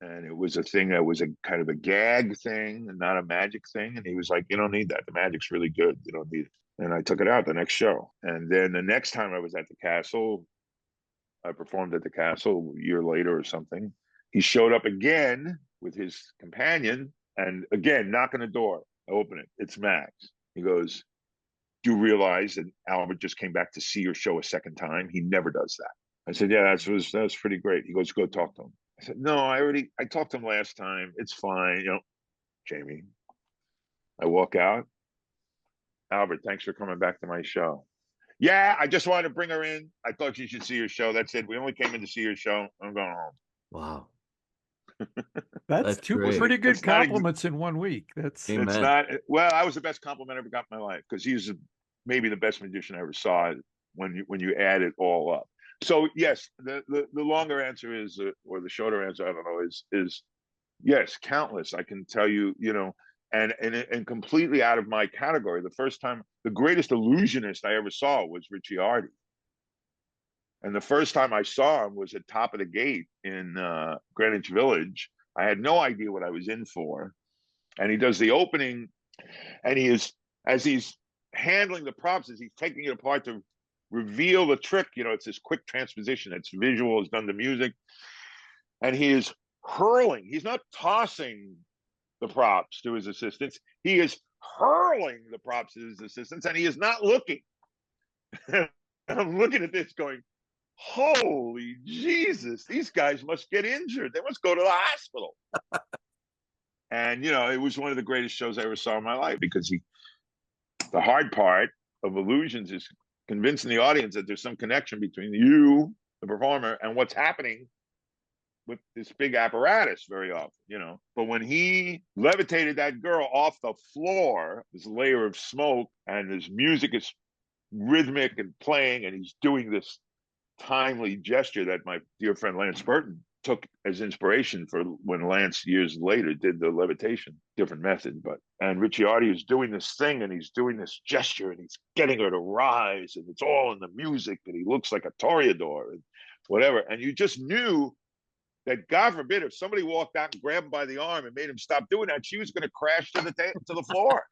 And it was a thing that was a kind of a gag thing and not a magic thing. And he was like, "You don't need that. The magic's really good. You don't need it." And I took it out the next show. And then the next time I was at the castle, I performed at the castle a year later or something. He showed up again with his companion, and again, knock on the door. I open it. It's Max. He goes, "Do you realize that Albert just came back to see your show a second time? He never does that." I said, "Yeah, that's pretty great." He goes, "Go talk to him." I said, "No, I talked to him last time. It's fine." You know, Jamy. I walk out. "Albert, thanks for coming back to my show." "Yeah, I just wanted to bring her in. I thought you should see your show. That's it. We only came in to see your show. I'm going home." wow. That's two great. pretty good That's not compliments in 1 week. That's Amen. It's not, well, I was the best compliment I ever got in my life, because he's maybe the best magician I ever saw when you add it all up. So yes, the longer answer is, or the shorter answer, I don't know, is yes, countless. I can tell you, you know, and completely out of my category. The first time, the greatest illusionist I ever saw was Richie Hardy. And the first time I saw him was at Top of the Gate in Greenwich Village. I had no idea what I was in for. And he does the opening, and as he's handling the props, as he's taking it apart to reveal the trick, you know, it's this quick transposition. It's visual, it's done to music. And he is hurling. He's not tossing the props to his assistants. He is hurling the props to his assistants, and he is not looking. I'm looking at this going, holy Jesus, these guys must get injured. They must go to the hospital. And, you know, it was one of the greatest shows I ever saw in my life, because the hard part of illusions is convincing the audience that there's some connection between you, the performer, and what's happening with this big apparatus very often, you know. But when he levitated that girl off the floor, this layer of smoke, and his music is rhythmic and playing, and he's doing this timely gesture that my dear friend Lance Burton took as inspiration for when Lance years later did the levitation, different method, and Richie Hardy is doing this thing, and he's doing this gesture, and he's getting her to rise, and it's all in the music, and he looks like a toreador and whatever. And you just knew that God forbid if somebody walked out and grabbed him by the arm and made him stop doing that, she was going to crash to the floor.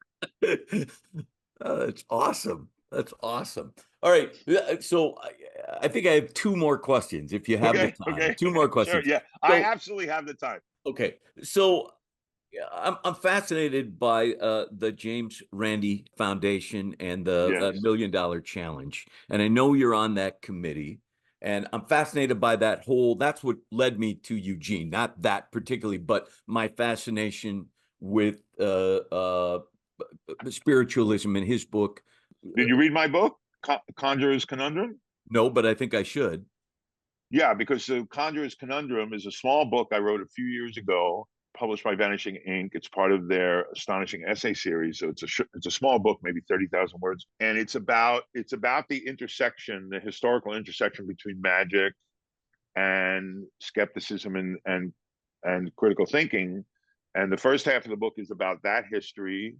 Oh, that's awesome. That's awesome. All right. So I think I have two more questions if you have the time. Okay. Two more Sure. questions. Yeah, I absolutely have the time. Okay. So yeah, I'm fascinated by the James Randi Foundation and the Yes. $1 Million Challenge. And I know you're on that committee. And I'm fascinated by that whole, that's what led me to Eugene, not that particularly, but my fascination with spiritualism in his book. Did you read my book, Conjurer's Conundrum? No, but I think I should. Yeah, because the Conjurer's Conundrum is a small book I wrote a few years ago, published by Vanishing Ink. It's part of their astonishing essay series. So it's a small book, maybe 30,000 words, and it's about the intersection, the historical intersection between magic and skepticism and critical thinking. And the first half of the book is about that history,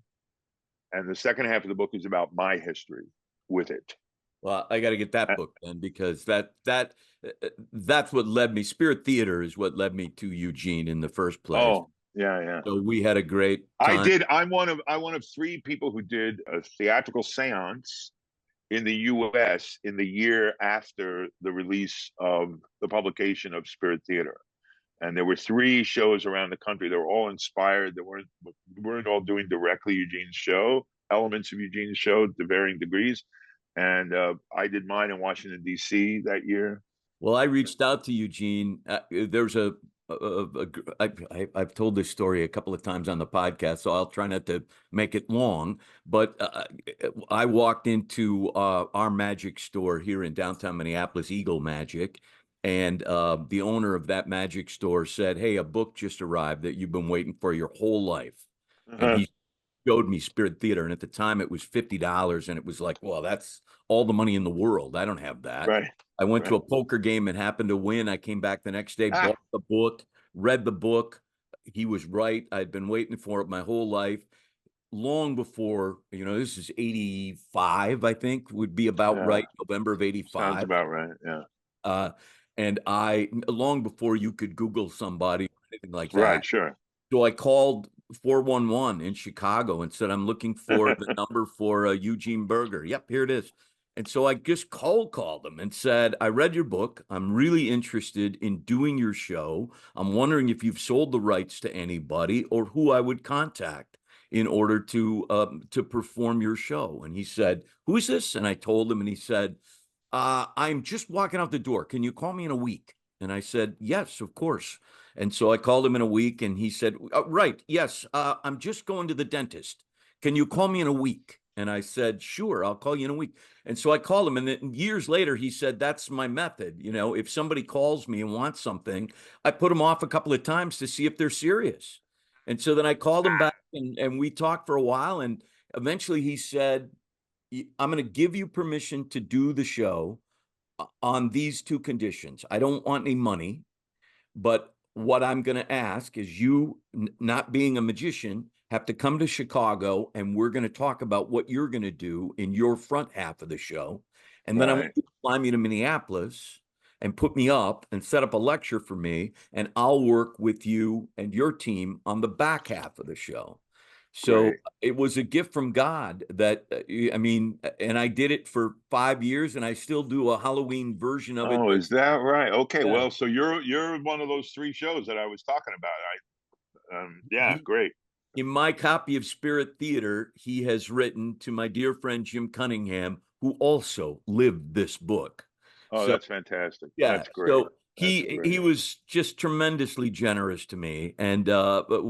and the second half of the book is about my history with it. Well, I got to get that book then, because that's what led me. Spirit Theater is what led me to Eugene in the first place. Oh, yeah. So we had a great time. I'm one of three people who did a theatrical seance in the U.S. in the year after the release of the publication of Spirit Theater. And there were 3 shows around the country. They were all inspired. We weren't all doing directly Eugene's show, elements of Eugene's show to varying degrees. And I did mine in Washington, D.C. that year. Well, I reached out to Eugene. There's I've told this story a couple of times on the podcast, so I'll try not to make it long. But I walked into our magic store here in downtown Minneapolis, Eagle Magic, and the owner of that magic store said, "Hey, a book just arrived that you've been waiting for your whole life." And he showed me Spirit Theater, and at the time it was $50, and it was like, well, that's all the money in the world. I don't have that. Right. I went to a poker game and happened to win. I came back the next day, bought the book, read the book. He was right. I'd been waiting for it my whole life. Long before, this is 85, I think, would be about right, November of 85. Sounds about right, yeah. And long before you could Google somebody or anything like that. Right, sure. So I called 411 in Chicago and said, I'm looking for the number for Eugene Burger. Yep, here it is. And so I just cold called him and said, I read your book. I'm really interested in doing your show. I'm wondering if you've sold the rights to anybody or who I would contact in order to perform your show. And he said, who is this? And I told him, and he said, I'm just walking out the door. Can you call me in a week? And I said, yes, of course. And so I called him in a week, and he said, right, yes, I'm just going to the dentist. Can you call me in a week? And I said, sure, I'll call you in a week. And so I called him, and then years later, he said, that's my method. If somebody calls me and wants something, I put them off a couple of times to see if they're serious. And so then I called him back, and we talked for a while, and eventually he said, I'm going to give you permission to do the show on these 2 conditions. I don't want any money, but what I'm going to ask is you, not being a magician, have to come to Chicago, and we're going to talk about what you're going to do in your front half of the show. And then I want you to fly me to Minneapolis and put me up and set up a lecture for me, and I'll work with you and your team on the back half of the show. So it was a gift from God that, and I did it for 5 years, and I still do a Halloween version of it. Oh, is that right? Okay, well, so you're one of those 3 shows that I was talking about. Great. In my copy of Spirit Theater, he has written to my dear friend Jim Cunningham, who also lived this book. Oh, that's fantastic. Yeah, that's great. So he was just tremendously generous to me, and but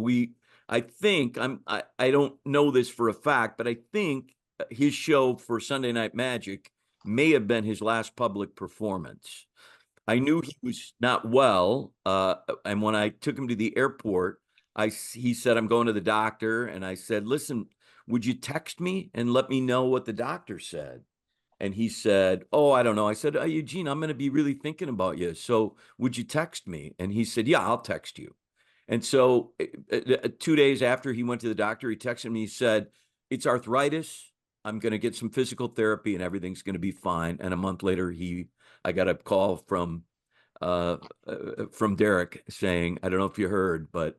I think I don't know this for a fact, but I think his show for Sunday Night Magic may have been his last public performance. I knew he was not well, and when I took him to the airport, he said, I'm going to the doctor. And I said, listen, would you text me and let me know what the doctor said? And he said, oh, I don't know. I said, Eugene, I'm going to be really thinking about you. So would you text me? And he said, yeah, I'll text you. And so 2 days after he went to the doctor, he texted me, he said, it's arthritis. I'm going to get some physical therapy and everything's going to be fine. And a month later, I got a call from from Derek saying, I don't know if you heard, but,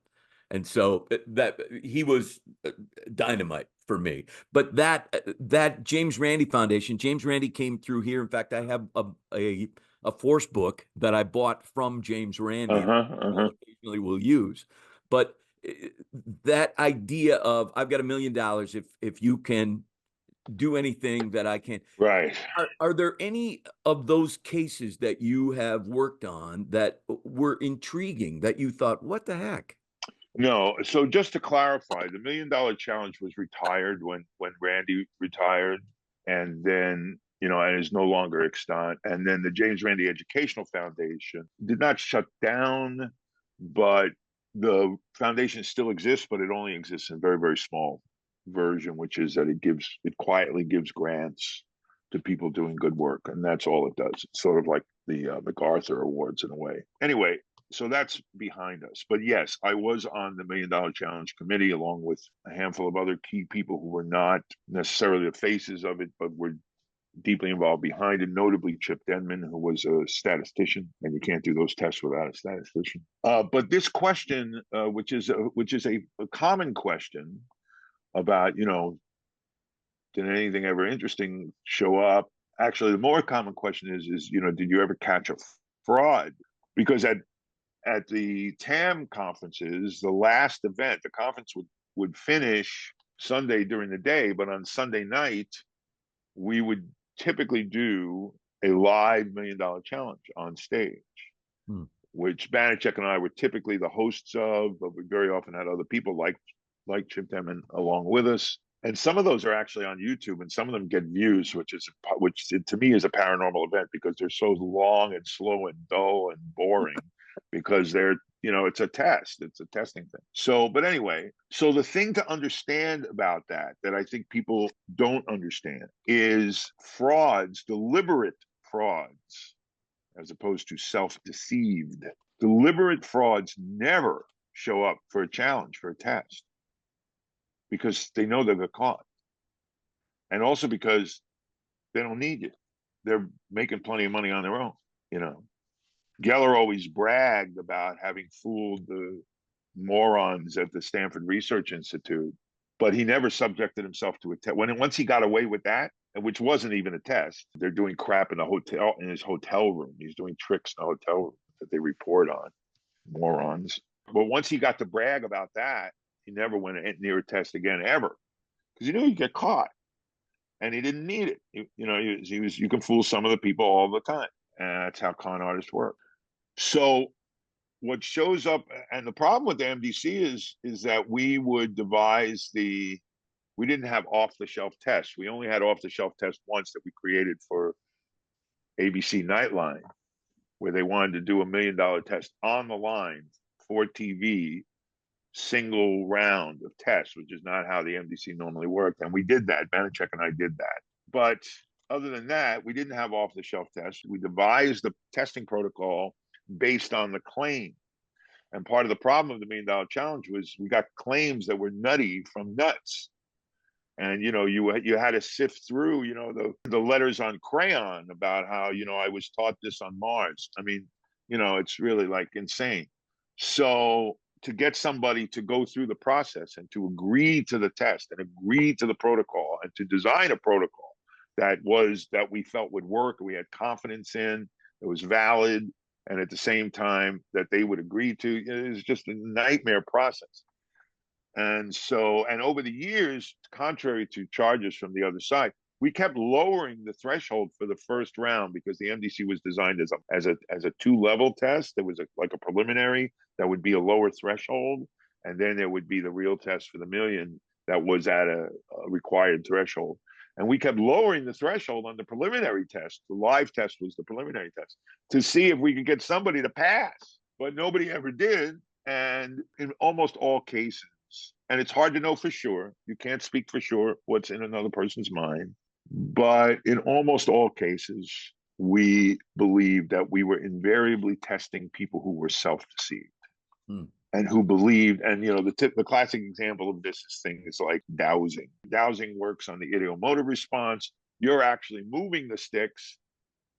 and so that he was dynamite for me. But that James Randi Foundation, James Randi came through here. In fact, I have a force book that I bought from James Randi that occasionally will use. But that idea of I've got $1 million if you can do anything that I can. Right. Are there any of those cases that you have worked on that were intriguing that you thought, what the heck? No. So just to clarify, the $1 Million Challenge was retired when Randy retired, and then and is no longer extant. And then the James Randi Educational Foundation did not shut down, but the foundation still exists, but it only exists in very, very small version, which is that it quietly gives grants to people doing good work, and that's all it does. It's sort of like the MacArthur Awards in a way. Anyway, so that's behind us. But yes, I was on the $1 Million Challenge committee along with a handful of other key people who were not necessarily the faces of it, but were deeply involved behind it, notably Chip Denman, who was a statistician, and you can't do those tests without a statistician. But this question, which is a common question about, did anything ever interesting show up? Actually, the more common question is, did you ever catch a fraud? Because at the TAM conferences, the last event, the conference would finish Sunday during the day, but on Sunday night, we would typically do a live $1 Million Challenge on stage, which Banachek and I were typically the hosts of, but we very often had other people like Chip Denman along with us. And some of those are actually on YouTube, and some of them get views, which to me is a paranormal event because they're so long and slow and dull and boring because they're, it's a test. It's a testing thing. So, but anyway, so the thing to understand about that I think people don't understand is frauds, deliberate frauds, as opposed to self-deceived. Deliberate frauds never show up for a challenge, for a test, because they know they'll get caught. And also because they don't need you. They're making plenty of money on their own, Geller always bragged about having fooled the morons at the Stanford Research Institute, but he never subjected himself to a test. Once he got away with that, which wasn't even a test, they're doing crap in his hotel room. He's doing tricks in the hotel room that they report on, morons. But once he got to brag about that, he never went near a test again, ever, because he knew he'd get caught, and he didn't need it. You can fool some of the people all the time, and that's how con artists work. So what shows up, and the problem with the MDC is that we would devise we didn't have off-the-shelf tests. We only had off-the-shelf tests once that we created for ABC Nightline, where they wanted to do $1 million test on the line for TV, single round of tests, which is not how the MDC normally worked. And we did that. Banachek and I did that. But other than that, we didn't have off-the-shelf tests. We devised the testing protocol based on the claim. And part of the problem of the $1 Million Challenge was we got claims that were nutty from nuts. And, you had to sift through, the letters on crayon about how, I was taught this on Mars. I mean, it's really like insane. So to get somebody to go through the process and to agree to the test and agree to the protocol and to design a protocol that we felt would work, we had confidence in, it was valid, and at the same time that they would agree to, it was just a nightmare process. And so, and over the years, contrary to charges from the other side, we kept lowering the threshold for the first round because the MDC was designed as a 2-level test. There was like a preliminary that would be a lower threshold, and then there would be the real test for the $1 million that was at a required threshold. And we kept lowering the threshold on the preliminary test. The live test was the preliminary test to see if we could get somebody to pass, but nobody ever did. And in almost all cases, and it's hard to know for sure, you can't speak for sure what's in another person's mind, but in almost all cases, we believed that we were invariably testing people who were self-deceived. And who believed, and the classic example of this is like dowsing. Dowsing works on the ideomotor response. You're actually moving the sticks,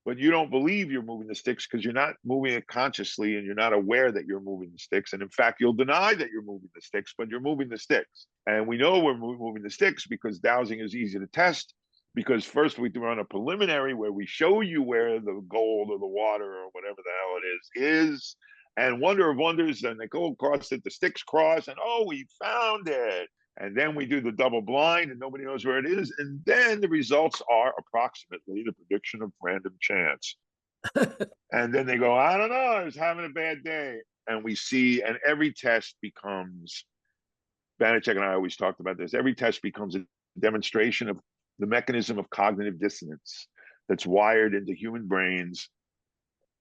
but you don't believe you're moving the sticks because you're not moving it consciously and you're not aware that you're moving the sticks. And in fact, you'll deny that you're moving the sticks, but you're moving the sticks. And we know we're moving the sticks because dowsing is easy to test. Because first we run a preliminary where we show you where the gold or the water or whatever the hell it is. And wonder of wonders, then they go across it, the sticks cross, and oh, we found it. And then we do the double blind and nobody knows where it is. And then the results are approximately the prediction of random chance. And then they go, I don't know, I was having a bad day. And we see, and every test becomes, Banachek and I always talked about this, every test becomes a demonstration of the mechanism of cognitive dissonance that's wired into human brains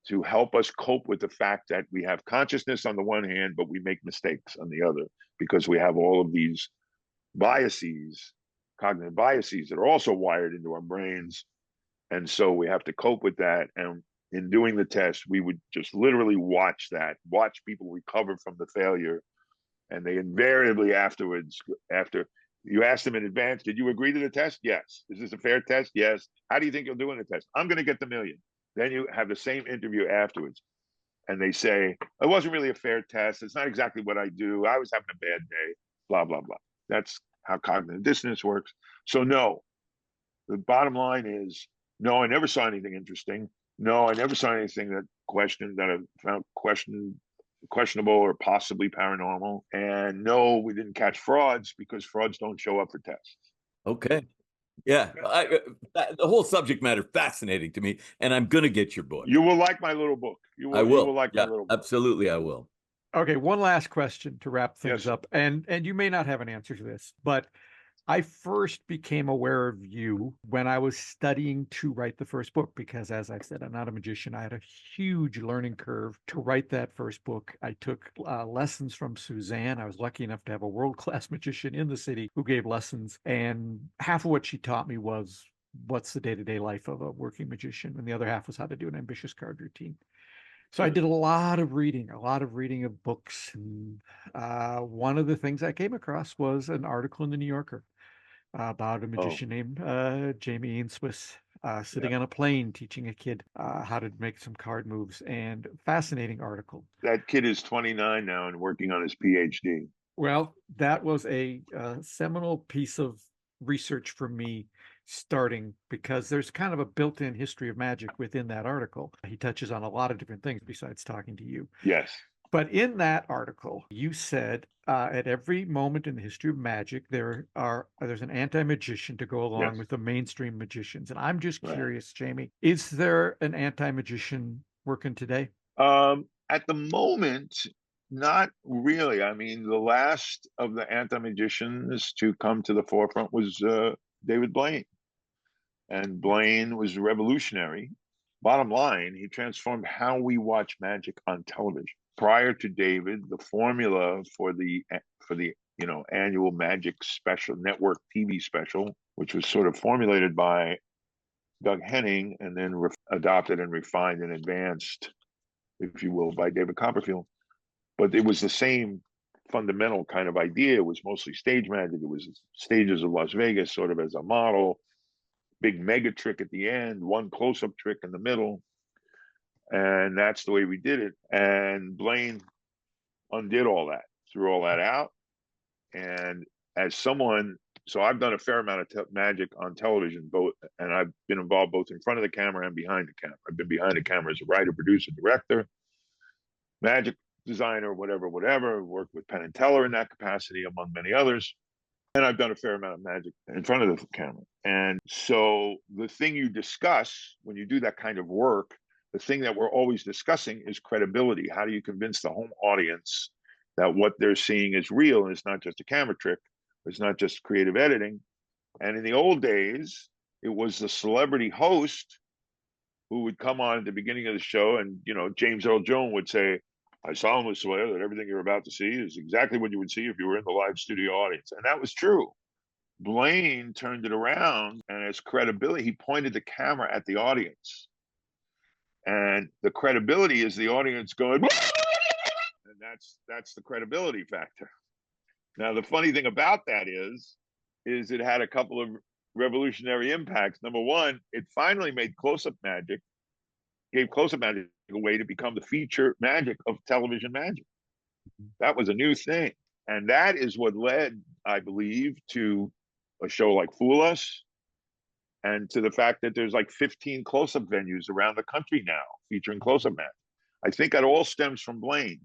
to help us cope with the fact that we have consciousness on the one hand, but we make mistakes on the other because we have all of these biases, cognitive biases that are also wired into our brains. And so we have to cope with that. And in doing the test, we would just literally watch people recover from the failure. And they invariably afterwards, after you ask them in advance, did you agree to the test? Yes. Is this a fair test? Yes. How do you think you'll do in the test? I'm going to get the million. Then you have the same interview afterwards. And they say, it wasn't really a fair test. It's not exactly what I do. I was having a bad day, blah, blah, blah. That's how cognitive dissonance works. So no, the bottom line is, no, I never saw anything interesting. No, I never saw anything that I found questionable or possibly paranormal. And no, we didn't catch frauds because frauds don't show up for tests. Okay. Yeah. The whole subject matter fascinating to me, and I'm going to get your book. You will like my little book. I will. You will like my little book. Absolutely, I will. Okay, one last question to wrap things up. And you may not have an answer to this, but I first became aware of you when I was studying to write the first book, because as I said, I'm not a magician. I had a huge learning curve to write that first book. I took lessons from Suzanne. I was lucky enough to have a world-class magician in the city who gave lessons. And half of what she taught me was what's the day-to-day life of a working magician. And the other half was how to do an ambitious card routine. So I did a lot of reading of books. And one of the things I came across was an article in the New Yorker about a magician named Jamy sitting on a plane teaching a kid how to make some card moves. And fascinating article. That kid is 29 now and working on his PhD. Well, that was a seminal piece of research for me starting, because there's kind of a built-in history of magic within that article. He touches on a lot of different things besides talking to you. Yes. But in that article, you said at every moment in the history of magic, there's an anti-magician to go along with the mainstream magicians. And I'm just curious, Jamy, is there an anti-magician working today? At the moment, not really. I mean, the last of the anti-magicians to come to the forefront was David Blaine. And Blaine was revolutionary. Bottom line, he transformed how we watch magic on television. Prior to David, the formula for the annual magic special network TV special, which was sort of formulated by Doug Henning and then adopted and refined and advanced, if you will, by David Copperfield. But it was the same fundamental kind of idea. It was mostly stage magic. It was stages of Las Vegas sort of as a model, big mega trick at the end, one close-up trick in the middle. And that's the way we did it. And Blaine undid all that, threw all that out. And as someone, so I've done a fair amount of magic on television, and I've been involved both in front of the camera and behind the camera. I've been behind the camera as a writer, producer, director, magic designer, whatever, worked with Penn and Teller in that capacity, among many others. And I've done a fair amount of magic in front of the camera. And so the thing you discuss when you do that kind of work, the thing that we're always discussing is credibility. How do you convince the home audience that what they're seeing is real and it's not just a camera trick, it's not just creative editing? And in the old days, it was the celebrity host who would come on at the beginning of the show and, James Earl Jones would say, I solemnly swear that everything you're about to see is exactly what you would see if you were in the live studio audience. And that was true. Blaine turned it around, and as credibility, he pointed the camera at the audience. And the credibility is the audience going, and that's the credibility factor. Now, the funny thing about that is it had a couple of revolutionary impacts. Number one, it finally made close-up magic gave close-up magic a way to become the feature magic of television magic. That was a new thing. And that is what led, I believe, to a show like Fool Us, and to the fact that there's like 15 close-up venues around the country now featuring close-up magic. I think that all stems from Blaine,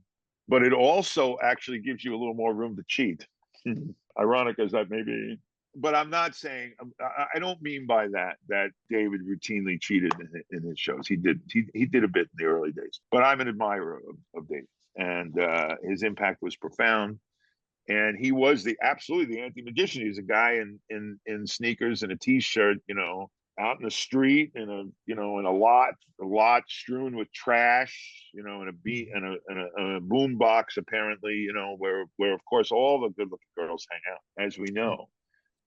but it also actually gives you a little more room to cheat. Ironic as that may be. But I'm not saying, I don't mean by that David routinely cheated in his shows. He did a bit in the early days, but I'm an admirer of David, and his impact was profound. And he was absolutely the anti-magician. He's a guy in sneakers and a t-shirt, out in the street, in a lot strewn with trash, in a boom box, apparently, where of course all the good-looking girls hang out, as we know.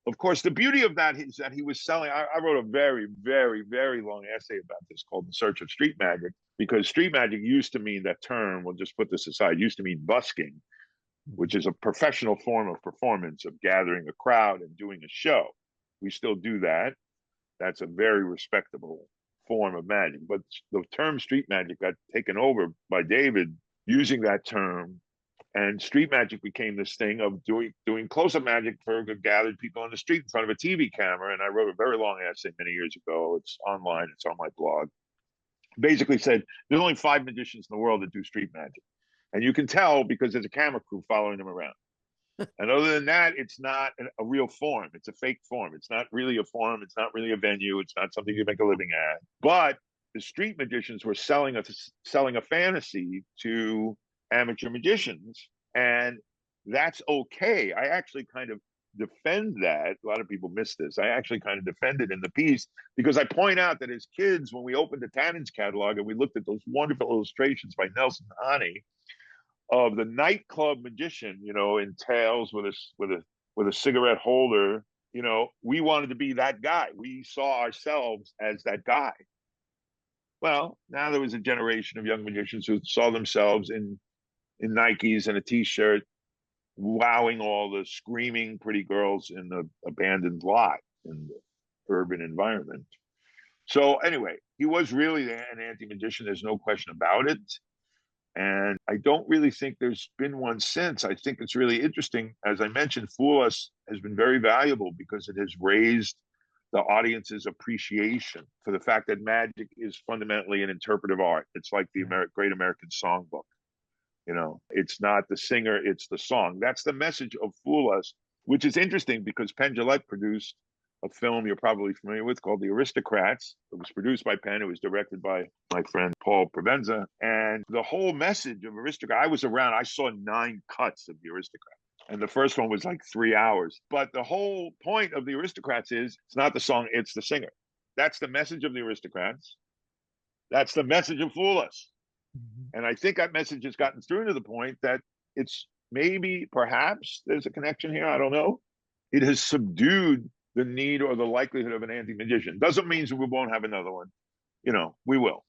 Of course, the beauty of that is that he was selling. I wrote a very, very, very long essay about this called "In Search of Street Magic," because street magic used to mean, that term, we'll just put this aside, used to mean busking, which is a professional form of performance, of gathering a crowd and doing a show. We still do that. That's a very respectable form of magic. But the term street magic got taken over by David using that term, and street magic became this thing of doing close-up magic for gathered people on the street in front of a TV camera. And I wrote a very long essay many years ago. It's online. It's on my blog. Basically said there's only 5 magicians in the world that do street magic. And you can tell because there's a camera crew following them around. And other than that, it's not a real form. It's a fake form. It's not really a form. It's not really a venue. It's not something you make a living at. But the street magicians were selling a fantasy to amateur magicians. And that's okay. I actually kind of defend that. A lot of people miss this. I actually kind of defend it in the piece, because I point out that as kids, when we opened the Tannen's catalog and we looked at those wonderful illustrations by Nelson Honey of the nightclub magician, in tails with a cigarette holder, we wanted to be that guy. We saw ourselves as that guy. Well, now there was a generation of young magicians who saw themselves in Nikes and a t-shirt, wowing all the screaming pretty girls in the abandoned lot in the urban environment. So anyway, he was really an anti-magician. There's no question about it. And I don't really think there's been one since. I think it's really interesting. As I mentioned, Fool Us has been very valuable because it has raised the audience's appreciation for the fact that magic is fundamentally an interpretive art. It's like the Great American Songbook. It's not the singer, it's the song. That's the message of Fool Us, which is interesting because Penn Jillette produced a film you're probably familiar with called The Aristocrats. It was produced by Penn. It was directed by my friend Paul Provenza. And the whole message of Aristocrat, I was around, I saw 9 cuts of The Aristocrat. And the first one was like 3 hours. But the whole point of The Aristocrats is, it's not the song, it's the singer. That's the message of The Aristocrats. That's the message of Fool Us. And I think that message has gotten through to the point that it's perhaps there's a connection here. I don't know. It has subdued the need or the likelihood of an anti-magician. Doesn't mean we won't have another one. We will.